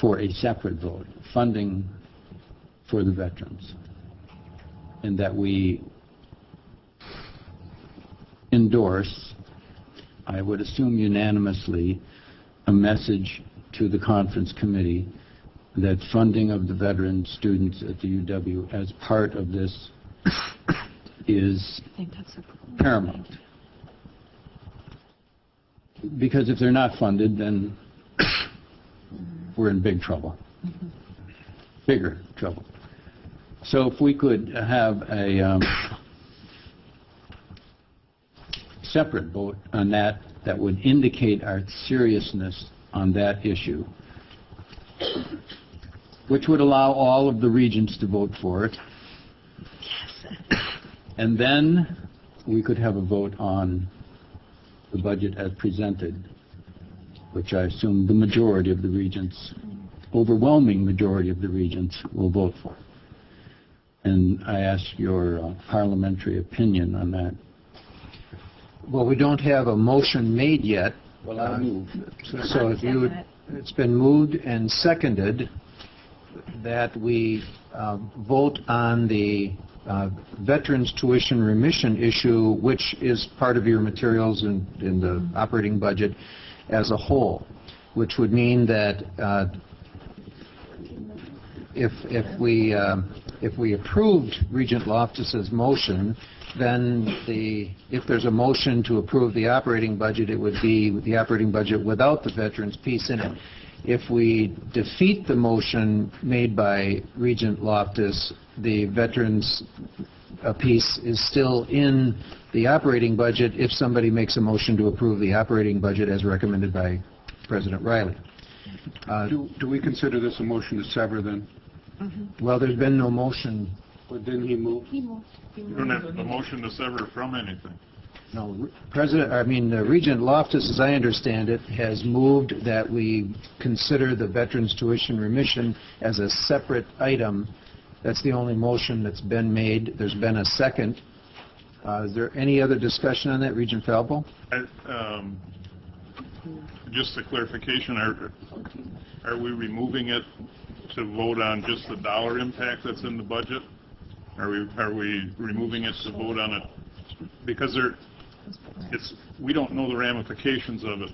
for a separate vote, funding for the veterans, and that we endorse, I would assume unanimously, a message to the conference committee that funding of the veteran students at the UW as part of this is paramount. Because if they're not funded, then we're in big trouble. Bigger trouble. So if we could have a separate vote on that, that would indicate our seriousness on that issue, which would allow all of the regents to vote for it. And then we could have a vote on the budget as presented, which I assume the majority of the regents, overwhelming majority of the regents, will vote for. And I ask your parliamentary opinion on that. Well, we don't have a motion made yet. Well, I move. So if you would, it's been moved and seconded that we vote on the veterans tuition remission issue, which is part of your materials in the operating budget as a whole, which would mean that if we approved Regent Loftus's motion, then if there's a motion to approve the operating budget, it would be the operating budget without the veterans piece in it. If we defeat the motion made by Regent Loftus, the veterans piece is still in the operating budget if somebody makes a motion to approve the operating budget as recommended by President Riley. Do we consider this a motion to sever then? Well, there's been no motion. But didn't he move? You don't have a motion to sever from anything. No, Regent Loftus, as I understand it, has moved that we consider the veterans tuition remission as a separate item. That's the only motion that's been made. There's been a second. Is there any other discussion on that, Regent Falbo? Just a clarification, are we removing it to vote on just the dollar impact that's in the budget? Are we removing it to vote on it? Because we don't know the ramifications of it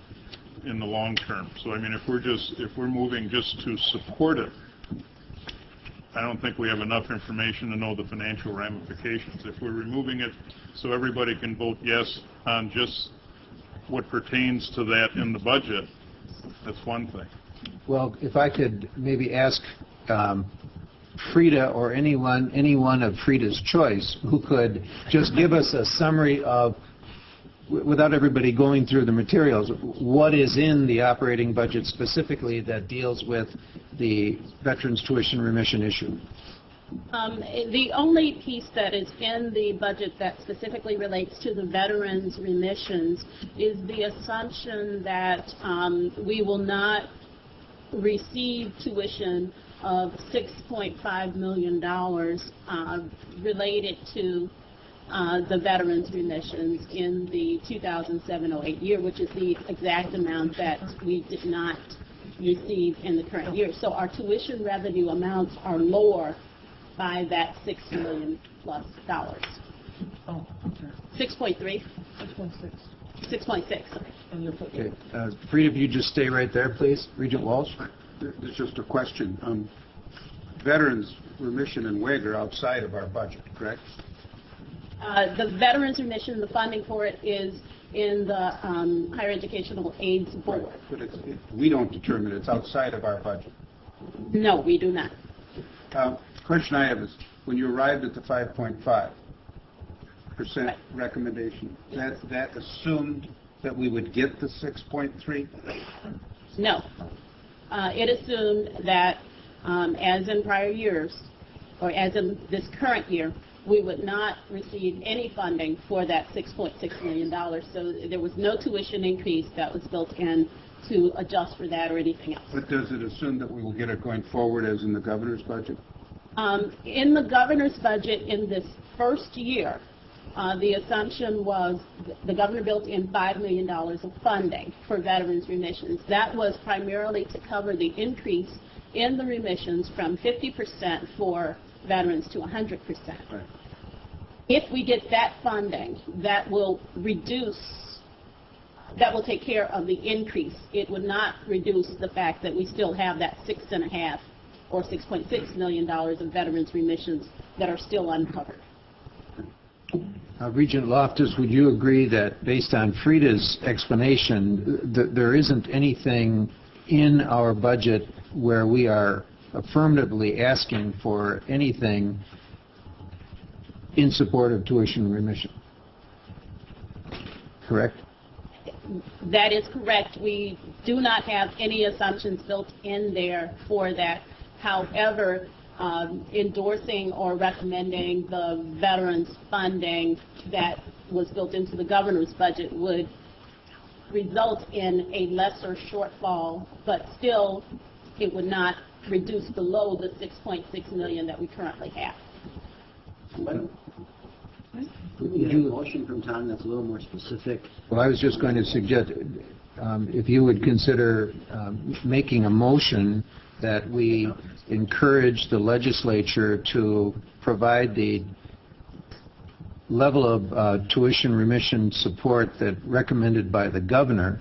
in the long term. So I mean, if we're moving just to support it, I don't think we have enough information to know the financial ramifications. If we're removing it so everybody can vote yes on just what pertains to that in the budget, that's one thing. Well, if I could maybe ask Frida or anyone of Frida's choice who could just give us a summary of, without everybody going through the materials, what is in the operating budget specifically that deals with the veterans tuition remission issue? The only piece that is in the budget that specifically relates to the veterans remissions is the assumption that we will not receive tuition of $6.5 million related to the veterans remissions in the 2007-08 year, which is the exact amount that we did not receive in the current year. So our tuition revenue amounts are lower by that $6 million plus dollars. Oh, okay. 6.3? 6.6. 6.6. Okay. Frida, if you just stay right there, please. Regent Walsh? There's just a question. Veterans remission and WAG are outside of our budget, correct? The Veterans Remission, the funding for it is in the Higher Educational Aids Board. But we don't determine it. It's outside of our budget. No, we do not. Question I have is, when you arrived at the 5.5% recommendation, that assumed that we would get the 6.3? No. It assumed that, as in prior years, or as in this current year, we would not receive any funding for that $6.6 million. So there was no tuition increase that was built in to adjust for that or anything else. But does it assume that we will get it going forward as in the governor's budget? In the governor's budget in this first year, the assumption was the governor built in $5 million of funding for veterans remissions. That was primarily to cover the increase in the remissions from 50% for veterans to 100%. Right. If we get that funding, that will take care of the increase. It would not reduce the fact that we still have that $6.5 or $6.6 million of veterans remissions that are still uncovered. Regent Loftus, would you agree that based on Frida's explanation, that there isn't anything in our budget where we are affirmatively asking for anything in support of tuition remission? Correct? That is correct. We do not have any assumptions built in there for that. However, endorsing or recommending the veterans funding that was built into the governor's budget would result in a lesser shortfall, but still it would not reduce below the $6.6 million that we currently have. Would you do a motion from Tom that's a little more specific? Well, I was just going to suggest if you would consider making a motion that we encourage the legislature to provide the level of tuition remission support that recommended by the governor.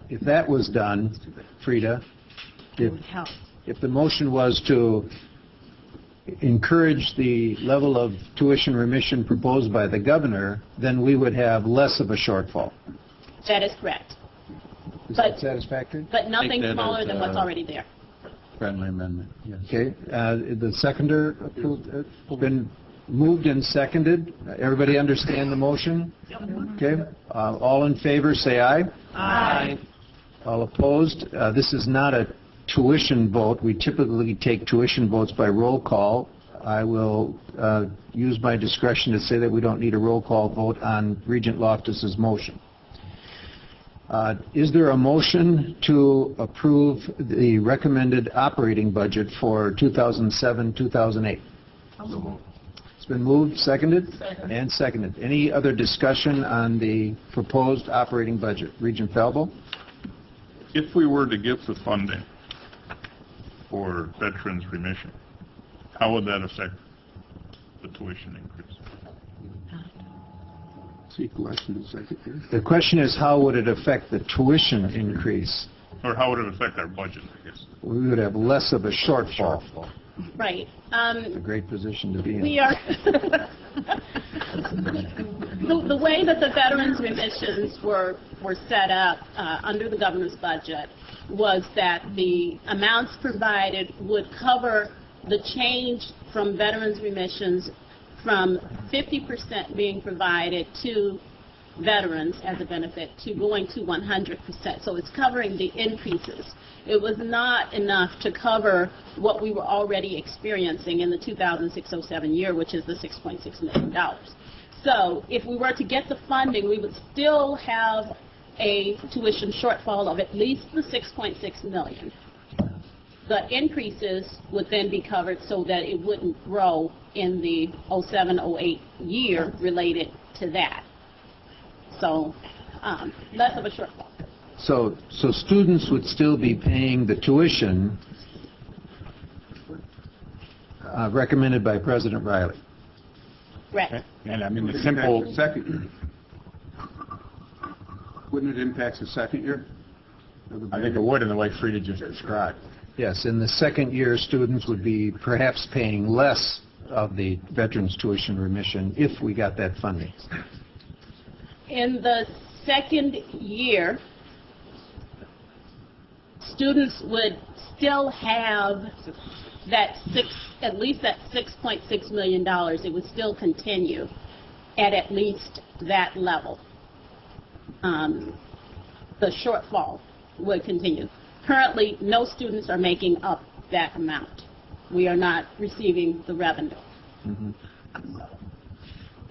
If that was done, Frida, if the motion was to encourage the level of tuition remission proposed by the governor, then we would have less of a shortfall. That is correct. Is that satisfactory? But nothing smaller than what's already there. Friendly amendment, yes. Okay. The seconder been moved and seconded. Everybody understand the motion? Okay. All in favor, say aye. Aye. All opposed? This is not a tuition vote. We typically take tuition votes by roll call. I will use my discretion to say that we don't need a roll call vote on Regent Loftus's motion. Is there a motion to approve the recommended operating budget for 2007-2008? It's been moved, seconded, and seconded. Any other discussion on the proposed operating budget? Regent Falbo? If we were to get the funding for veterans remission, how would that affect the tuition increase? The question is, how would it affect the tuition increase? Or how would it affect our budget, I guess? We would have less of a shortfall. Right. It's a great position to be in. We are. The way that the veterans remissions were set up under the governor's budget was that the amounts provided would cover the change from veterans remissions from 50% being provided to veterans as a benefit to going to 100%. So it's covering the increases. It was not enough to cover what we were already experiencing in the 2006-07 year, which is the $6.6 million. So if we were to get the funding, we would still have a tuition shortfall of at least the $6.6 million. The increases would then be covered so that it wouldn't grow in the 07-08 year related to that. So less of a shortfall. So students would still be paying the tuition recommended by President Riley. Correct. And I mean the simple second year. Wouldn't it impact the second year? I think it would in the way Frida just described. Yes, in the second year, students would be perhaps paying less of the veterans tuition remission if we got that funding. In the second year, students would still have at least that $6.6 million. It would still continue at least that level. The shortfall would continue. Currently, no students are making up that amount. We are not receiving the revenue. Mm-hmm.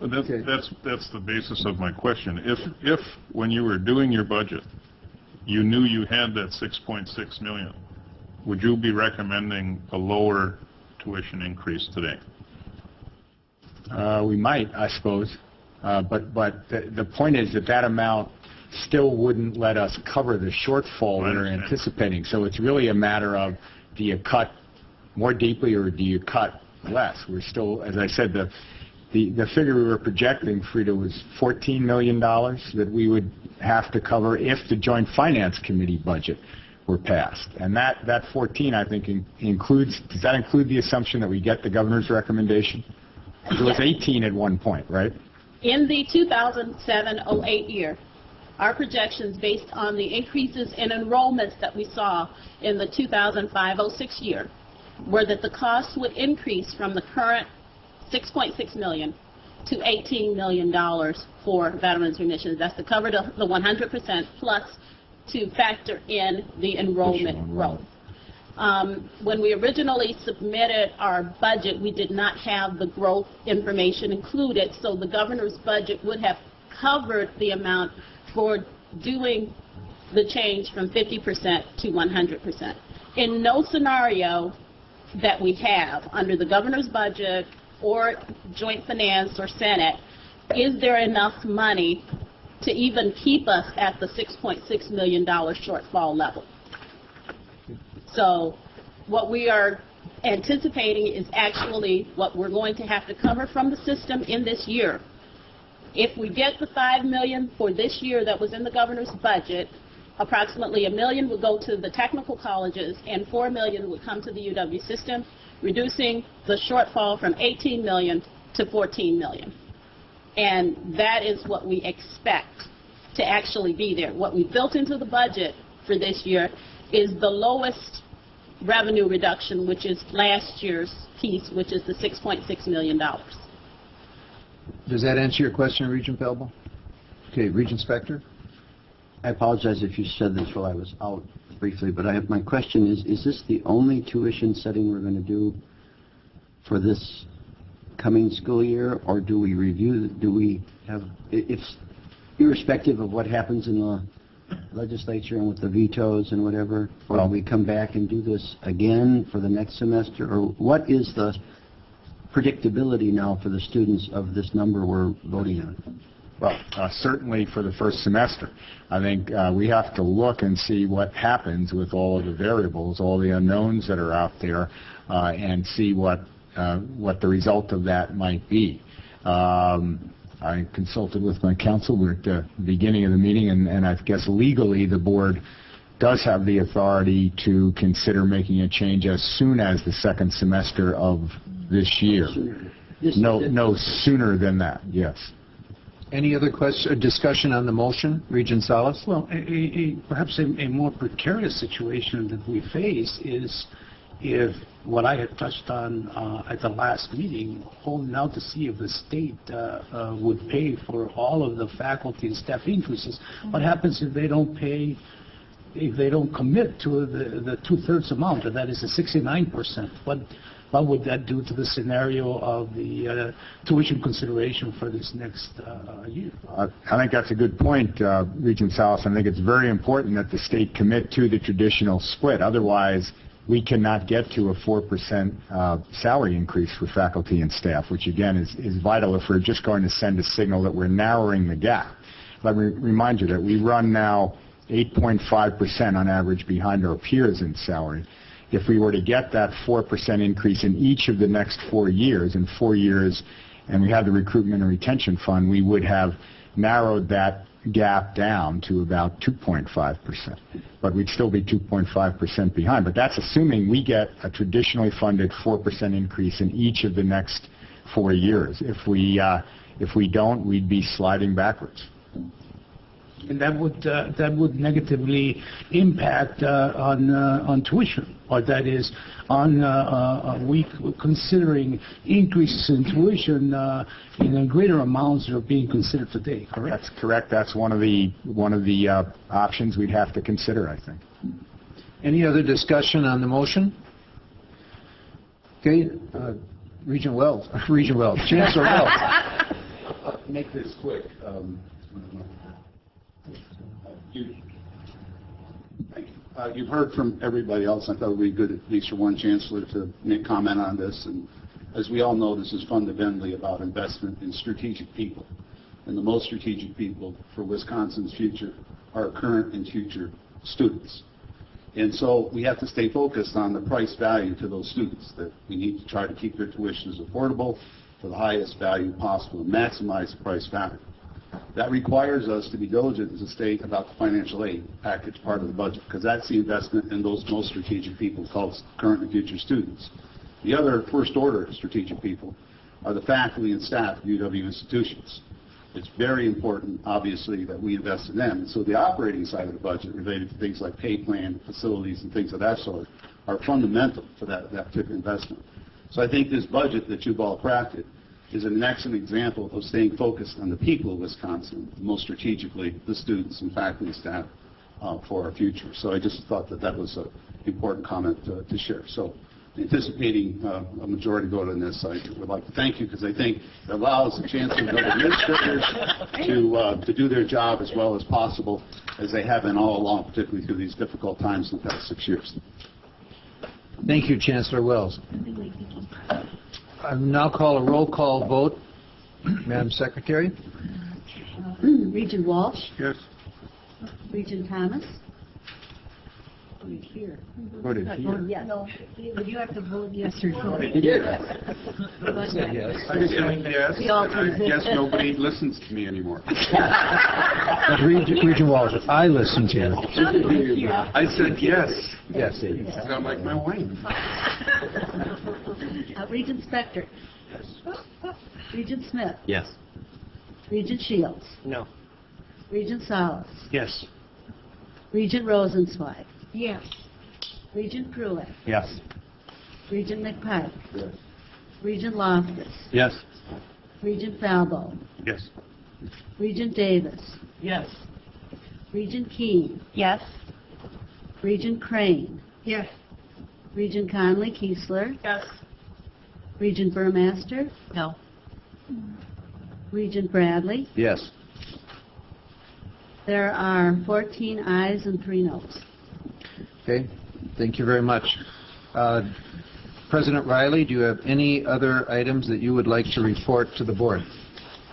But that's the basis of my question. If when you were doing your budget, you knew you had that $6.6 million, would you be recommending a lower tuition increase today? We might, I suppose. But the point is that amount still wouldn't let us cover the shortfall we're anticipating. So it's really a matter of, do you cut more deeply or do you cut less? We're still, as I said, the figure we were projecting, Frida, was $14 million that we would have to cover if the Joint Finance Committee budget were passed. And that 14, I think, does that include the assumption that we get the governor's recommendation? It was 18 at one point, right? In the 2007-08 year, our projections based on the increases in enrollments that we saw in the 2005-06 year were that the costs would increase from the current $6.6 million to $18 million for veterans remissions. That's to cover the 100% plus to factor in the enrollment growth. When we originally submitted our budget, we did not have the growth information included, so the governor's budget would have covered the amount for doing the change from 50% to 100%. In no scenario that we have under the governor's budget or Joint Finance or Senate is there enough money to even keep us at the $6.6 million shortfall level. So what we are anticipating is actually what we're going to have to cover from the system in this year. If we get the $5 million for this year that was in the governor's budget, approximately $1 million would go to the technical colleges and $4 million would come to the UW system, reducing the shortfall from $18 million to $14 million. And that is what we expect to actually be there. What we built into the budget for this year is the lowest revenue reduction, which is last year's piece, which is the $6.6 million. Does that answer your question, Regent Pelbo? Okay, Regent Spector? I apologize if you said this while I was out briefly, but my question is this the only tuition setting we're going to do for this coming school year, or do we have, if irrespective of what happens in the legislature and with the vetoes and whatever, or do we come back and do this again for the next semester, or what is the predictability now for the students of this number we're voting on? Well, certainly for the first semester. I think we have to look and see what happens with all of the variables, all the unknowns that are out there, and see what the result of that might be. I consulted with my counsel. We're at the beginning of the meeting, and I guess legally the board does have the authority to consider making a change as soon as the second semester of this year. No sooner than that, yes. Any other discussion on the motion? Regent Salas? Well, perhaps a more precarious situation that we face is if what I had touched on at the last meeting, holding out to see if the state would pay for all of the faculty and staff increases. What happens if they don't pay, if they don't commit to the 2/3 amount, and that is the 69%? What would that do to the scenario of the tuition consideration for this next year? I think that's a good point, Regent Salas. I think it's very important that the state commit to the traditional split. Otherwise, we cannot get to a 4% salary increase for faculty and staff, which again is vital if we're just going to send a signal that we're narrowing the gap. Let me remind you that we run now 8.5% on average behind our peers in salary. If we were to get that 4% increase in each of the next 4 years, and we have the recruitment and retention fund, we would have narrowed that gap down to about 2.5%. But we'd still be 2.5% behind. But that's assuming we get a traditionally funded 4% increase in each of the next 4 years. If we don't, we'd be sliding backwards. And that would negatively impact on tuition, or that is, we considering increases in tuition in greater amounts that are being considered today. Correct? That's correct. That's one of the options we'd have to consider, I think. Any other discussion on the motion? Okay, Regent Wells, Chancellor Wells. Make this quick. You've heard from everybody else. I thought it would be good, at least for one chancellor, to make comment on this. And as we all know, this is fundamentally about investment in strategic people. And the most strategic people for Wisconsin's future are current and future students. And so we have to stay focused on the price value to those students, that we need to try to keep their tuitions affordable for the highest value possible and maximize the price value. That requires us to be diligent as a state about the financial aid package part of the budget, because that's the investment in those most strategic people called current and future students. The other first-order strategic people are the faculty and staff of UW institutions. It's very important, obviously, that we invest in them. And so the operating side of the budget, related to things like pay plan, facilities, and things of that sort, are fundamental for that particular investment. So I think this budget that you've all crafted is an excellent example of staying focused on the people of Wisconsin, most strategically the students and faculty and staff for our future. So I just thought that that was an important comment to share. So anticipating a majority vote on this, I would like to thank you, because I think it allows the chancellor and other administrators to do their job as well as possible, as they have been all along, particularly through these difficult times in the past 6 years. Thank you, Chancellor Wells. I now call a roll call vote. Madam Secretary? Regent Walsh? Yes. Regent Thomas? Voted here. Voted here. Yes. No. You have to vote yes or no. Yes. Yes. I said yes. I guess nobody listens to me anymore. Regent Walsh, I listen to you. I said yes. Yes. I sound like my wife. Regent Spector? Yes. Regent Smith? Yes. Regent Shields? No. Regent Salas? Yes. Regent Rosenzweig? Yes. Regent Pruitt? Yes. Regent McPike? Yes. Regent Loftus? Yes. Regent Falbo? Yes. Regent Davis? Yes. Regent Keane? Yes. Regent Crane? Yes. Regent Conley Kiesler? Yes. Regent Burmaster? No. Regent Bradley? Yes. There are 14 ayes and 3 noes. Okay. Thank you very much. President Riley, do you have any other items that you would like to report to the board?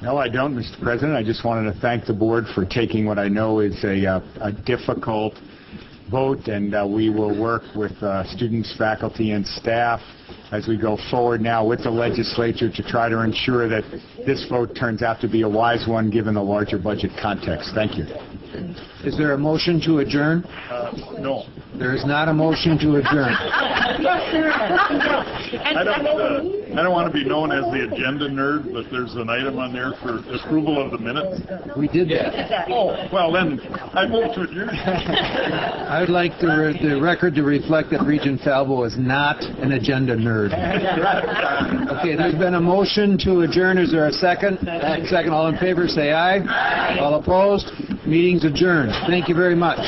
No, I don't, Mr. President. I just wanted to thank the board for taking what I know is a difficult vote, and we will work with students, faculty, and staff as we go forward now with the legislature to try to ensure that this vote turns out to be a wise one given the larger budget context. Thank you. Is there a motion to adjourn? No. There is not a motion to adjourn. I don't want to be known as the agenda nerd, but there's an item on there for approval of the minutes. We did that. Oh, well then, I move to adjourn. I would like the record to reflect that Regent Falbo is not an agenda nerd. Okay, there's been a motion to adjourn. Is there a second? Second. All in favor, say aye. Aye. All opposed? Meeting's adjourned. Thank you very much.